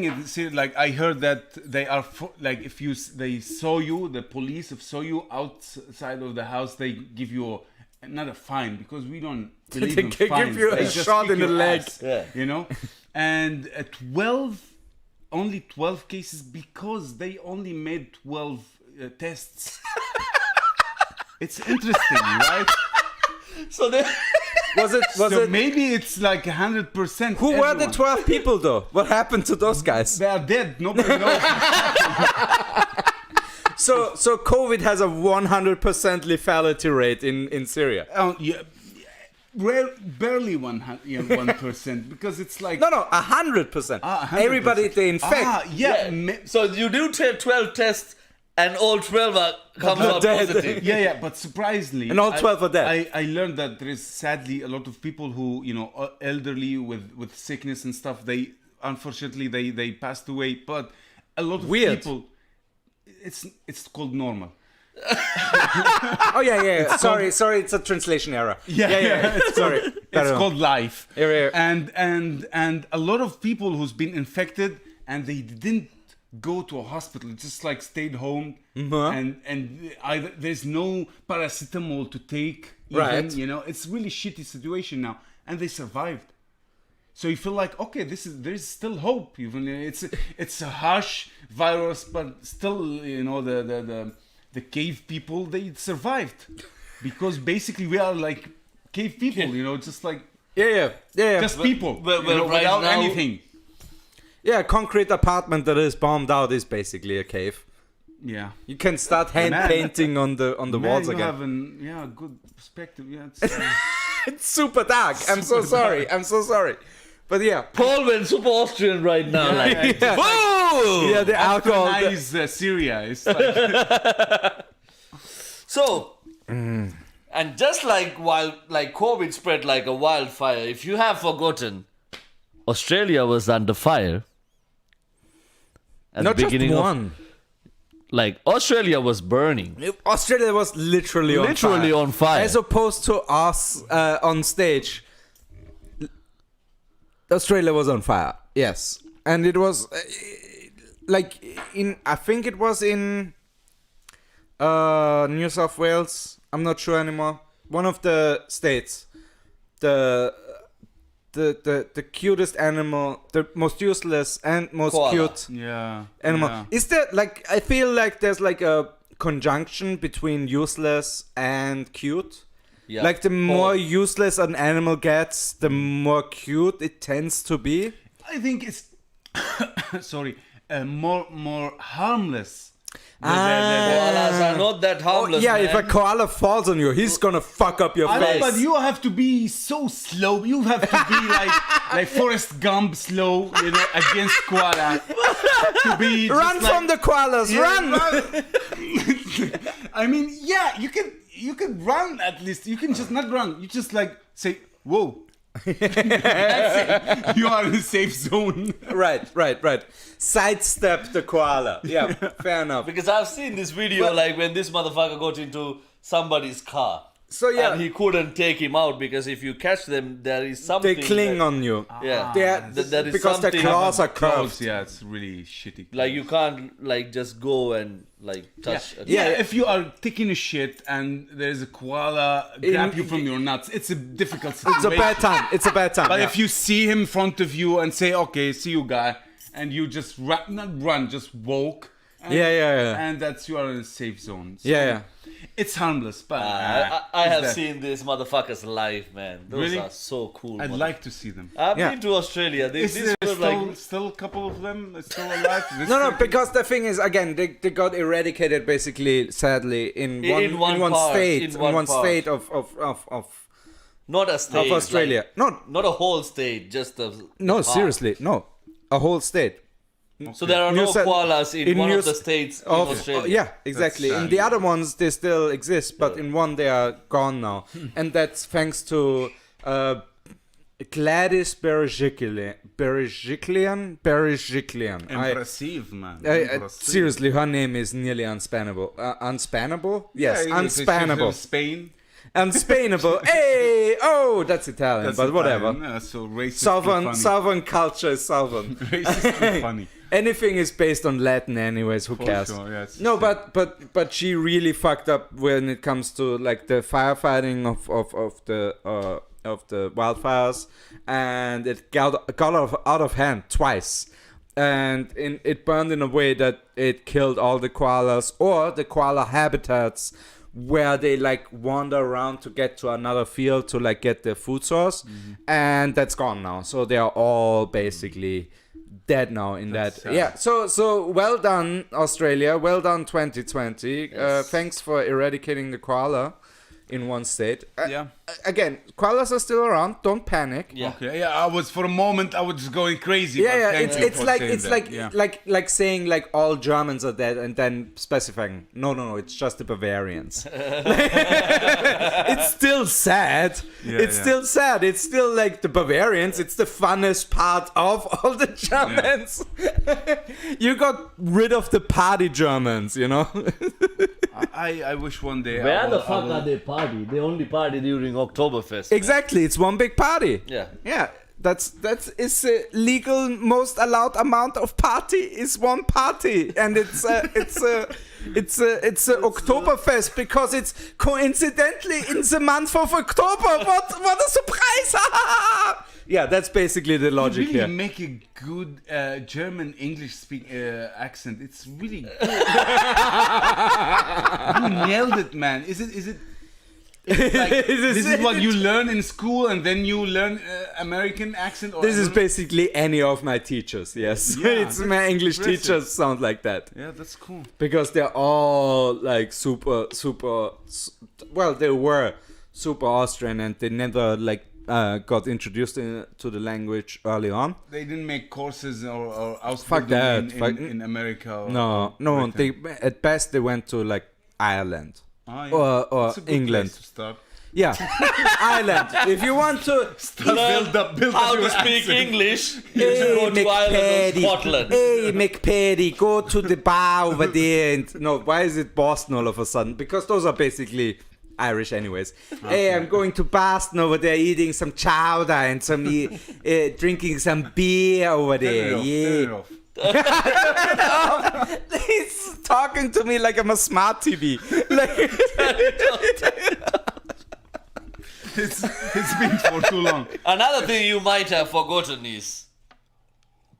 Like I heard that they are like if they saw you, the police if saw you outside of the house, they give you not a fine because we don't believe They in give fines. you a They just shot kick in the your leg. ass, Yeah. you know. And only 12 cases because they only made 12 tests. It's interesting, right? So they Was it? So maybe it's like 100%. Who were the everyone. 12 people though? What happened to those guys? They are dead. Nobody knows. So COVID has a 100% lethality rate in Syria. Yeah, barely 1% because it's like No, 100%. 100%. Everybody they infect. Yeah. so you do 12 tests, and all 12 comes out dead. positive. Yeah, but surprisingly, And all 12 are dead. I learned that there is sadly a lot of people who, elderly with sickness and stuff. They unfortunately they passed away, but a lot of Weird. people. it's called normal. Oh yeah. Sorry, it's a translation error. Yeah. Sorry. It's called life. Yeah. And a lot of people who's been infected and they didn't go to a hospital, just like stayed home, and either there's no paracetamol to take, even, Right. you know, it's really shitty situation now, and they survived. So you feel like, okay, there's still hope. Even it's a harsh virus, but still, you know, the cave people, they survived because basically we are like cave people, you know, just like Yeah. just people, but you know, right without now- anything. Yeah, a concrete apartment that is bombed out is basically a cave. Yeah. You can start hand Man. painting on the walls you again. have a good perspective. Yeah, It's super dark. I'm so sorry. But yeah. Paul went super Austrian right now. Whoa! Yeah, the alcohol. Nice Syria. It's like, So, and just like COVID spread like a wildfire, if you have forgotten, Australia was under fire. At Not the just beginning one. like Australia was burning. Australia was literally On fire. As opposed to us on stage. Australia was on fire. Yes. And it was I think it was in New South Wales. I'm not sure anymore. One of the states. The cutest animal, the most useless and most Koala. cute yeah. animal. Yeah. Is there I feel like there's like a conjunction between useless and cute. Yeah. Like the more Paul. useless an animal gets, the more cute it tends to be. I think it's more harmless. Koalas are not that harmless. Yeah, man. if a koala falls on you, he's gonna fuck up your I know, face. but you have to be so slow. You have to be like Forrest Gump slow, you know, against koala. To be Run just from the koalas! Run! I mean, yeah, you can run at least. You can just not run. You just like say, "Whoa." That's it. You are in a safe zone. Right. Sidestep the koala. Yeah, fair enough. Because I've seen this video, like when this motherfucker got into somebody's car. So yeah, And he couldn't take him out because if you catch them, there is something. they cling that- on you. Yeah. There is because their something- claws are Close, curved. yeah, it's really shitty. Like you can't like just go and like touch. Yeah, if you are taking a shit and there's a koala grab you from your nuts, it's a difficult situation. It's a bad time. But yeah. if you see him in front of you and say, "Okay, see you, guy," and you just run, just walk. And, Yeah. And that's you are in a safe zone. So Yeah. It's harmless, but I have seen these motherfuckers live, man. Those Really? are so cool. I'd like to see them. I've Yeah. been to Australia. Is This there was like still a couple of them still alive? No, because the thing is, again, they got eradicated basically, sadly, in one part, state, in one part. state of not a state. Australia. Like, not a whole state, just a No, part. seriously, no, a whole state. So there are no New South- koalas in one New of the S- states in Of, Australia. yeah, exactly. That's In sad. the other ones, they still exist, but in one they are gone now, and that's thanks to Gladys Berejiklian. Impressive, man. Seriously, her name is nearly unspannable. Unspannable? Yes, unspannable. Spain. Unspainable. Hey! Oh, that's Italian, That's but whatever. Italian. Yeah, so racist. Southern culture is southern. Racist funny. Anything is based on Latin anyways, who For cares? sure, yeah, it's No, just but she really fucked up when it comes to like the firefighting of the wildfires, and it got out of hand twice. And it burned in a way that it killed all the koalas or the koala habitats where they like wander around to get to another field to like get their food source, and that's gone now. So they are all basically dead now in That's that. sad. Yeah. So well done, Australia. Well done, 2020. Yes. Thanks for eradicating the koala in one state. Yeah. again, koalas are still around. Don't panic. Yeah. Okay, yeah, for a moment I was just going crazy. but Yeah, thank you it's for like saying it's that. like Yeah. like saying like all Germans are dead and then specifying no, it's just the Bavarians. It's still sad. It's still sad. It's still like the Bavarians. It's the funnest part of all the Germans. You got rid of the party Germans, you know. I wish one day. Where the fuck are they party? They only party during Oktoberfest. Exactly, it's one big party. Yeah. Yeah, that's is a legal most allowed amount of party is one party, and it's a Oktoberfest because it's coincidentally in the month of October. What a surprise! Yeah, that's basically the You logic really here. make a good German English accent. It's really good. You nailed it, man. Is it like, this is what you learn in school and then you learn American accent? Or This is basically any of my teachers. Yes, Yeah, it's my that's English impressive. teachers sound like that. Yeah, that's cool. Because they're all like super well, they were super Austrian and they never like got introduced to the language early on. They didn't make courses or Fuck that. Ausbildung in America. No, Britain. they at best they went to like Ireland Ah, yeah. or That's a good England. place to start. Yeah, Ireland. If you want to Build up How to your speak accent. English, you should go to Ireland or Scotland. Hey, McPaddy, go to the bar over there. And, no, why is it Boston all of a sudden? Because those are basically Irish anyways. Hey, I'm going to Boston over there, eating some chowder and some drinking some beer over there. Yeah. He's talking to me like I'm a smart TV. Like, It's been for too long. Another thing you might have forgotten is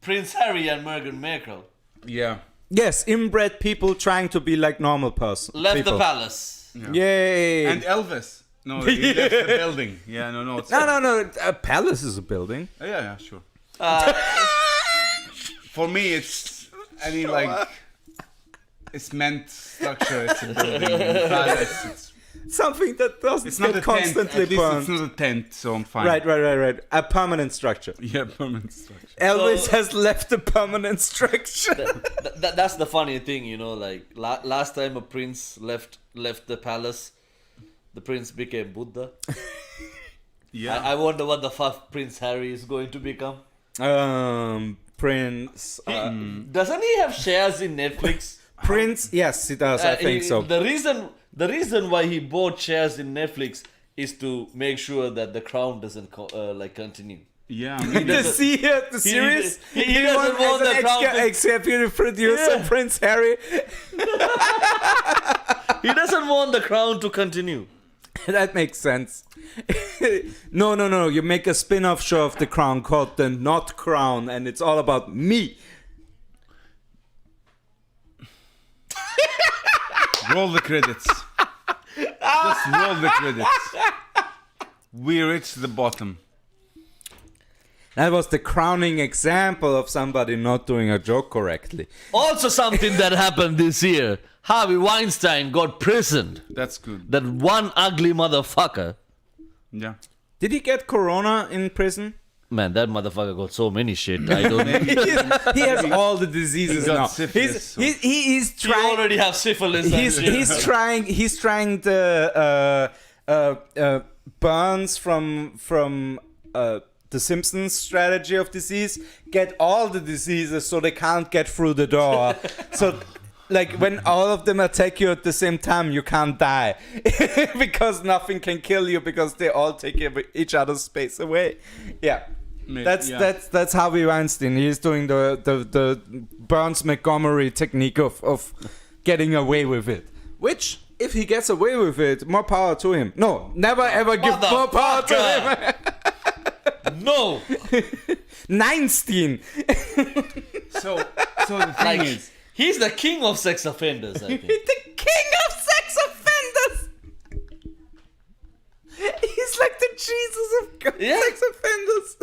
Prince Harry and Meghan Markle Yeah. yes, inbred people trying to be like normal person. left people. the palace. Yay. And Elvis. No, he left the building. Yeah, no. It's no. A palace is a building. Yeah, sure. For me, it's like it's meant structure. It's a building. And palace, Something that doesn't it's not get a tent. constantly At least burned. it's not a tent, so I'm fine. Right. A permanent structure. Yeah, permanent structure. Elvis has left a permanent structure. That's the funny thing, you know. Like last time a prince left the palace, the prince became Buddha. Yeah. I wonder what the fuck Prince Harry is going to become. Prince. Doesn't he have shares in Netflix? Prince. Yes, he does. I think so. The reason why he bought shares in Netflix is to make sure that The Crown doesn't continue. Yeah, I mean, The series. he doesn't want as the an crown to- executive producer, Yeah. Prince Harry. He doesn't want The Crown to continue. That makes sense. No. You make a spin-off show of The Crown called The Not Crown, and it's all about me. roll the credits. Just roll the credits. We reached the bottom. That was the crowning example of somebody not doing a joke correctly. Also something that happened this year. Harvey Weinstein got prisoned. That's good. That one ugly motherfucker. Yeah. Did he get corona in prison? Man, that motherfucker got so many shit. I don't know. He has all the diseases He got now. syphilis, so- He's You trying. already have syphilis. He's trying the burns from the Simpsons strategy of disease. Get all the diseases so they can't get through the door. So, like when all of them attack you at the same time, you can't die because nothing can kill you because they all take each other's space away. Yeah. That's Harvey Weinstein. He's doing the Burns Montgomery technique of getting away with it. Which, if he gets away with it, more power to him. No, never ever give more power to him. No. 19. So the thing is, He's the king of sex offenders, I think. The king of sex offenders. He's like the Jesus of Yeah. sex offenders.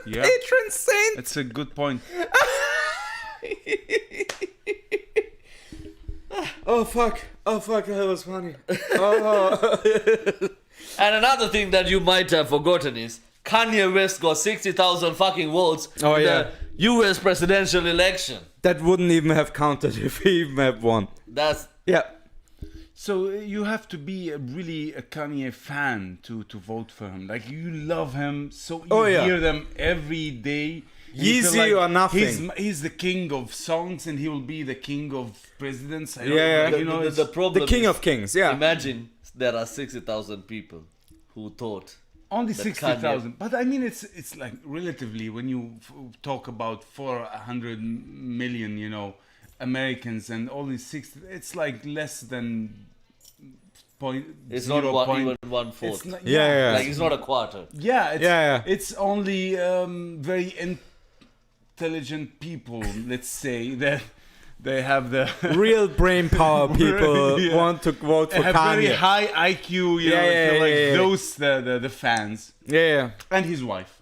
The Yeah. patron saint. it's a good point. Oh fuck, that was funny. Oh. And another thing that you might have forgotten is Kanye West got 60,000 fucking votes Oh, in yeah. the US presidential election. That wouldn't even have counted if he even had won. That's Yeah. So you have to be really a Kanye fan to vote for him. Like you love him, so you hear them every day. And you feel Yeezy or nothing. He's the king of songs, and he will be the king of presidents. I don't Yeah, like, yeah. you know, the it's problem. The king is, of kings, yeah. Imagine there are 60,000 people who thought. only that 60,000. But I mean, it's like relatively when you talk about 400 million, you know, Americans and only 60. It's like less than point. It's zero not one, point- even 1/4. It's not, Yeah, yeah. Like it's not a quarter. Yeah, it's, Yeah. it's only very intelligent people, let's say, that they have the Real brain power people Yeah. want to vote they for have Kanye. very high IQ, you Yeah, know, I yeah, feel like yeah, yeah. those the fans Yeah. and his wife.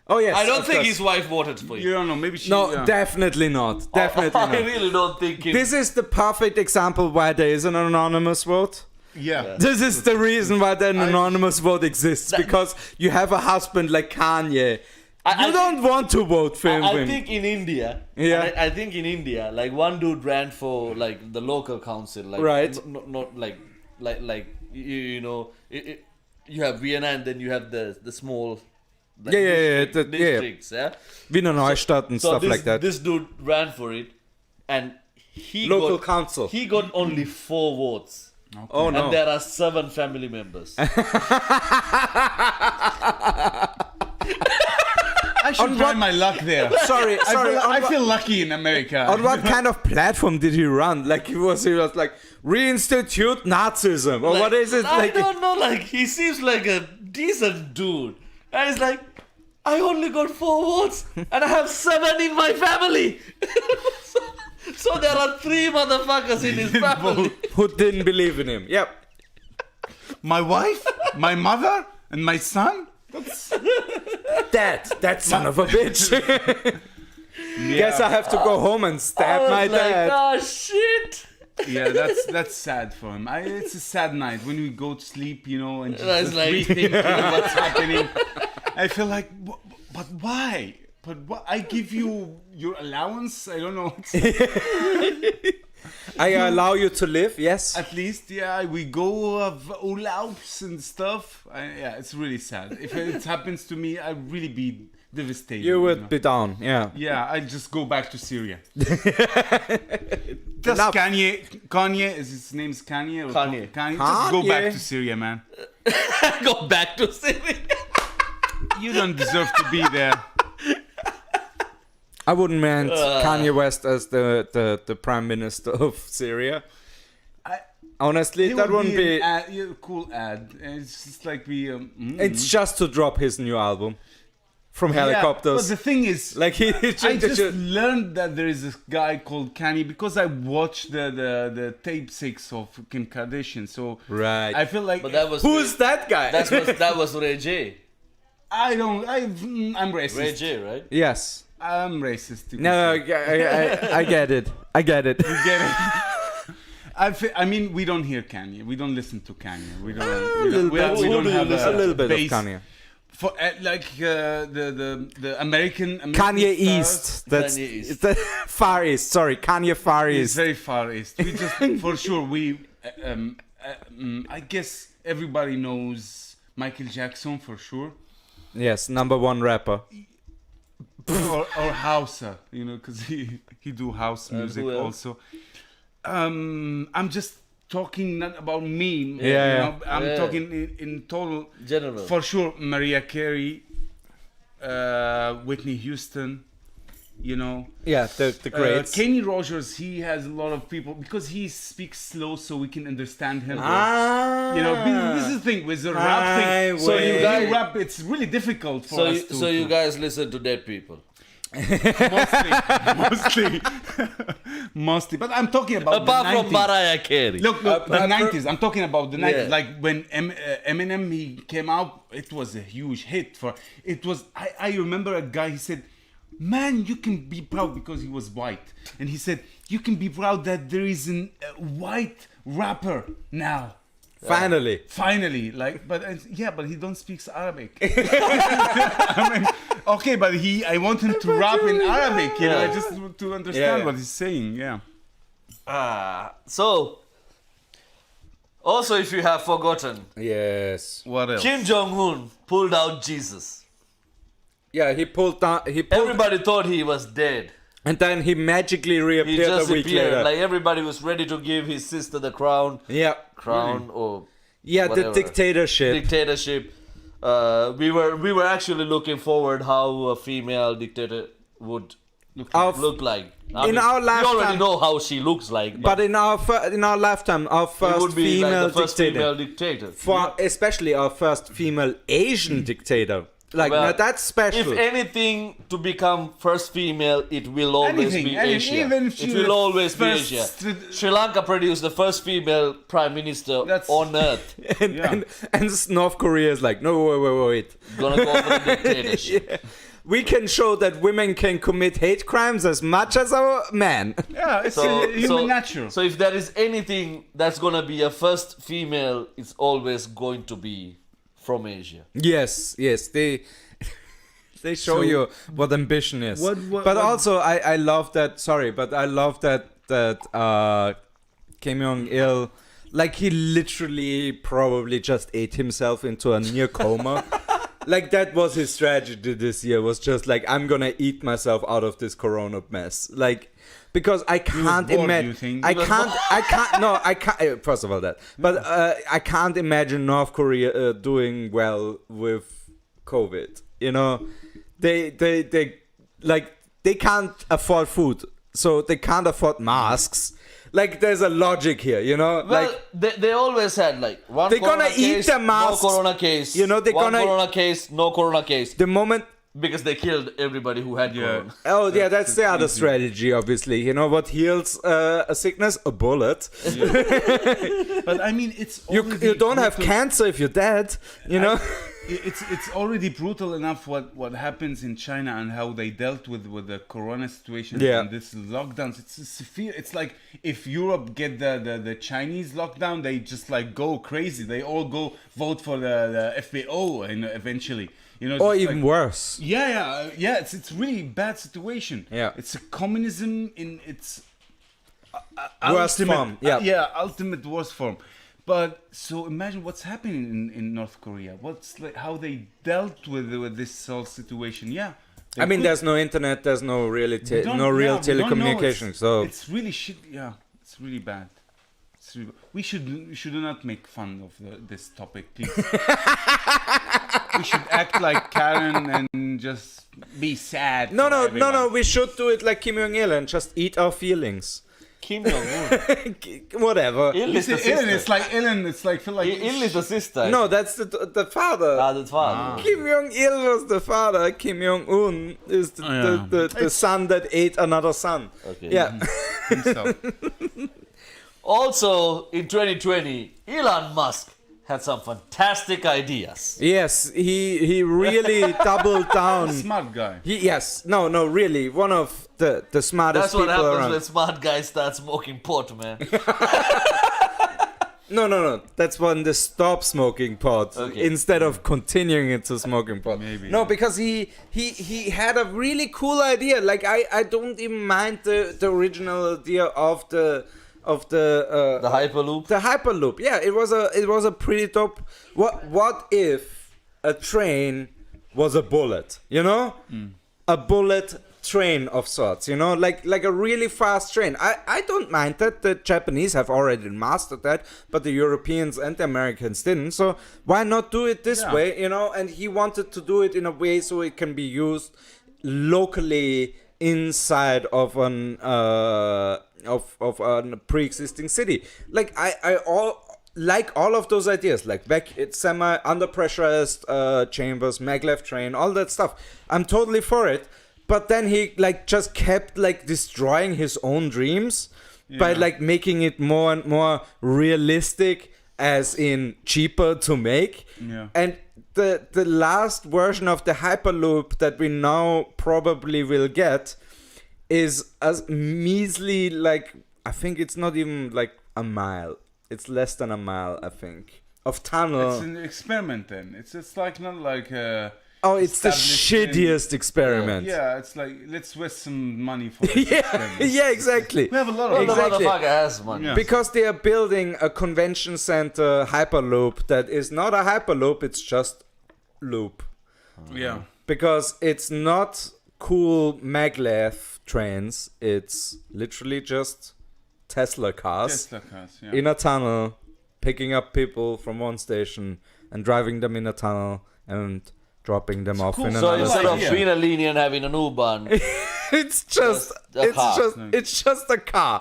Oh yes. I don't of think course. his wife voted for You you. don't know, maybe she. No, yeah. definitely not. Definitely I not. really don't think him. This is the perfect example why there is an anonymous vote. Yeah. This is the reason why an anonymous vote exists, because you have a husband like Kanye. I You don't want to vote for him. I think in India, Yeah. I think in India, like one dude ran for like the local council, like Right. not like you know, you have Vienna and then you have the small like, Yeah. districts, yeah. Wiener Neustadt and So stuff this, like that. This dude ran for it, and he Local got, council. He got only 4 votes. Oh no. And there are 7 family members. I should try my luck there. Sorry. I feel lucky in America. On what kind of platform did he run? Like he was like reinstitute Nazism or what is it? I Like don't know. Like he seems like a decent dude, and he's like, I only got 4 votes, and I have 7 in my family. so there are 3 motherfuckers in his family. who didn't believe in him? Yep. My wife, my mother, and my son. That son of a bitch. Guess I have to go home and stab I was my like, dad. oh shit. Yeah, that's sad for him. It's a sad night when we go to sleep, you know, and That's just like- rethinking what's happening. I feel like, but why? But what? I give you your allowance. I don't know. I allow you to live, yes. At least, yeah, we go of Urlaubs and stuff. Yeah, it's really sad. If it happens to me, I'd really be devastated. You would know? be down, yeah. Yeah, I just go back to Syria. Does Enough. Kanye, is his name's Kanye? Or Kanye. Just go Kanye. back to Syria, man. Go back to Syria. You don't deserve to be there. I wouldn't mind Kanye West as the prime minister of Syria. Honestly, It that would wouldn't be. an ad, yeah, cool ad. It's just like It's just to drop his new album from Yeah, helicopters. but the thing is, Like he I just learned that there is this guy called Kanye because I watched the tape 6 of Kim Kardashian. So Right. I feel like But that was Who's that guy? that was Ray J. I'm racist. Ray J, right? Yes. I'm racist. you can No, say. I get it. I get it. Get it? I mean, we don't hear Kanye. We don't listen to Kanye. We don't. A little we bit. don't, we don't have A little bit of base Kanye. for like the American Kanye stars. East. That's Kanye East. it's the Far East. Sorry, Kanye Far It's East. very far east. We just for sure I guess everybody knows Michael Jackson for sure, Yes, #1 rapper. or Hausa, you know, because he do house music who else? also. I'm just talking not about me. Yeah. You know, I'm Yeah. talking in total. General. For sure, Mariah Carey, Whitney Houston, you know. Yeah, the greats. Kenny Rogers, he has a lot of people because he speaks slow so we can understand him. You know, this is the thing with the rap thing. So way. you guys rap, it's really difficult for us to. So you guys listen to dead people. mostly. But I'm talking about Apart the from 90s. Mariah Carey. Look, the 90s. I'm talking about the 90s. Yeah. Like when Eminem he came out, it was a huge hit for. It was. I remember a guy. He said, "Man, you can be proud," because he was white, and he said, "You can be proud that there is a white rapper now." Finally. Like, but but he don't speak Arabic. I mean, okay, but I want him to rap in Arabic, you know, I just want to understand what he's saying, So, also if you have forgotten, Yes. What else? Kim Jong-un pulled out Jesus. Yeah, he pulled down. Everybody thought he was dead. And then he magically He reappeared just a week appeared. later. Like everybody was ready to give his sister the crown. Yeah. Or Yeah, whatever. the dictatorship. We were actually looking forward how a female dictator would look like. I In mean, our we already lifetime- know how she looks like. But in our lifetime, our it first would be female like the first dictator. female dictator. Especially our first female Asian dictator. Like, Well, now that's special. If anything to become first female, it will always be Asia. even if It she will was always be first Asia. to- Sri Lanka produced the first female prime minister on earth. and North Korea is like, no, wait. Gonna go for the dictatorship. Yeah. We can show that women can commit hate crimes as much as our men. Yeah, it's So, human natural. So if there is anything that's gonna be a first female, it's always going to be from Asia. Yes, they show you what ambition is. What- also, I love that. Sorry, but I love that Kim Jong Il, like he literally probably just ate himself into a near coma. Like that was his strategy this year. Was just like, I'm gonna eat myself out of this corona mess. Like, because I can't bored, imagine. you think? I can't. No, I can't. First of all, that. But I can't imagine North Korea doing well with COVID. You know, they can't afford food, so they can't afford masks. Like, there's a logic here, you know. Well, like, they always had like one They're corona gonna eat case, the masks. no corona case. You know, they're one gonna- corona case, no corona case. the moment. Because they killed everybody who had corona. Oh yeah, that's the other strategy. Obviously, you know what heals a sickness? A bullet. But I mean, it's You already don't have brutal. cancer if you're dead. You know. It's already brutal enough what happens in China and how they dealt with the corona situation and this lockdowns. It's severe. It's like if Europe get the Chinese lockdown, they just like go crazy. They all go vote for the FPO and eventually, you know. Or just even like- worse. Yeah. It's really bad situation. Yeah. It's a communism in its Worst form, yeah. ultimate worst form. But so imagine what's happening in North Korea. What's like how they dealt with this whole situation. Yeah. I mean, there's no internet. There's no real telecommunication. So it's really shit. Yeah, it's really bad. We should not make fun of this topic, please. We should act like Karen and just be sad. no. for everyone. We should do it like Kim Jong Il and just eat our feelings. Kim Jong-un. Whatever. Il is the Ellen, sister. it's like feel like Il is the sister. No, that's the father. That's father. Kim Jong Il was the father. Kim Jong Un is the son that ate another son. Okay. Yeah. himself. Also, in 2020, Elon Musk had some fantastic ideas. Yes, he really doubled down. Smart guy. Really, one of the smartest That's what people happens around. when smart guys start smoking pot, man. No. That's when they stop smoking pot instead of continuing into smoking pot. Maybe. No, because he had a really cool idea. Like I don't even mind the original idea of the Hyperloop. The Hyperloop. Yeah, it was a pretty dope. What if a train was a bullet? You know, a bullet train of sorts. You know, like a really fast train. I don't mind that. The Japanese have already mastered that, but the Europeans and the Americans didn't. So why not do it this way? You know, and he wanted to do it in a way so it can be used locally inside of an of a pre-existing city. Like I all of those ideas, like it's semi under pressurized chambers, maglev train, all that stuff. I'm totally for it. But then he like just kept like destroying his own dreams by like making it more and more realistic, as in cheaper to make. Yeah. And the last version of the Hyperloop that we now probably will get is as measly, like I think it's not even like a mile. It's less than a mile, I think, of tunnel. It's an experiment then. It's like not like Oh, it's the established in- shittiest experiment. yeah, it's like let's waste some money for this yeah, experiment. yeah, exactly. We have a lot Well, of the Exactly. motherfucker has money. Yeah. Because they are building a convention center hyperloop that is not a hyperloop, it's just loop. yeah. Because it's not cool maglev trains, it's literally just Tesla cars Tesla cars, yeah. in a tunnel, picking up people from one station and driving them in a tunnel and dropping them off cool. in So So another. instead of idea. being a linear and having an U-Bahn, It's just a car. it's just a car.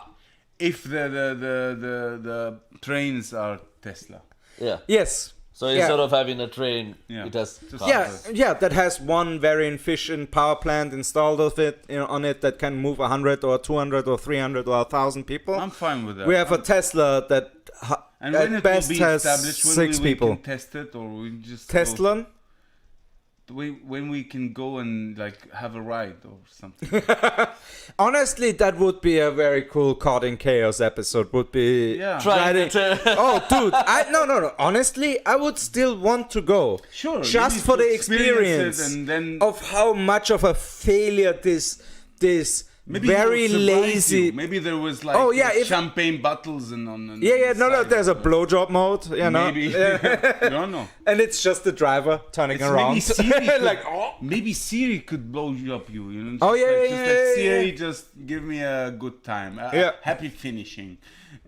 If the trains are Tesla. yeah. Yes. So Yeah. instead of having a train, Yeah. it has Just- cars. Yeah, that has one very efficient power plant installed on it that can move 100 or 200 or 300 or 1,000 people. I'm fine with that. We have a Tesla that and when at it best will be has established, when 6 we people. can test it, or we just Tesla? when we can go and like have a ride or something. Honestly, that would be a very cool Caught in Chaos episode. Would be Yeah. Trying riding- to Oh, dude! No. Honestly, I would still want to go. Sure, you just need for to the experience experience it and then- of how much of a failure this Maybe very it will surprise lazy. you. Maybe there was like Oh, yeah, if- champagne bottles and on. Yeah. No. side. There's a blowjob mode. You know. Maybe. Yeah. I don't know. And it's just the driver turning Maybe around. Siri could, like, oh. maybe Siri could blow you up. You know. Oh, yeah, like, yeah, just yeah, like, yeah, Siri, yeah. just give me a good time. Yeah. Happy finishing,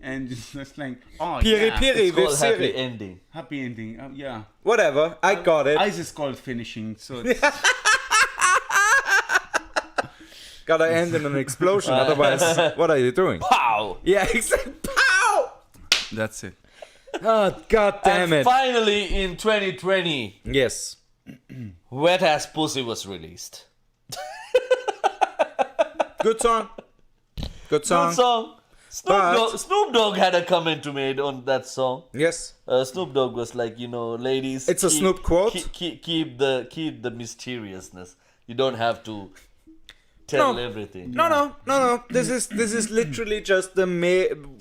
and just like Piri yeah, piri it's with called happy Siri. ending. happy ending. Yeah. Whatever. I got it. Ice is called finishing, so it's, Gotta end in an explosion. Otherwise, what are you doing? Pow! Yeah, exactly. Pow! that's it. Oh, god damn And it. finally, in 2020, Yes. Wet Ass Pussy was released. Good song. Good song. Good song. But- Snoop Dogg had a comment to made on that song. Yes. Snoop Dogg was like, ladies. It's a Snoop quote? Keep the mysteriousness. You don't have to tell No. everything. No. This is literally just the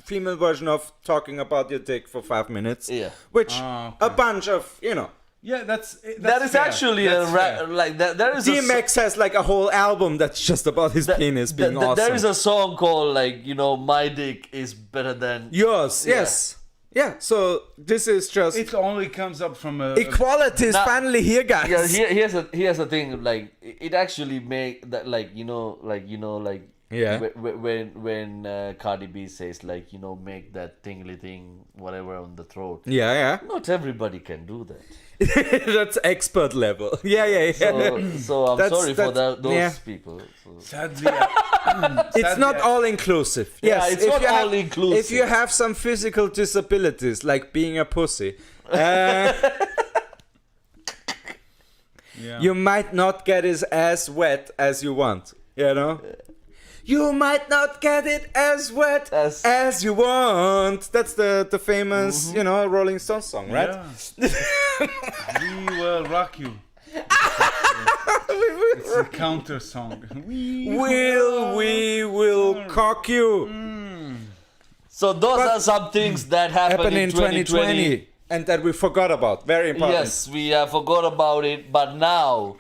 female version of talking about your dick for 5 minutes. Yeah. Which okay. a bunch of, Yeah, that's That is fair. actually That's fair. like that. There is DMX has like a whole album that's just about his penis being awesome. There is a song called like my dick is better than Yours, Yeah. yes. Yeah, so this is just It only comes up from a equality is Nah. finally here, guys. Yeah, here's the thing. Like it actually make that Yeah. when Cardi B says like make that tingly thing whatever on the throat. Yeah. Not everybody can do that. That's expert level. Yeah. So I'm That's- sorry for that's- those yeah. people. So. sadly. It's not all inclusive. Yeah, Yes, it's if not you have- all inclusive. If you have some physical disabilities, like being a pussy, Yeah. you might not get his ass wet as you want. You might not get it as wet as you want. That's the famous, Rolling Stones song, right? Yeah. We will rock you. It's a counter song. We will cock you. So those But- are some things that happened in 2020. and that we forgot about. Very important. Yes, we forgot about it, but now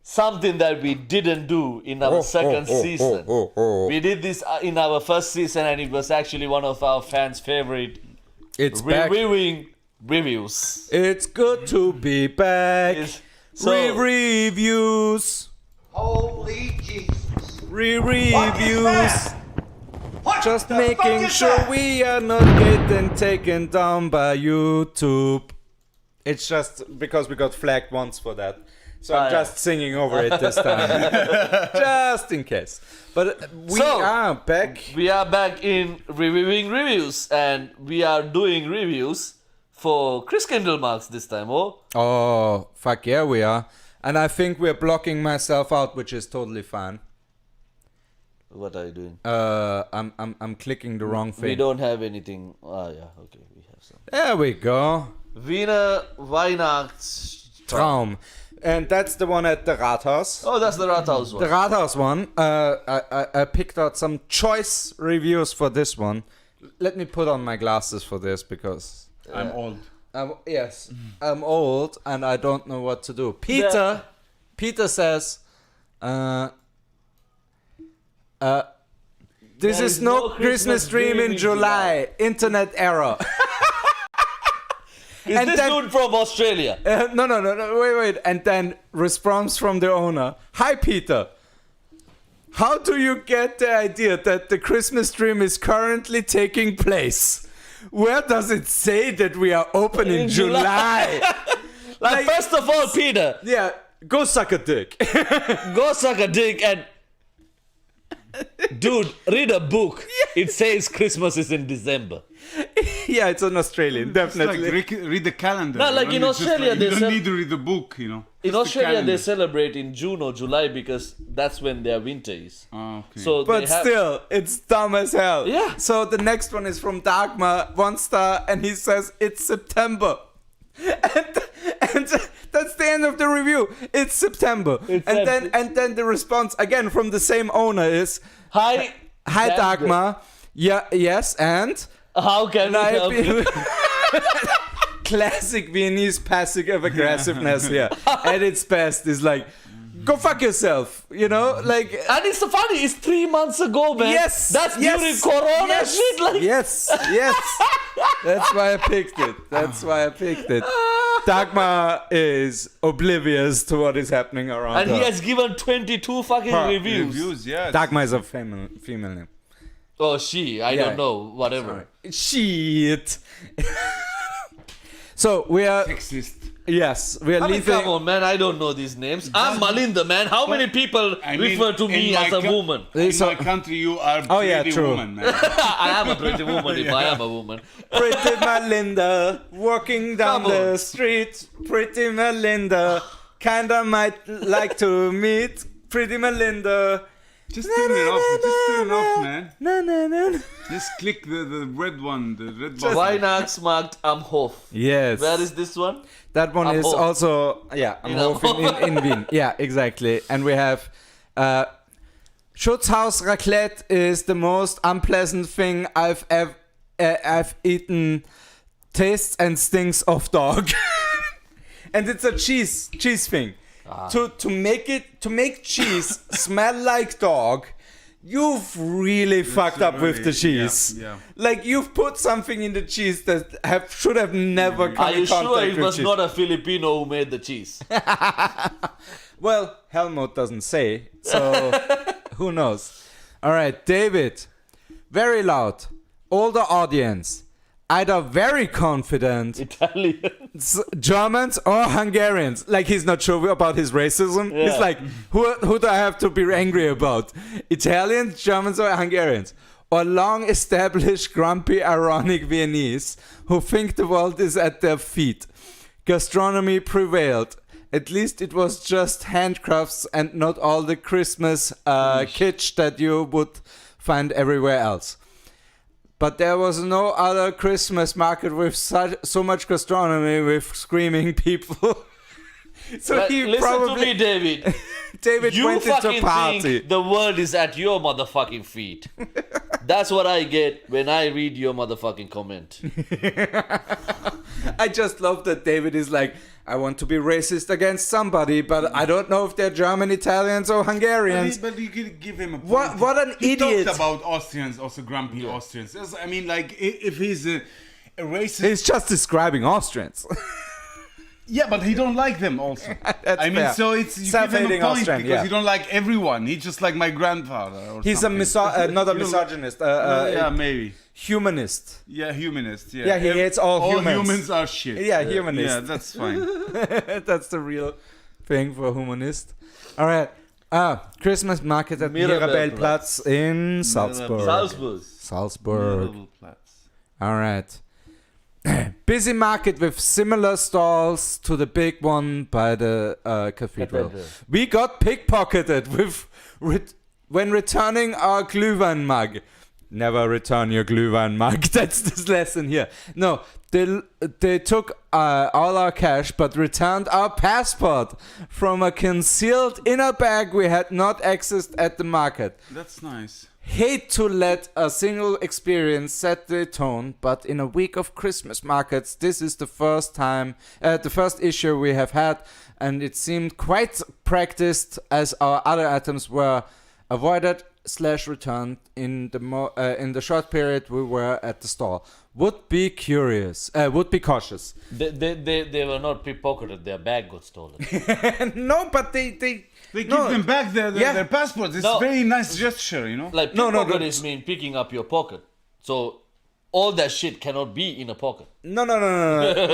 something that we didn't do in our second season. We did this in our first season, and it was actually one of our fans' favorite It's back. reviewing reviews. It's good to be back. So- Reviews. Holy Jesus. Reviews. What Just the making fuck is sure that? we are not getting taken down by YouTube. It's just because we got flagged once for that. So I'm yeah. just singing over it this time. Just in case. But we So- are back. We are back in reviewing reviews, and we are doing reviews for Chris Kindlemarks this time, Oh, fuck yeah, we are. And I think we're blocking myself out, which is totally fine. What are you doing? I'm clicking the wrong We thing. don't have anything. Yeah, okay, we have some. There we go. Wiener Weihnachtstraum. Traum. And that's the one at the Rathaus. Oh, that's the Rathaus The one. Rathaus one. I picked out some choice reviews for this one. let me put on my glasses for this because I'm old. I'm old and I don't know what to do. Peter says, this There is no Christmas dream in July. Internet error. Is And this then- dude from Australia? No, wait. And then response from the owner. Hi, Peter. How do you get the idea that the Christmas dream is currently taking place? Where does it say that we are open in July? Like, first of all, Peter, Yeah, go suck a dick. go suck a dick and... Dude, read a book. It says Christmas is in December. Yeah, it's an Australian, It's like definitely. read the calendar. No, you like know, in it's just Australia, like, they you sell- don't need to read the book, you know. In Just the Australia, calendar. they celebrate in June or July because that's when their winter is. Oh, okay. So But they have, still, it's dumb as hell. Yeah. So the next one is from Dagmar, 1 star, and he says it's September. And that's the end of the review. It's September. And then the response again from the same owner is, Hi, "Hi That's Dagmar. Yeah, yes, and how can I help you? classic Viennese passive aggressiveness here at its best is like, go fuck yourself, you know, like. And it's so funny, it's 3 months ago, man. Yes, That's yes, during Corona yes, shit. Like, yes. That's why I picked it. Dagmar is oblivious to what is happening around and her. he has given 22 fucking reviews. Reviews, yes. Dagmar is a female name. Oh, she. I Yeah. don't know. Whatever. Shit. So we are. Sexist. Yes, we are I mean, leaving. come on, man. I don't know these names. I'm Malinda, man. How many people I mean, refer to me in my as a woman? In So- my country, you are Oh, yeah, pretty true. woman, man. I am a pretty woman if I am a woman. Pretty Malinda walking down Come on. the street. Pretty Malinda, kinda might like to meet. Pretty Malinda. Just turn it off. Just turn it off, man. Na. Just click the red one, the red button. Weihnachtsmarkt am Hof. Yes. Where is this one? That one Am is Hof. also am In Hof Am Hof. in Wien. Yeah, exactly. And we have Schutzhaus Raclette is the most unpleasant thing I've eaten. Tastes and stinks of dog. And it's a cheese thing. To make cheese smell like dog, you've really fucked up with the cheese. Yeah. Like you've put something in the cheese that should have never come Are in you contact sure it with was cheese. not a Filipino who made the cheese? Well, Helmut doesn't say, so who knows? All right, David, very loud, older audience, either very confident Italian. Germans or Hungarians. Like he's not sure about his racism. Yeah. He's like, who do I have to be angry about? Italians, Germans, or Hungarians? Or long-established, grumpy, ironic Viennese who think the world is at their feet. Gastronomy prevailed. At least it was just handcrafts and not all the Christmas kitsch that you would find everywhere else. But there was no other Christmas market with so much gastronomy with screaming people. So But he listen probably to me, David. David You went into a fucking party. think the world is at your motherfucking feet. That's what I get when I read your motherfucking comment. I just love that David is like, I want to be racist against somebody, but I don't know if they're German, Italians, or Hungarians. But you could give him a point. What an he idiot. talked about Austrians, also grumpy Austrians. I mean, like, if he's a racist... He's just describing Austrians. Yeah, but he don't like them also. That's I mean, fair. so it's... You give him Self-hating a point Austrian, because yeah. he don't like everyone. He's just like my grandfather or He's something. not a You don't- misogynist, yeah, maybe. humanist. Yeah, humanist. Yeah, Yeah, he hates all humans. humans are shit. Yeah, humanist. Yeah, that's fine. That's the real thing for humanist. All right. Christmas market at Mirabellplatz in Salzburg. Salzburg. All right. Busy market with similar stalls to the big one by the cathedral. We got pickpocketted when returning our Glühwein mug. Never return your Glühwein mug. That's this lesson here. No, they took all our cash, but returned our passport from a concealed inner bag we had not accessed at the market. That's nice. Hate to let a single experience set the tone, but in a week of Christmas markets, this is the first issue we have had, and it seemed quite practiced as our other items were avoided / returned in the short period we were at the store. Would be cautious. They were not pickpocketed. Their bag got stolen. No, but they They give them back their passports. It's a very nice gesture, you know. Like pickpocket is mean picking up your pocket. So all that shit cannot be in a pocket. No.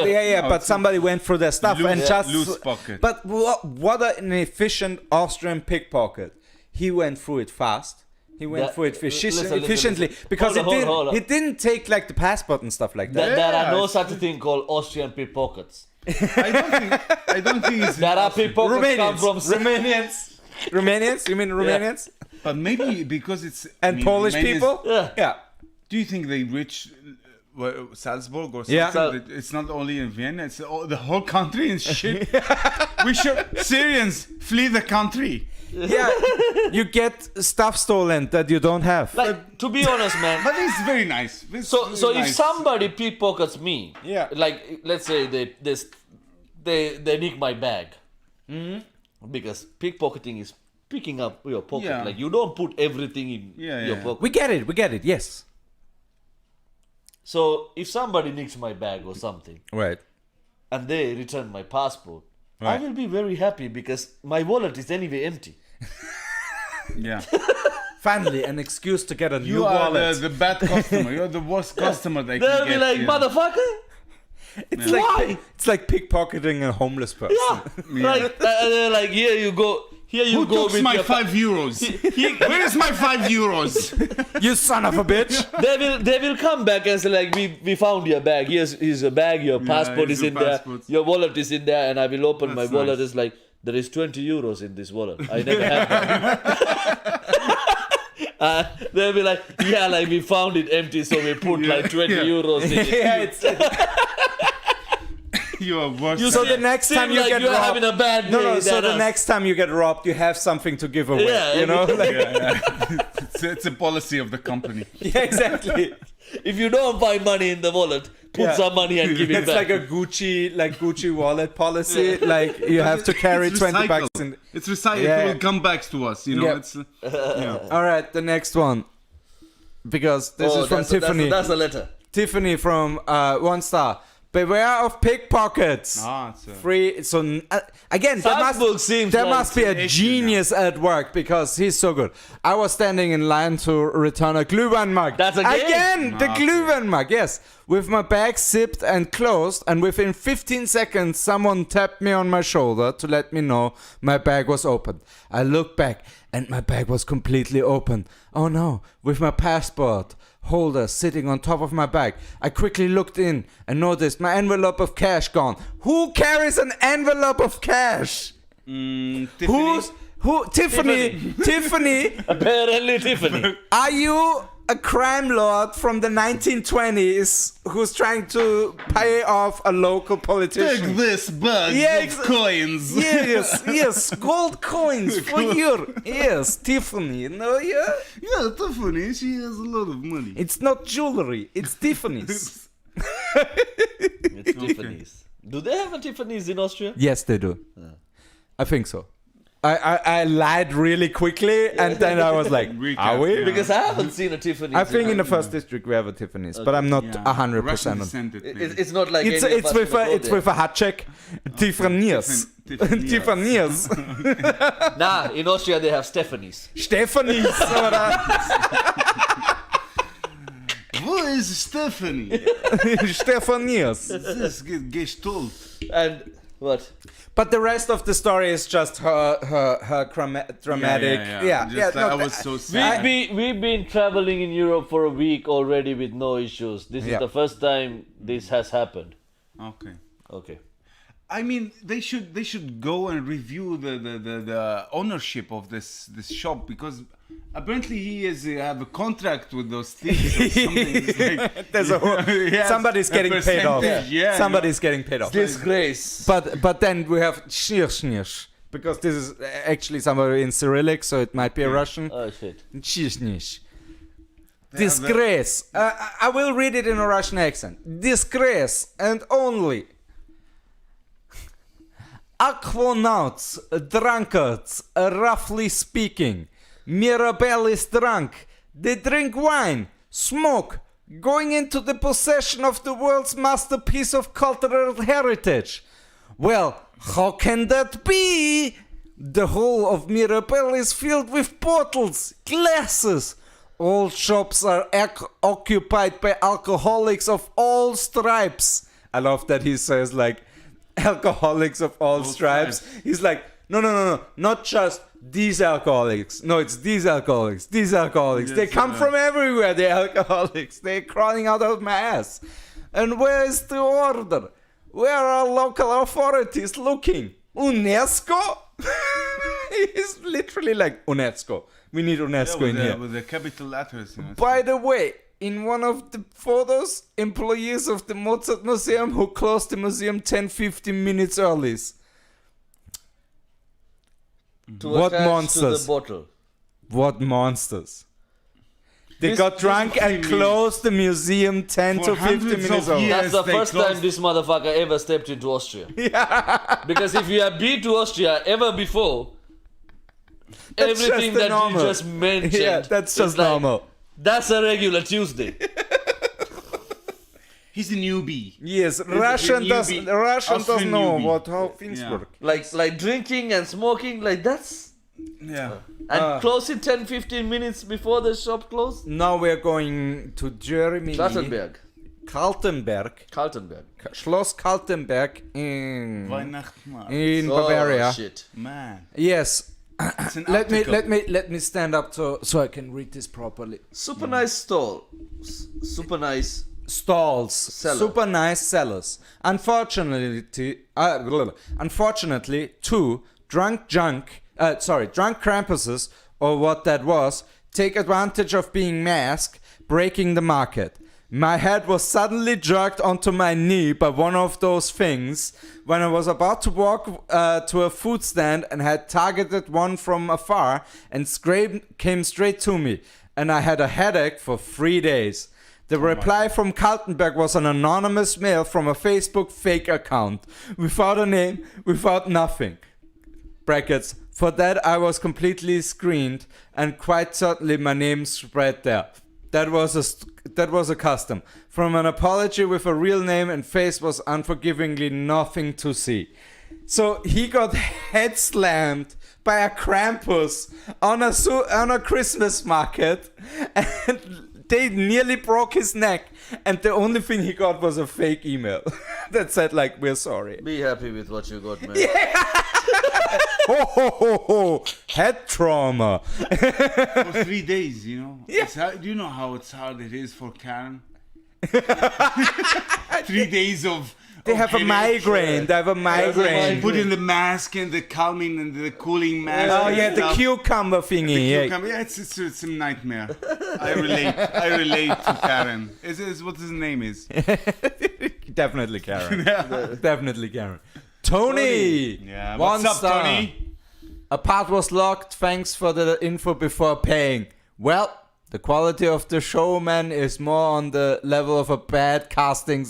Yeah, but somebody went through their stuff and just loose pocket. But what an efficient Austrian pickpocket. He went through it fast. He went through it efficiently because Hold on. he didn't take like the passport and stuff like that. There are no such a thing called Austrian pickpockets. I don't think it's. There are pickpockets come from Romanians. You mean Romanians? But maybe because it's Polish Romanians- people? Yeah. Do you think they reach Salzburg or something? Yeah. It's not only in Vienna. It's the whole country and shit. We should Syrians flee the country. Yeah, you get stuff stolen that you don't have. Like, to be honest, man. But it's very nice. So if somebody pickpockets me, Yeah. like let's say they nick my bag, because pickpocketing is picking up your pocket. Yeah. Like you don't put everything in your pocket. We get it, yes. So if somebody nicks my bag or something, Right. and they return my passport, I Right. will be very happy because my wallet is anyway empty. Yeah. Finally, an excuse to get a new You are wallet. the bad customer. You're the worst customer they They'll can be get. like, yeah. motherfucker. It's like pickpocketing a homeless person. Yeah. Like here you go. Here you Who go took with my your €5? Where is my €5? You son of a bitch! They will come back and say like we found your bag. Here's a bag. Your passport here's is your in there. passport. Your wallet is in there, and I will open That's my wallet. nice. It's like there is €20 in this wallet. I never had that. They'll be like, yeah, like we found it empty, so we put like €20 in it. Yeah, it's You are worse. You So seem- the next seem time you like get you're robbed, having a bad day. no. So than the us. next time you get robbed, you have something to give away. Yeah, you know, like, It's a policy of the company. yeah, exactly. If you don't find money in the wallet, put Yeah. some money and give it It's back. like a Gucci wallet policy. Like you have to carry It's 20 recycled. bucks in. It's recycled. Yeah. It will come back to us. You know. Yeah. It's yeah. All right, the next one, because this is from Tiffany. That's a letter. Tiffany from 1 star. Beware of pickpockets. It's a- Free. So again, Salzburg seems there like must be a issue genius at work because he's so good. I was standing in line to return a Glühwein mug. That's again? the Glühwein mug. Yes, with my bag zipped and closed, and within 15 seconds, someone tapped me on my shoulder to let me know my bag was open. I looked back, and my bag was completely open. Oh no! With my passport holder sitting on top of my bag. I quickly looked in and noticed my envelope of cash gone. Who carries an envelope of cash? Tiffany? Tiffany? Tiffany, Apparently, Tiffany. are you a crime lord from the 1920s who's trying to pay off a local Take politician? this bag Yeah, of coins. Yes, gold coins for you. Yes, Tiffany. No, yeah. Yeah, Tiffany. She has a lot of money. It's not jewelry. It's Tiffany's. It's Tiffany's. Do they have a Tiffany's in Austria? Yes, they do. I think so. I lied really quickly, and then I was like, Recap, are we? yeah. Because I haven't seen a Tiffany's. I think in the first district we have a Tiffany's, but I'm not 100% Russian on. descended, maybe. It's not like It's any of us with gonna a go it's there. with a hat check. Tiffany's. Tiffany's. Tiffany's. Nah, in Austria they have Stephanie's. Stephanie's. Oder? Wo ist Stephanie? Stephanie's. Das geht gestohlen. And what? But the rest of the story is just her dramatic. Yeah. Just, no, I was so sad. We've been traveling in Europe for a week already with no issues. This is Yeah. the first time this has happened. Okay. Okay. I mean, they should go and review the ownership of this shop, because Apparently, he has have a contract with those thieves or something. It's like, There's a whole, Yes, somebody's a getting paid off. percentage, yeah, Somebody's getting paid off. Disgrace. But then we have Schnirsch, because this is actually somewhere in Cyrillic, so it might be a Russian. Oh shit. Schnirsch. Disgrace. I will read it in a Russian accent. Disgrace and only. Aquanauts, drunkards, roughly speaking. Mirabelle is drunk. They drink wine, smoke, going into the possession of the world's masterpiece of cultural heritage. Well, how can that be? The whole of Mirabelle is filled with bottles, glasses. All shops are occupied by alcoholics of all stripes. I love that he says like alcoholics of all stripes. He's like, no, not just these alcoholics. No, it's these alcoholics. These alcoholics. They come from everywhere, the alcoholics. They're crawling out of my ass. And where is the order? Where are local authorities looking? UNESCO? He's literally like, UNESCO. We need UNESCO in here. With the capital letters. You know, By the way, in one of the photos, employees of the Mozart Museum who closed the museum 10-15 minutes early. To What attach monsters? To the bottle. What monsters. They This- got drunk this and is closed the museum 10 For to 15 hundreds minutes of early. years. That's the they first closed- time this motherfucker ever stepped into Austria. Because if you have been to Austria ever before, That's everything just the that normal. you just mentioned, Yeah, that's is just like, normal. That's a regular Tuesday. He's a newbie. Yes, a Russian newbie. doesn't Austrian know newbie. how things Yeah. work. like drinking and smoking, like that's Yeah. and closing 10-15 minutes before the shop closed. Now we're going to Germany. Kaltenberg. Kaltenberg. Schloss Kaltenberg in Weihnachtsmarkt. in Bavaria. Oh shit. Man. Yes. It's an Let me stand up so I can read this properly. Super nice stall. Super nice. Stalls, Cellar. super nice cellars. Unfortunately, two drunk Krampuses, or what that was, take advantage of being masked, breaking the market. My head was suddenly jerked onto my knee by one of those things when I was about to walk to a food stand and had targeted one from afar and came straight to me, and I had a headache for 3 days. The reply from Kaltenberg was an anonymous mail from a Facebook fake account, without a name, without nothing. Brackets. For that I was completely screened, and quite certainly my name spread there. That was a custom. From an apology with a real name and face was unforgivingly nothing to see. So he got head slammed by a Krampus on a Christmas market, and they nearly broke his neck, and the only thing he got was a fake email that said like, we're sorry. Be happy with what you got, man. Ho ho ho ho! Head trauma. For 3 days, you know. Yeah. It's hard, do you know how hard it is for Karen? 3 days of. They of have a headache. migraine. They have a migraine. Put in the mask and the calming and the cooling mask. Oh and yeah, the stuff. thingy. The Yeah. cucumber. Yeah, it's a nightmare. I relate to Karen. Is what his name is? Definitely Karen. Definitely Karen. Tony. Yeah. One What's up, star. Tony? A part was locked. Thanks for the info before paying. Well, the quality of the showman is more on the level of a bad casting.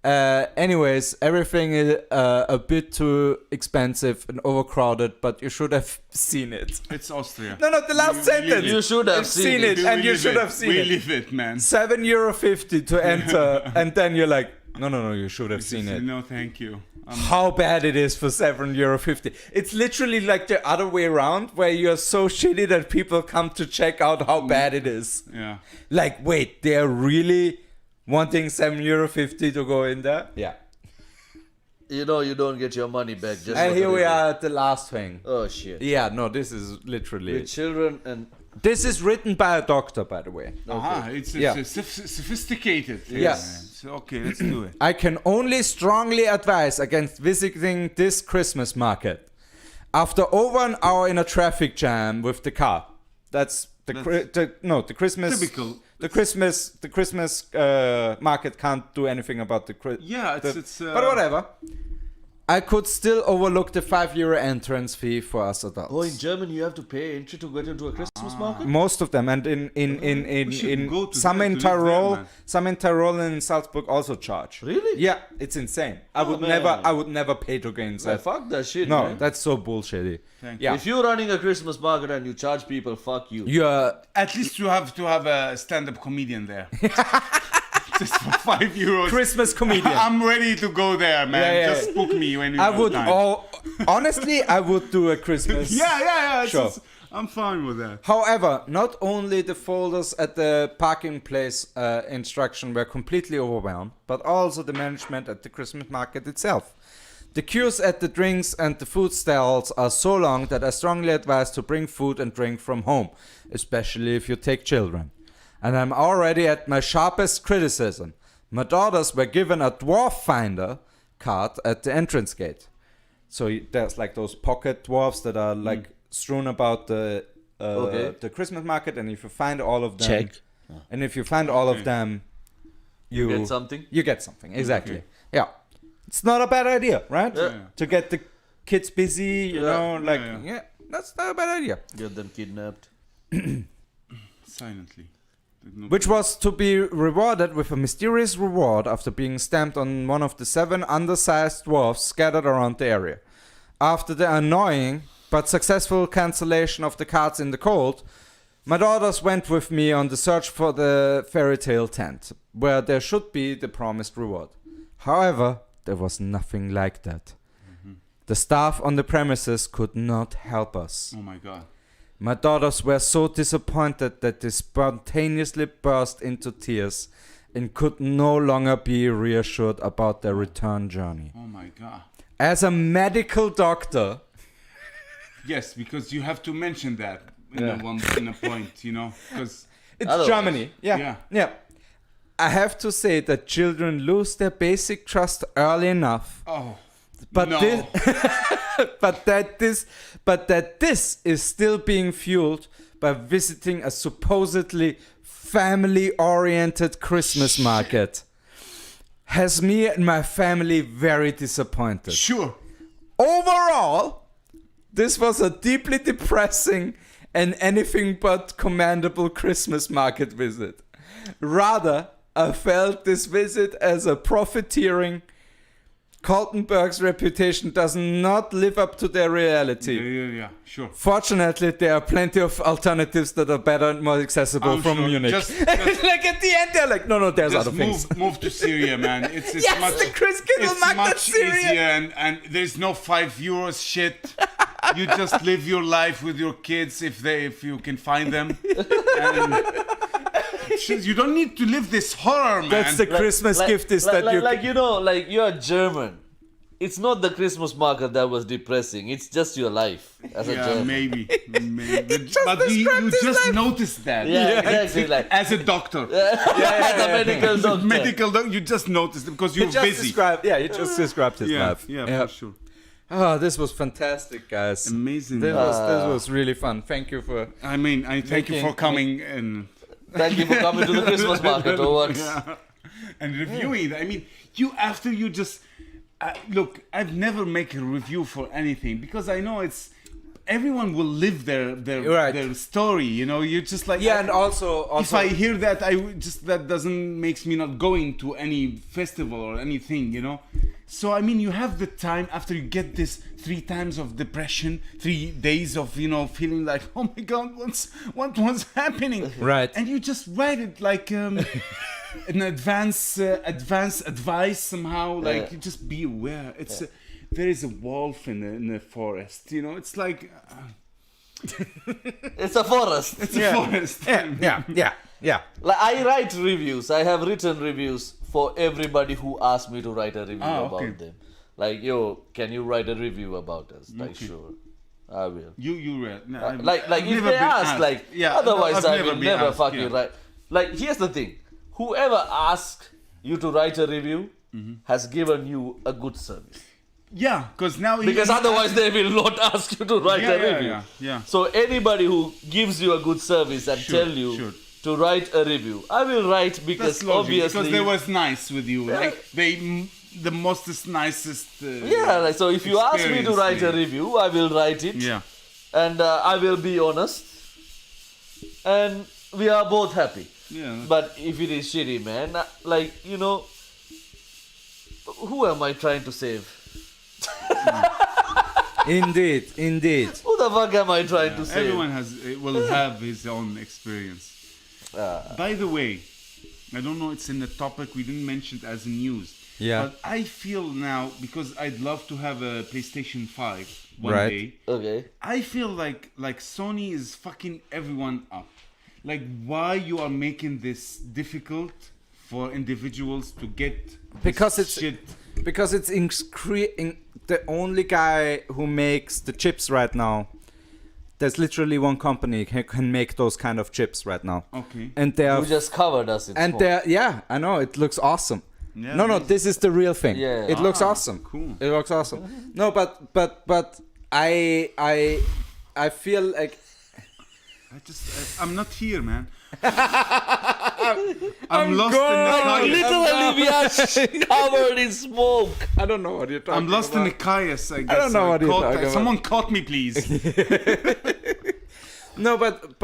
Anyways, everything is a bit too expensive and overcrowded, but you should have seen it. It's Austria. No, the last sentence. You should have You've seen it. and We you live should it. have seen we it. live it, man. €7.50 to enter, and then you're like, no, you should have seen it. No, thank you. How bad it is for €7.50. It's literally like the other way around, where you're so shitty that people come to check out how bad it is. Yeah. Like, wait, they're really wanting €7.50 to go in there? Yeah. You know you don't get your money back. Just And for here we delivery. are at the last thing. Oh shit. Yeah, no, this is literally. With children and This is written by a doctor, by the way. Aha, it's Yeah. sophisticated. Yeah. So, okay, let's do it. I can only strongly advise against visiting this Christmas market. After over an hour in a traffic jam with the car, That's the Christmas. Typical. The Christmas market can't do anything about the Yeah, it's but whatever. I could still overlook the €5 entrance fee for us adults. Oh, in Germany you have to pay entry to get into a Christmas market? Most of them, and some in Tyrol, some in Tyrol and in Salzburg also charge. Really? Yeah, it's insane. I would never pay to go inside. Fuck that shit, No, man. that's so bullshitty. Yeah, If you're running a Christmas market and you charge people, fuck you. you're At least you have to have a stand-up comedian there. Just for €5. Christmas comedian. I'm ready to go there, man. Yeah. Just book me when you I have would. time. Honestly, I would do a Christmas. Yeah. Sure. I'm fine with that. However, not only the folders at the parking place instruction were completely overwhelmed, but also the management at the Christmas market itself. The queues at the drinks and the food stalls are so long that I strongly advise to bring food and drink from home, especially if you take children. And I'm already at my sharpest criticism. My daughters were given a dwarf finder card at the entrance gate. So there's like those pocket dwarfs that are like strewn about the Christmas market, and if you find all of them, Check. And if you find all of them, you get something. You get something, exactly. Yeah, it's not a bad idea, right? Yeah. To get the kids busy, you know, like Yeah. that's not a bad idea. Get them kidnapped. Silently. Which was to be rewarded with a mysterious reward after being stamped on one of the 7 undersized dwarfs scattered around the area. After the annoying but successful cancellation of the cards in the cold, my daughters went with me on the search for the fairy tale tent, where there should be the promised reward. However, there was nothing like that. The staff on the premises could not help us. Oh my God. My daughters were so disappointed that they spontaneously burst into tears and could no longer be reassured about their return journey. Oh my God. As a medical doctor, Yes, because you have to mention that in a point, you know, because it's Otherwise. Germany. Yeah. I have to say that children lose their basic trust early enough. But no. that this is still being fueled by visiting a supposedly family-oriented Christmas market has me and my family very disappointed. Sure. Overall, this was a deeply depressing and anything but commendable Christmas market visit. Rather, I felt this visit as a profiteering. Kaltenberg's reputation does not live up to their reality. Yeah, sure. Fortunately, there are plenty of alternatives that are better and more accessible I'm from sure. Munich. like at the end, they're like, no, there's other things. Move to Syria, man. It's Yes, much, the Christkindl it's market much Syria. easier, and there's no €5 shit. You just live your life with your kids if you can find them. And you don't need to live this horror, man. That's the Christmas gift is that you... Like, you know, like you're German. It's not the Christmas market that was depressing. It's just your life as a German. maybe. just But you described his just life. noticed that. Yeah, exactly. Like, As a doctor. as a medical doctor. Medical doctor, you just noticed it because you're you just busy. you just described his life. Yeah, for sure. Oh, this was fantastic, guys. Amazing. This was really fun. Thank you for... I mean, I thank you for coming and Thank you for coming to the Christmas market or what? and reviewing. I mean, after you just look. I've never make a review for anything because I know it's everyone will live their story. You know, you just like and also if I hear that, that doesn't makes me not going to any festival or anything. You know. So I mean, you have the time after you get this 3 times of depression, 3 days of feeling like, oh my God, what's happening? Right. And you just write it like an advance advice somehow. Like you just be aware. It's there is a wolf in the forest. You know, it's like It's a forest. it's a forest. Yeah. Like I write reviews. I have written reviews for everybody who asked me to write a review about them. Like, yo, can you write a review about us? Like, sure, I will. You read. No, Like if they ask, like, otherwise I will never fucking write. Like, here's the thing: whoever asked you to write a review has given you a good service. Yeah, because now Because otherwise they will not ask you to write a review. Yeah. So anybody who gives you a good service and tell you to write a review, I will write because That's logic, obviously because they was nice with you. Like the most nicest. like, so if you ask me to write a review, I will write it. Yeah. And I will be honest. And we are both happy. Yeah. But if it is shitty, man, like, you know, who am I trying to save? Indeed. Who the fuck am I trying to save? Everyone will have his own experience. By the way, I don't know, it's in the topic, we didn't mention it as news. Yeah. But I feel now, because I'd love to have a PlayStation 5 one Right. day, Okay. I feel like Sony is fucking everyone up. Like, why you are making this difficult for individuals to get Because this it's shit? because it's the only guy who makes the chips right now. There's literally one company who can make those kind of chips right now. Okay. And they are You just covered us in and smoke. they're I know it looks awesome. Yeah, No, this is the real thing. Yeah. It looks awesome. Cool. It looks awesome. No, but I feel like I'm not here, man. I'm lost in the chaos. Literally, we are covered in smoke. I don't know what you're talking I'm lost in the chaos, I guess. don't know what you're talking about. Someone caught me, please. No, but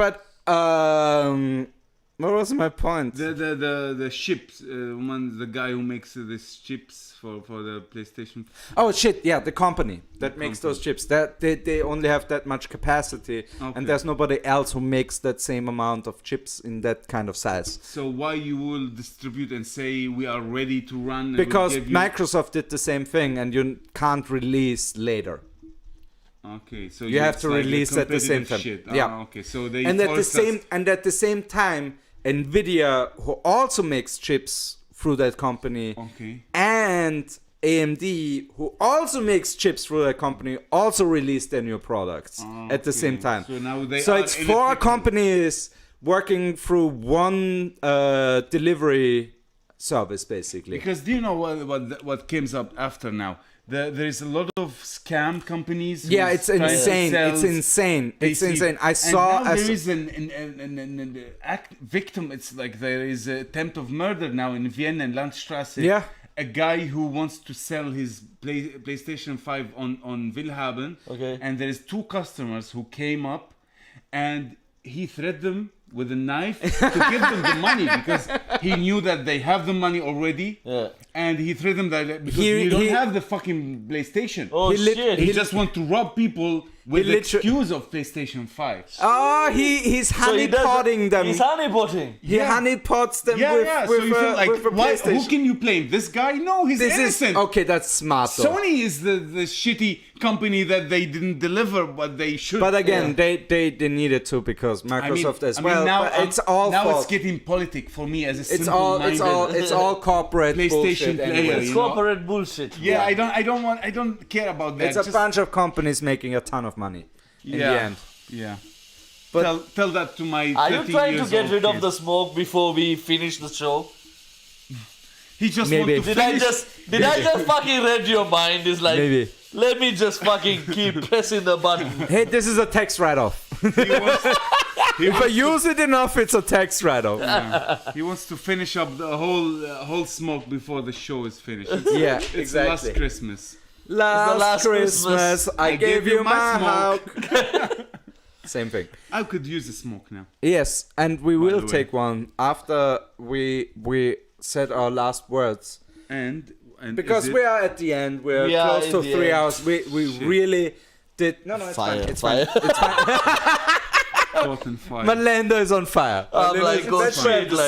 what was my point? The chips, the guy who makes these chips for the PlayStation. Oh shit! Yeah, the company that makes those chips. That they only have that much capacity, and there's nobody else who makes that same amount of chips in that kind of size. So why you will distribute and say we are ready to run? And Because we'll give you... Microsoft did the same thing, and you can't release later. Okay, so You have it's to like a release at the same competitive time. shit. Yeah. Okay, so they And force us- at the same time, Nvidia, who also makes chips through that company, Okay. and AMD, who also makes chips through that company, also released their new products at the same time. So now they So are it's four electric- companies working through one delivery service, basically. Because do you know what comes up after now? There is a lot of scam companies. Yeah, who's it's trying to insane. sell It's insane. It's basic- insane. I and saw. now there is an victim. It's like there is an attempt of murder now in Vienna and Landstrasse. Yeah. A guy who wants to sell his PlayStation 5 on Willhaben. Okay. And there is two customers who came up, and he threatened them with a knife to give them the money because he knew that they have the money already. Yeah. And he threatened them that because He- you don't he- have the fucking PlayStation. Oh He lit- shit. He just want to rob people with the liter- excuse of PlayStation 5. Oh, he's So he does- honeypotting them. He's honeypotting. He honeypots them Yeah, with, yeah. with, So you feel like, with a why, PlayStation. who can you blame? This guy? No, he's This is innocent. okay. That's smart. Though. Sony is the shitty company that they didn't deliver what they should. But again, they needed to because Microsoft as well. Now, but it's all now fault. it's getting politic for me as a it's all corporate PlayStation bullshit player, anyway. It's you know? corporate bullshit. Yeah, I don't care about that. It's a bunch of companies making a ton of money in the end. Yeah. But- tell that to my. Are you 30 trying to years get old rid of kid. the smoke before we finish the show? He just Maybe. want to Did I finish. just fucking read your mind? It's like, Maybe. let me just fucking keep pressing the button. Hey, this is a tax write-off. If I use it enough, it's a tax write-off. He wants to finish up the whole smoke before the show is finished. Yeah, It's exactly. last Christmas. Last Christmas, I gave you my smoke. smoke. Same thing. I could use the smoke now. Yes, and we will the way. take one after we said our last words. And Because is it- we are at the end, we're We are close at to the 3 end. hours. We really did. No, it's Fire, fine. It's fire. fine. It's fine. caught on fire. Malinda is on fire. I'm like, Malinda- oh that's shit, where the like,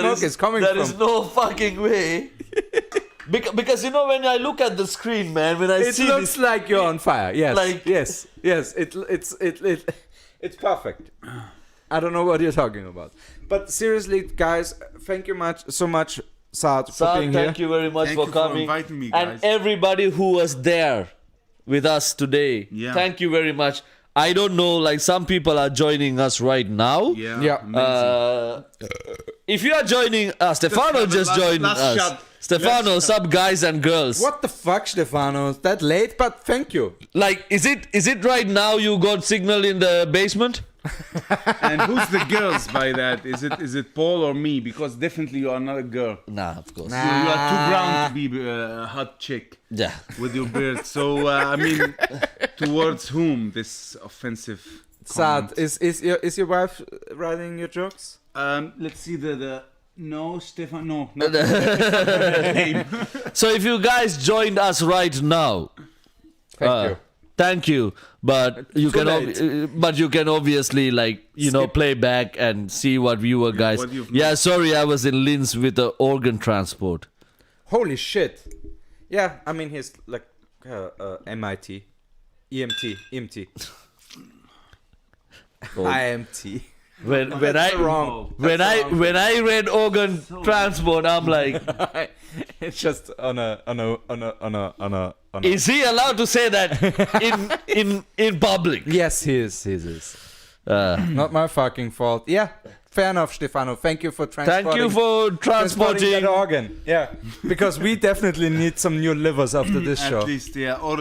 smoke is coming there from. is no fucking way. Because you know when I look at the screen, man, when I It see looks this, like you're on fire. Yes. like- yes. It's perfect. I don't know what you're talking about. But seriously, guys, thank you so much, Saad, for Saad, being thank here. you very much Thank for you for coming. inviting me, And guys. everybody who was there with us today, Yeah. thank you very much. I don't know, like some people are joining us right now. Yeah. Yeah. Amazing. If you are joining us, Stefano just joined us. Stefano, sub guys and girls. What the fuck, Stefano? That late, but thank you. Like, is it right now you got signal in the basement? And who's the girls by that? Is it Paul or me? Because definitely you are not a girl. Nah, of course. You are too brown to be a hot chick Yeah. with your beard. So I mean, towards whom this offensive? Saad, is your wife writing your jokes? Let's see no, Stefan. No, not the name. So if you guys joined us right now, Thank you. thank you. But you Too can late. but you can obviously play back and see what viewer guys. what you've Yeah, sorry, I was in Linz with the organ transport. Holy shit. Yeah, I mean he's like MIT, EMT. Oh. IMT. When wrong. when I read organ transport, I'm like, It's just on a. is he allowed to say that in public? Yes, he is. Not my fucking fault. Yeah, fair enough, Stefano. Thank you for transporting. Thank you for transporting. that organ. Yeah, because we definitely need some new livers after this show. At least, yeah. Or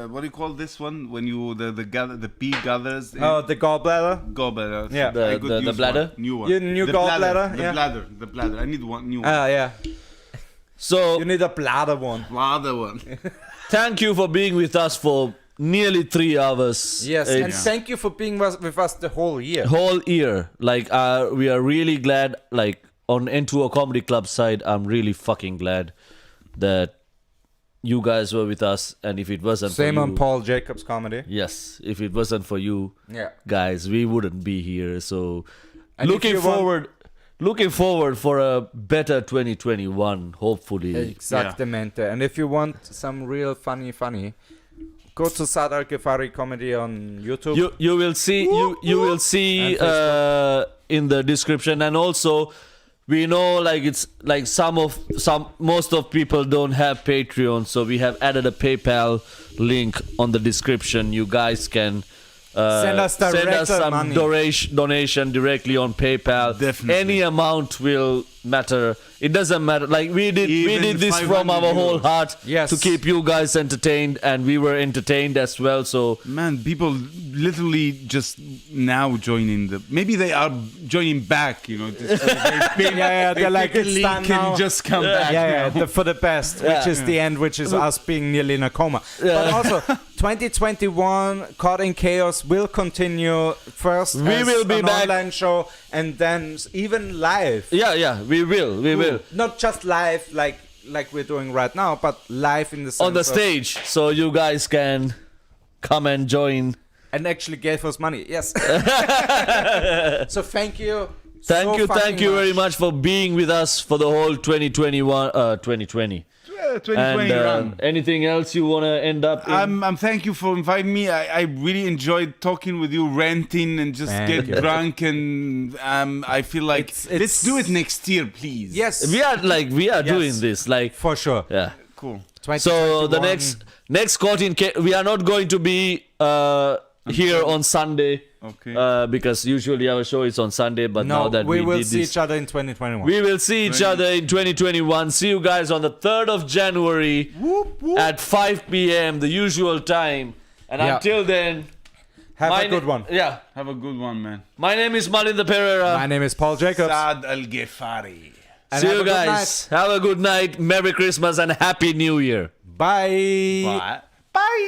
what do you call this one when you the pea gathers? Oh, the gallbladder. Gallbladder. Yeah. I could The use bladder? one, new one. Your new the gallbladder, yeah. The bladder. I need one new one. Yeah. So You need a bladder one. Bladder one. thank you for being with us for nearly 3 hours. Yes, and It's thank you for being with us the whole year. whole year. Like, we are really glad. Like, on N2O Comedy Club side, I'm really fucking glad that you guys were with us. And if it wasn't Same for you, on Paul Jacobs comedy. yes, if it wasn't for you Yeah. guys, we wouldn't be here. So, And if looking you want- forward for a better 2021, hopefully. Exactamente. And if you want some real funny, go to Saad Al Ghefari comedy on YouTube. You will see you will see And in the description. And also, we know it's like most of people don't have Patreon, so we have added a PayPal link on the description. You guys can Send us direct some money. donation directly on PayPal. Definitely. Any amount will matter. It doesn't matter. Like we did Even this from 500 our whole euros. heart Yes. to keep you guys entertained, and we were entertained as well. So Man, people literally just now joining maybe they are joining back, you know. They're like, it's can done now. just come back now. For the best, which is the end, which is us being nearly in a coma. But also, 2021 Caught in Chaos will continue first. We as will be an back. online show, and then even live. yeah, we will Not just live like we're doing right now, but live in the sense on the of- stage, so you guys can come and join. and actually gave us money. Yes. So thank you. Thank so you very much for being with us for the whole 2020. 2020 And run. anything else you want to end up in? I'm thank you for inviting me. I really enjoyed talking with you, ranting and just Thank get you. drunk, and I feel like It's- let's do it next year, please. Yes. we are doing this For sure. yeah. Cool. So the 2021. next Caught in Chaos, we are not going to be here on Sunday. Okay. Because usually our show is on Sunday, but now No, that we will did see this, each other in 2021. we will see each other in 2021. See you guys on the 3rd of January at 5 p.m. the usual time. And Yeah. until then, Have my a good one. Yeah, Have a good one, man. my name is Malinda Perera. My name is Paul Jacobs. Saad Al Ghefari. And See have you a good guys. Have a good night. Merry Christmas and Happy New Year. Bye. Bye. Bye.